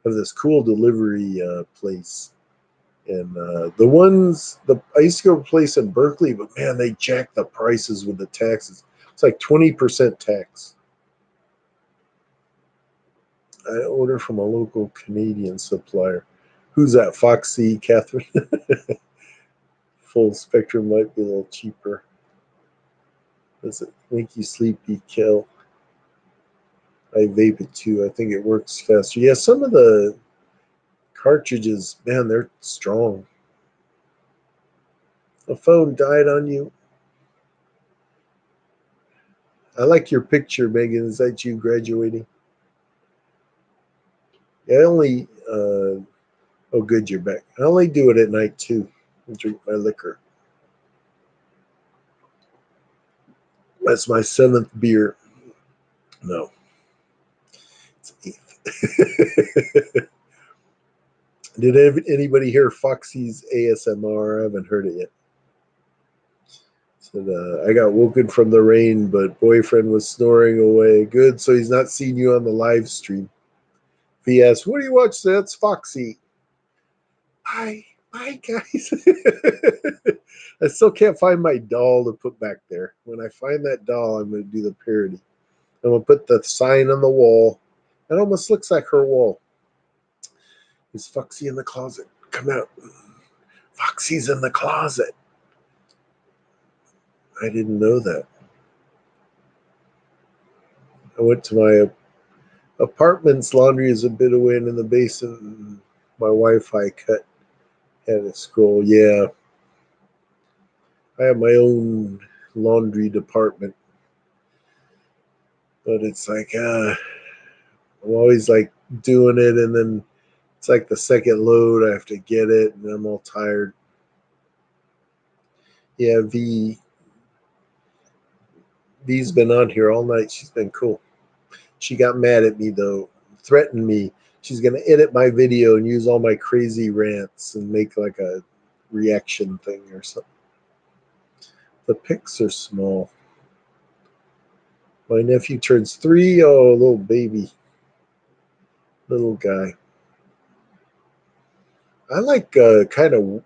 of this cool delivery place. And I used to go to a place in Berkeley, but man, they jack the prices with the taxes. It's like 20% tax. I order from a local Canadian supplier. Who's that? Foxy, Catherine? Full spectrum might be a little cheaper. Does it make you sleepy, Kel? I vape it too. I think it works faster. Yeah, some of the cartridges, man, they're strong. The phone died on you. I like your picture, Megan. Is that you graduating? Yeah, I only, oh, good, you're back. I only do it at night too. I drink my liquor. That's my 7th beer. No, it's 8th. Did anybody hear Foxy's ASMR? I haven't heard it yet. Said, I got woken from the rain, but boyfriend was snoring away. Good, so he's not seeing you on the live stream. If he asks, what do you watch? That's Foxy. Bye. Bye, guys. I still can't find my doll to put back there. When I find that doll, I'm going to do the parody. I'm going to put the sign on the wall. It almost looks like her wall. Is Foxy in the closet? Come out. Foxy's in the closet. I didn't know that. I went to my apartment's laundry is a bit away and in the basement. My Wi-Fi cut. Had to scroll. Yeah, I have my own laundry department, but it's like I'm always like doing it, and then it's like the second load. I have to get it, and I'm all tired. Yeah, V's been on here all night. She's been cool. She got mad at me though, threatened me. She's gonna edit my video and use all my crazy rants and make like a reaction thing or something. The pics are small. My nephew turns 3. Oh, little baby, little guy. I like kind of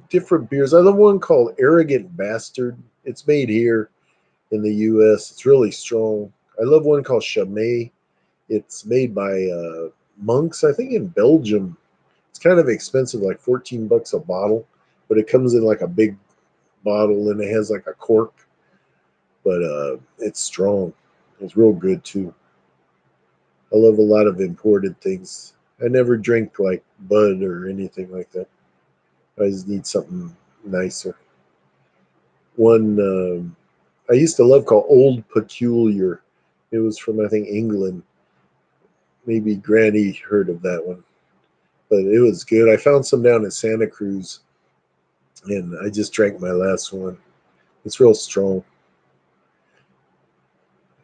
different beers. I love one called Arrogant Bastard. It's made here in the U.S. It's really strong. I love one called Chimay. It's made by monks, I think, in Belgium. It's kind of expensive, like $14 a bottle, but it comes in like a big bottle and it has like a cork. But it's strong. It's real good too. I love a lot of imported things. I never drink like Bud or anything like that. I just need something nicer. One I used to love called Old Peculiar. It was from I think England. Maybe Granny heard of that one, but it was good. I found some down in Santa Cruz, and I just drank my last one. It's real strong.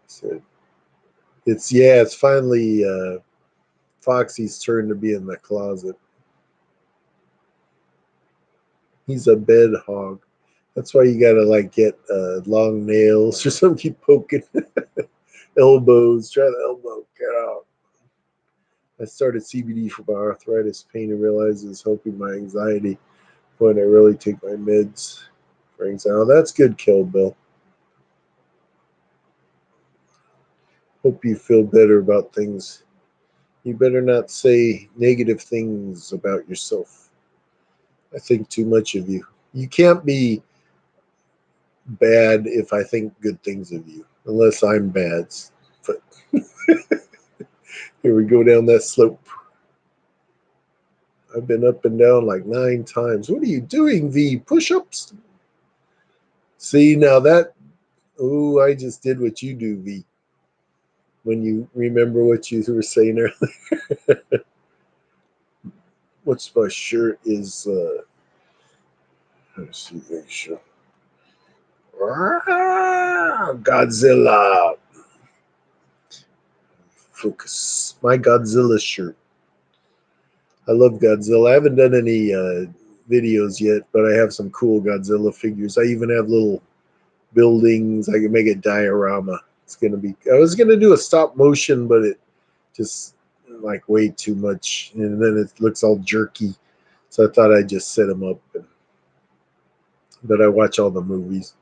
So it's finally Foxy's turn to be in the closet. He's a bed hog. That's why you gotta like get long nails or something. Keep poking elbows. Try the elbow. Get out. I started CBD for my arthritis pain and realized it's helping my anxiety when I really take my meds for anxiety. Oh, that's good, Kill Bill. Hope you feel better about things. You better not say negative things about yourself. I think too much of you. You can't be bad if I think good things of you, unless I'm bad. But here we go down that slope. I've been up and down like 9 times. What are you doing, V? Push ups? See, now Oh, I just did what you do, V. When you remember what you were saying earlier. What's my shirt is, let's see, make sure. Godzilla. Focus. My Godzilla shirt. I love Godzilla. I haven't done any videos yet, but I have some cool Godzilla figures. I even have little buildings. I can make a diorama. It's gonna be. I was gonna do a stop motion, but it just like way too much, and then it looks all jerky. So I thought I'd just set them up. But I watch all the movies.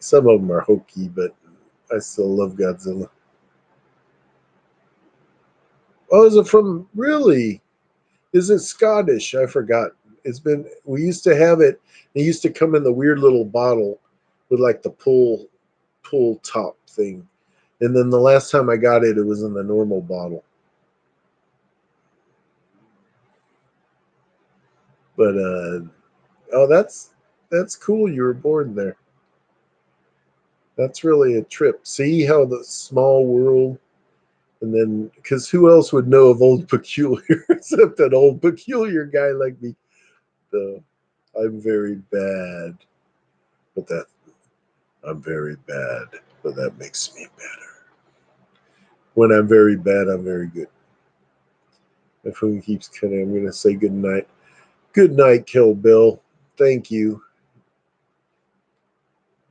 Some of them are hokey, but I still love Godzilla. Oh, is it from really? Is it Scottish? I forgot. It's been. We used to have it. It used to come in the weird little bottle with like the pull top thing. And then the last time I got it, it was in the normal bottle. But oh, that's cool. You were born there. That's really a trip. See how the small world, and then because who else would know of Old Peculiar except an old peculiar guy like me? So I'm very bad, but that I'm very bad, but that makes me better. When I'm very bad, I'm very good. My phone keeps cutting. I'm gonna say good night. Good night, Kill Bill. Thank you.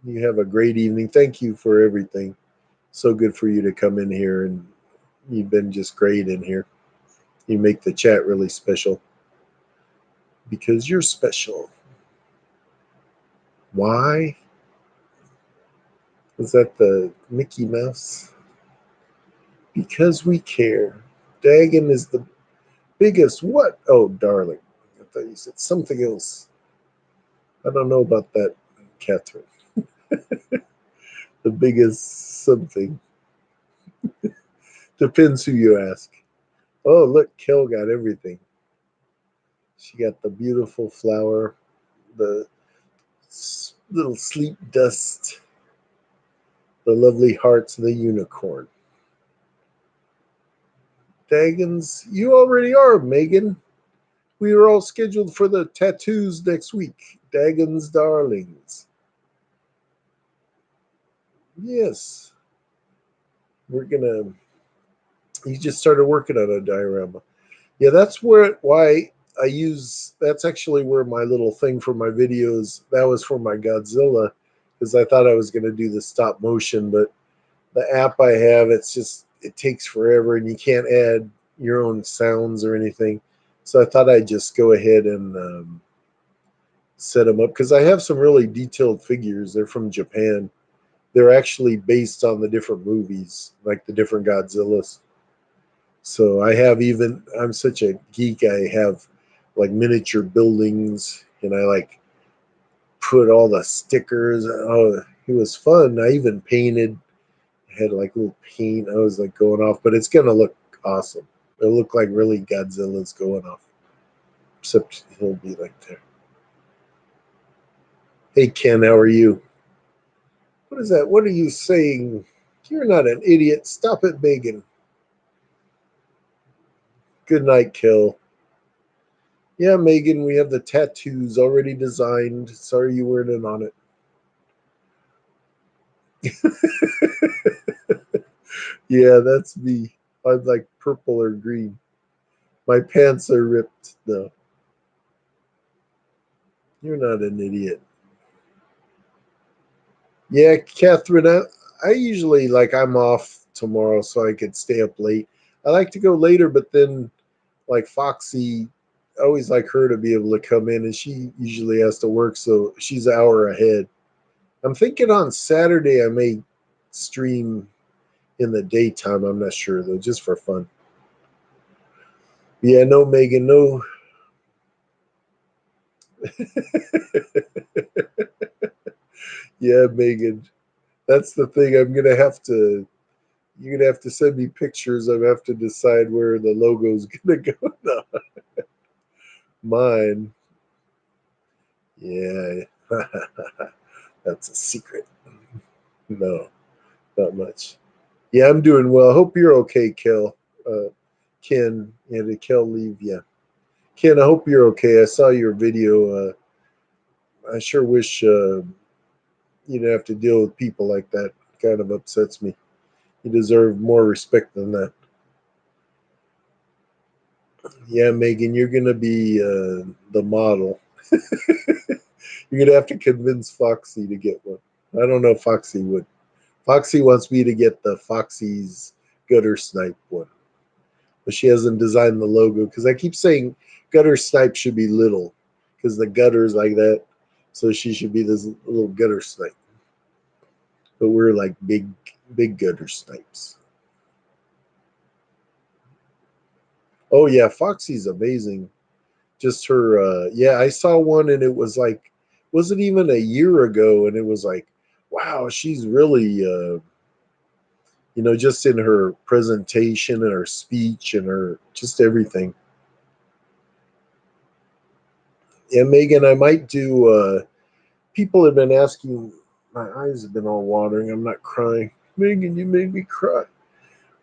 You have a great evening. Thank you for everything. So good for you to come in here, and you've been just great in here. You make the chat really special because you're special. Why? Is that the Mickey Mouse? Because we care. Dagon is the biggest what? Oh, darling. I thought you said something else. I don't know about that, Catherine. The biggest something. Depends who you ask. Oh, look, Kel got everything. She got the beautiful flower, the little sleep dust, the lovely hearts, and the unicorn. Dagons, you already are, Megan. We are all scheduled for the tattoos next week. Dagon's darlings. Yes, we're gonna. He just started working on a diorama. Yeah, that's why I use. That's actually where my little thing for my videos. That was for my Godzilla, because I thought I was gonna do the stop motion, but the app I have, it takes forever, and you can't add your own sounds or anything. So I thought I'd just go ahead and set them up because I have some really detailed figures. They're from Japan. They're actually based on the different movies, like the different Godzillas. So I have even I'm such a geek. I have like miniature buildings, and I like put all the stickers. Oh, it was fun. I even painted. Had like little paint. I was like going off, but it's gonna look awesome. It'll look like really Godzilla's going off. Except he'll be like there. Hey Ken, how are you? What is that? What are you saying? You're not an idiot. Stop it, Megan. Good night, Kill. Yeah, Megan, we have the tattoos already designed. Sorry you weren't in on it. Yeah, that's me. I'm like purple or green. My pants are ripped. No, you're not an idiot. Yeah, Catherine, I usually like I'm off tomorrow so I could stay up late. I like to go later, but then like Foxy, I always like her to be able to come in, and she usually has to work, so she's an hour ahead. I'm thinking on Saturday I may stream in the daytime. I'm not sure though, just for fun. Yeah, no, Megan, no. Yeah, Megan, that's the thing. You're gonna have to send me pictures. I have to decide where the logo's gonna go. No, mine. Yeah, that's a secret. No, not much. Yeah, I'm doing well. Hope you're okay, Kel. Ken, yeah, did Kel leave? Yeah. Ken, I hope you're okay. I saw your video. I sure wish you didn't have to deal with people like that. Kind of upsets me. You deserve more respect than that. Yeah, Megan, you're gonna be the model. You're gonna have to convince Foxy to get one. I don't know if Foxy would. Foxy wants me to get the Foxy's gutter snipe one, but she hasn't designed the logo because I keep saying gutter snipe should be little because the gutter's like that, so she should be this little gutter snipe. But we're like big gutter snipes. Oh yeah, Foxy's amazing. Just her, yeah, I saw one and it was like, wasn't even a year ago, and it was like, wow, she's really, just in her presentation and her speech and her just everything. Yeah, Megan, I might do. People have been asking. My eyes have been all watering. I'm not crying. Megan, you made me cry.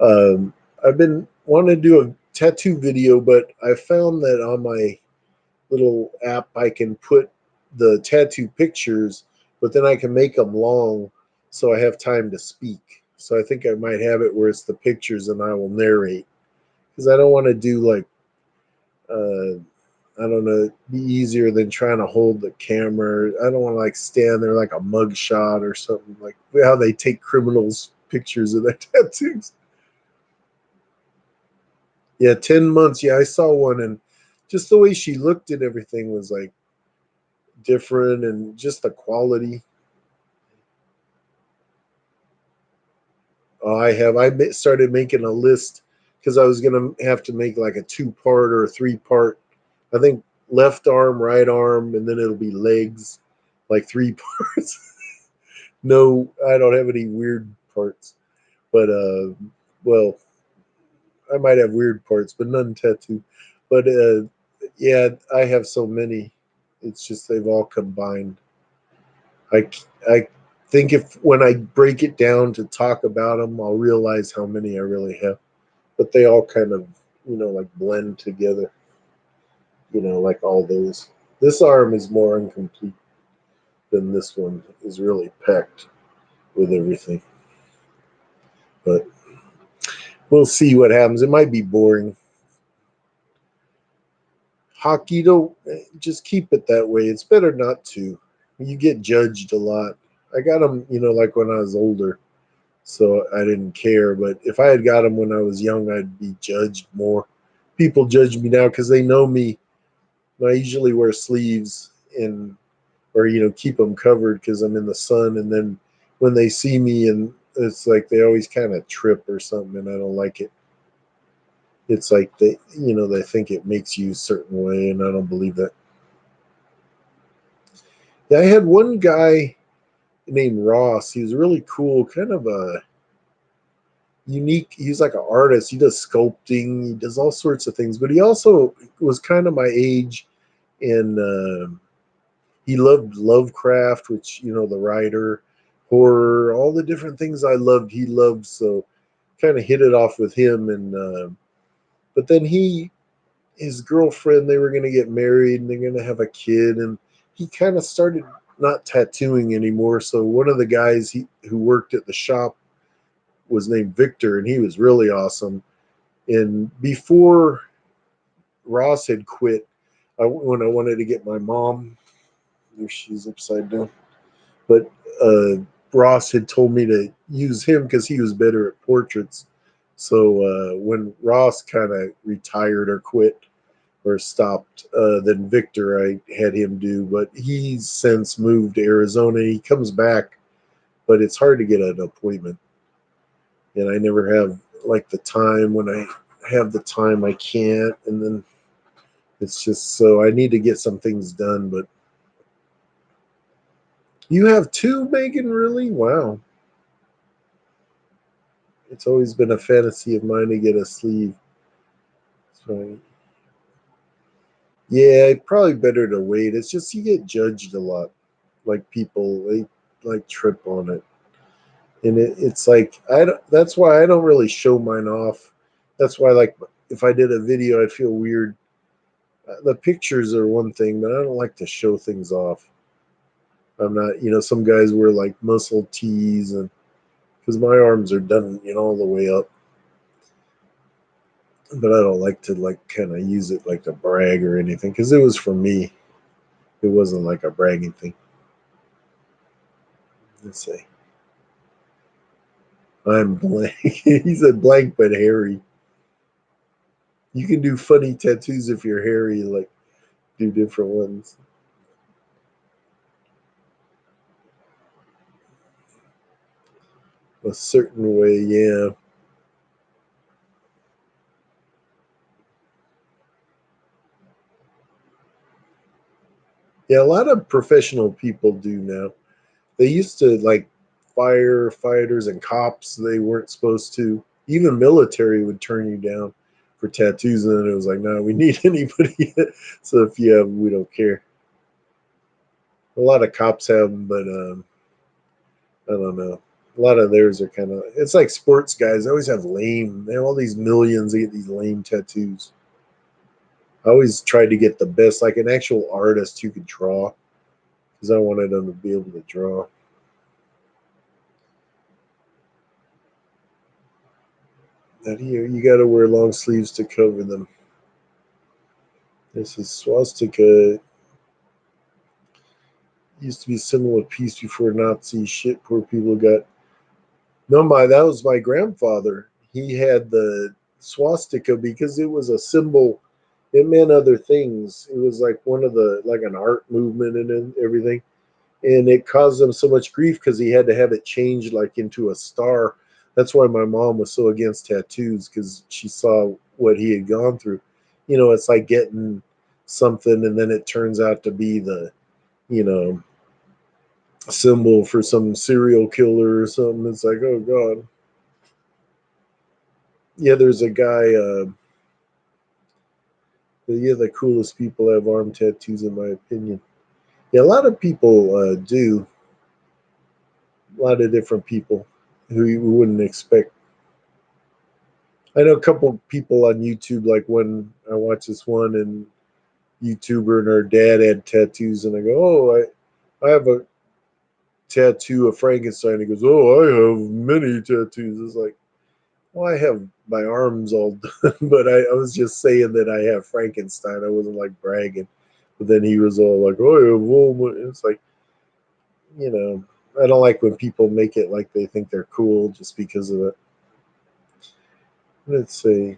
I've been wanting to do a tattoo video, but I found that on my little app I can put the tattoo pictures, but then I can make them long so I have time to speak. So I think I might have it where it's the pictures and I will narrate because I don't want to do like I don't know, it'd be easier than trying to hold the camera. I don't want to like stand there like a mug shot or something like how they take criminals pictures of their tattoos. Yeah, 10 months. Yeah, I saw one and just the way she looked at everything was like different and just the quality. I started making a list because I was gonna have to make like a 2 part or a 3 part. I think left arm, right arm, and then it'll be legs, like 3 parts. No, I don't have any weird parts, but well, I might have weird parts, but none tattooed. But yeah, I have so many. It's just they've all combined. I think if when I break it down to talk about them, I'll realize how many I really have. But they all kind of like blend together. Like all those. This arm is more incomplete than this one is really packed with everything. But we'll see what happens. It might be boring. Hockey, don't just keep it that way. It's better not to. You get judged a lot. I got them, like when I was older, so I didn't care. But if I had got them when I was young, I'd be judged more. People judge me now because they know me. I usually wear sleeves and or keep them covered because I'm in the sun. And then when they see me, and it's like they always kind of trip or something, and I don't like it. It's like they think it makes you a certain way, and I don't believe that. Yeah, I had one guy named Ross. He was really cool, kind of a unique. He's like an artist. He does sculpting. He does all sorts of things. But he also was kind of my age, and he loved Lovecraft, which the writer, horror, all the different things I loved. He loved, so kind of hit it off with him. And but then his girlfriend, they were going to get married and they're going to have a kid, and he kind of started not tattooing anymore. So one of the guys who worked at the shop was named Victor, and he was really awesome. And before Ross had quit, when I wanted to get my mom, she's upside down, but uh, Ross had told me to use him because he was better at portraits. So when Ross kind of retired or quit or stopped, then Victor I had him do, but he's since moved to Arizona. He comes back, but it's hard to get an appointment, and I never have like the time. When I have the time, I can't, and then it's just so I need to get some things done. But you have two, Megan? Really? Wow. It's always been a fantasy of mine to get a sleeve. So yeah, probably better to wait. It's just you get judged a lot. Like people, they like trip on it. And it's like that's why I don't really show mine off. That's why, like, if I did a video, I'd feel weird. The pictures are one thing, but I don't like to show things off. I'm not, some guys wear like muscle tees, and because my arms are done, all the way up. But I don't like to like kind of use it like to brag or anything because it was for me. It wasn't like a bragging thing. Let's say I'm blank. He said blank but hairy. You can do funny tattoos if you're hairy, like do different ones a certain way. Yeah, yeah. A lot of professional people do now. They used to like firefighters and cops. They weren't supposed to. Even military would turn you down for tattoos, and then it was like, no, we need anybody. So if you have, we don't care. A lot of cops have them, but I don't know. A lot of theirs are kind of. It's like sports guys. They always have lame. They have all these millions. They get these lame tattoos. I always tried to get the best, like an actual artist who could draw, because I wanted them to be able to draw. That here, you got to wear long sleeves to cover them. This is swastika. Used to be a symbol of peace before Nazi shit. Poor people got. No, that was my grandfather. He had the swastika because it was a symbol. It meant other things. It was like one of the like an art movement and everything, and it caused him so much grief because he had to have it changed like into a star. That's why my mom was so against tattoos because she saw what he had gone through. It's like getting something and then it turns out to be the you know symbol for some serial killer or something. It's like, oh god. Yeah, there's a guy. Yeah, the coolest people have arm tattoos, in my opinion. Yeah, a lot of people do. A lot of different people who you wouldn't expect. I know a couple people on YouTube, like when I watch this one and YouTuber and her dad had tattoos, and I go, "Oh, I have a tattoo of Frankenstein." He goes, "Oh, I have many tattoos." It's like, well, I have my arms all done, but I was just saying that I have Frankenstein. I wasn't like bragging. But then he was all like, "Oh, I have woman." It's like, you know, I don't like when people make it like they think they're cool just because of it. Let's see.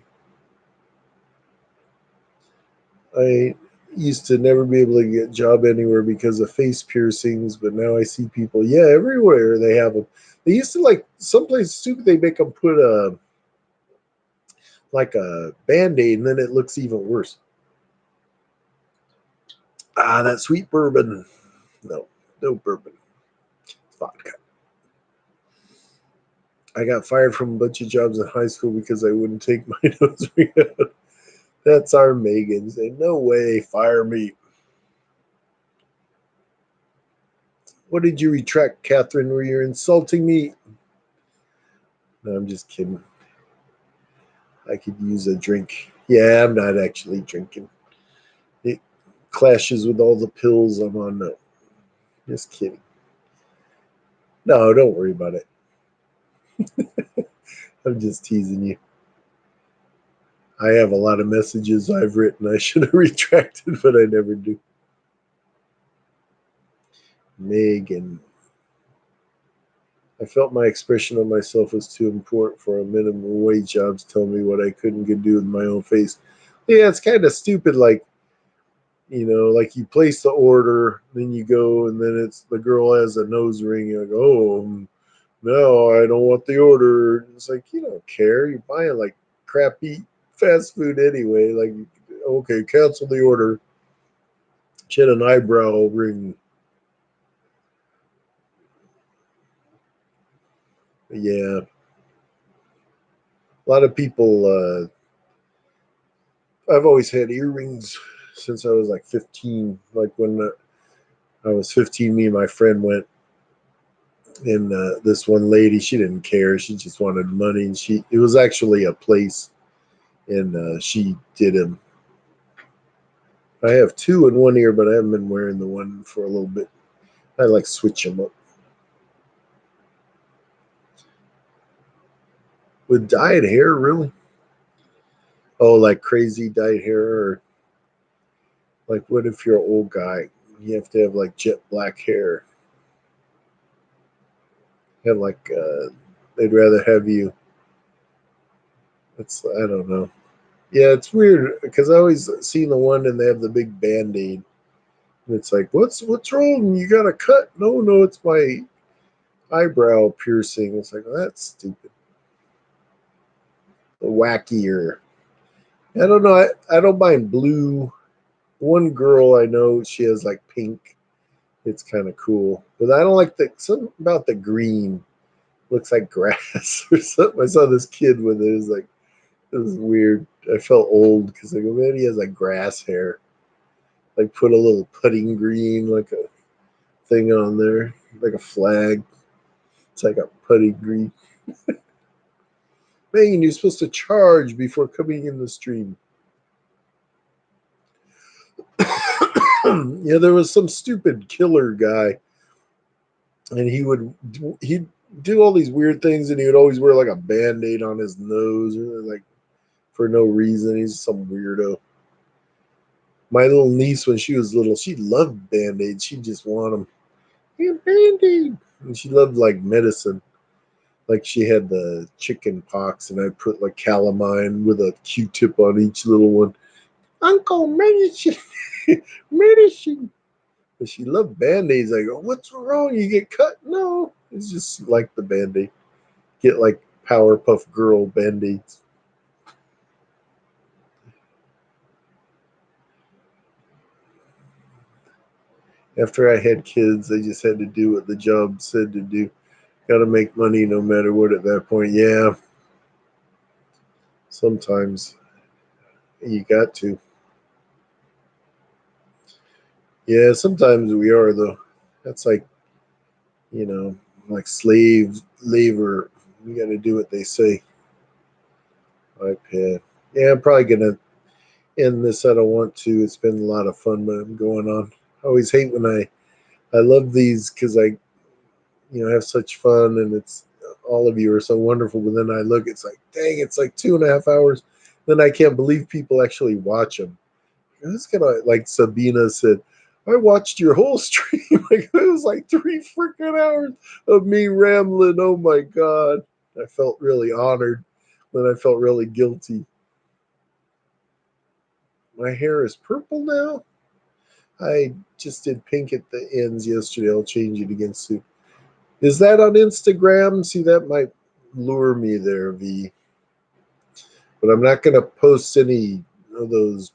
I used to never be able to get a job anywhere because of face piercings, but now I see people, yeah, everywhere they have them. They used to like someplace stupid. They make them put a like a band-aid, and then it looks even worse. Ah, that sweet bourbon. No, no bourbon. It's vodka. I got fired from a bunch of jobs in high school because I wouldn't take my nose ring out. That's our Megan. Say, no way, fire me. What did you retract, Catherine? Were you insulting me? No, I'm just kidding. I could use a drink. Yeah, I'm not actually drinking. It clashes with all the pills I'm on. No, just kidding. No, don't worry about it. I'm just teasing you. I have a lot of messages I've written I should have retracted, but I never do. Megan. I felt my expression of myself was too important for a minimum wage job to tell me what I couldn't do with my own face. Yeah, it's kind of stupid. Like, like you place the order, then you go, and then it's the girl has a nose ring. You're like, oh, no, I don't want the order. It's like, you don't care. You're buying like crappy fast food anyway. Like, okay, cancel the order. She had an eyebrow ring. Yeah, a lot of people. I've always had earrings since I was like 15. Like when I was 15, me and my friend went And this one lady, she didn't care. She just wanted money. And it was actually a place, and she did him. I have two in one ear, but I haven't been wearing the one for a little bit. I like switch them up. With dyed hair, really? Oh, like crazy dyed hair, or like what if you're an old guy? You have to have like jet black hair. Have like they'd rather have you. It's I don't know. Yeah, it's weird because I always seen the one and they have the big band-aid. And it's like, what's wrong? You got a cut? No, no, it's my eyebrow piercing. It's like, well, that's stupid. Wackier. I don't know. I don't mind blue. One girl I know, she has like pink. It's kind of cool, but I don't like the something about the green. Looks like grass or something. I saw this kid with it. It was like it was weird. I felt old because like, oh man, he has like grass hair. Like put a little putting green, like a thing on there, like a flag. It's like a putting green. Man, you're supposed to charge before coming in the stream. Yeah, there was some stupid killer guy, and he'd do all these weird things, and he would always wear like a band-aid on his nose, or like for no reason. He's some weirdo. My little niece, when she was little, she loved band-aids. She just want them. Yeah, band-aid. And she loved like medicine. Like she had the chicken pox, and I put like calamine with a Q-tip on each little one. Uncle, medicine, medicine. But she loved band-aids. I go, what's wrong? You get cut? No, it's just like the band-aid. Get like Powerpuff Girl band-aids. After I had kids, I just had to do what the job said to do. Got to make money no matter what at that point. Yeah, sometimes you got to. Yeah, sometimes we are though. That's like like slave labor. We got to do what they say. iPad. Yeah, I'm probably gonna end this. I don't want to. It's been a lot of fun, but I'm going on. I always hate when I love these because I have such fun, and it's all of you are so wonderful. But then I look, it's like, dang, it's like 2.5 hours. Then I can't believe people actually watch them. It's gonna like Sabina said. I watched your whole stream. Like it was like 3 freaking hours of me rambling. Oh my god! I felt really honored. Then I felt really guilty. My hair is purple now. I just did pink at the ends yesterday. I'll change it again soon. Is that on Instagram? See, that might lure me there, V. But I'm not going to post any of those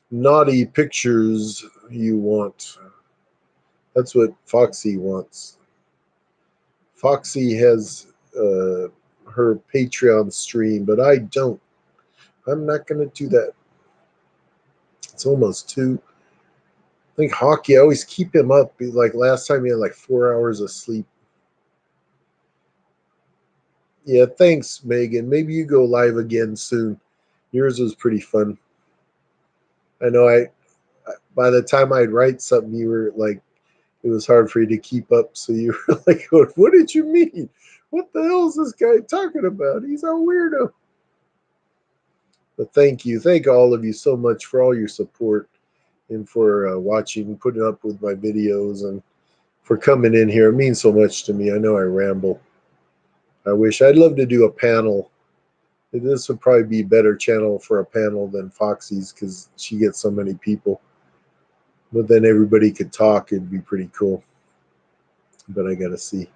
naughty pictures you want. That's what Foxy wants. Foxy has her Patreon stream, but I don't. I'm not going to do that. It's almost 2. I think hockey, I always keep him up. Like last time, he had like 4 hours of sleep. Yeah, thanks, Megan. Maybe you go live again soon. Yours was pretty fun. I know by the time I'd write something, you were like, it was hard for you to keep up. So you were like, what did you mean? What the hell is this guy talking about? He's a weirdo. But thank you. Thank all of you so much for all your support and for watching, putting up with my videos, and for coming in here. It means so much to me. I know I ramble. I'd love to do a panel. This would probably be a better channel for a panel than Foxy's because she gets so many people. But then everybody could talk. It'd be pretty cool. But I got to see.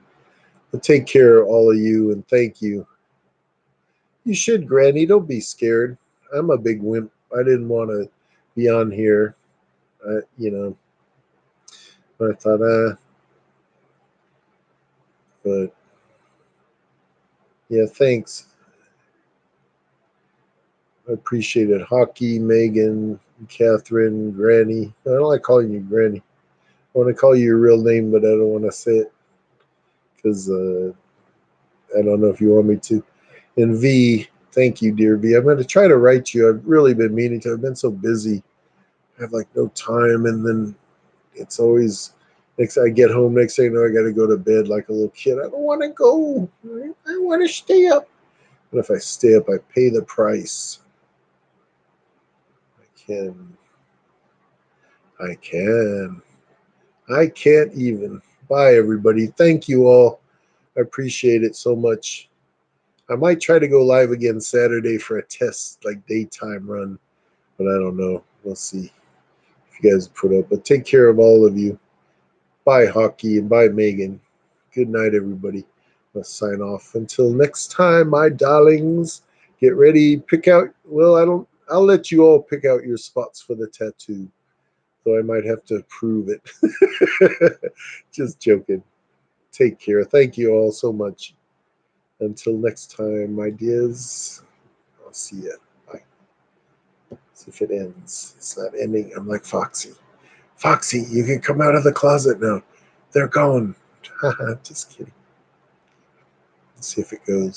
But take care, all of you, and thank you. You should, Granny. Don't be scared. I'm a big wimp. I didn't want to be on here. I thought, but yeah, thanks. I appreciate it. Hockey, Megan, Catherine, Granny. I don't like calling you Granny. I want to call you your real name, but I don't want to say it because I don't know if you want me to. And V, thank you, dear V. I'm going to try to write you. I've really been meaning to. I've been so busy. I have like no time, and then it's always next. I get home next thing you know, I got to go to bed like a little kid. I don't want to go. I want to stay up. And if I stay up, I pay the price. I can. I can. I can't even. Bye, everybody. Thank you all. I appreciate it so much. I might try to go live again Saturday for a test, like daytime run, but I don't know. We'll see if you guys put up. But take care of all of you. Bye, Hockey, and bye, Megan. Good night, everybody. Let's sign off. Until next time, my darlings. Get ready. Pick out. Well, I don't. I'll let you all pick out your spots for the tattoo. Though I might have to prove it. Just joking. Take care. Thank you all so much. Until next time, my dears. I'll see ya. Bye. See if it ends. It's not ending. I'm like Foxy. Foxy, you can come out of the closet now. They're gone. Just kidding. Let's see if it goes.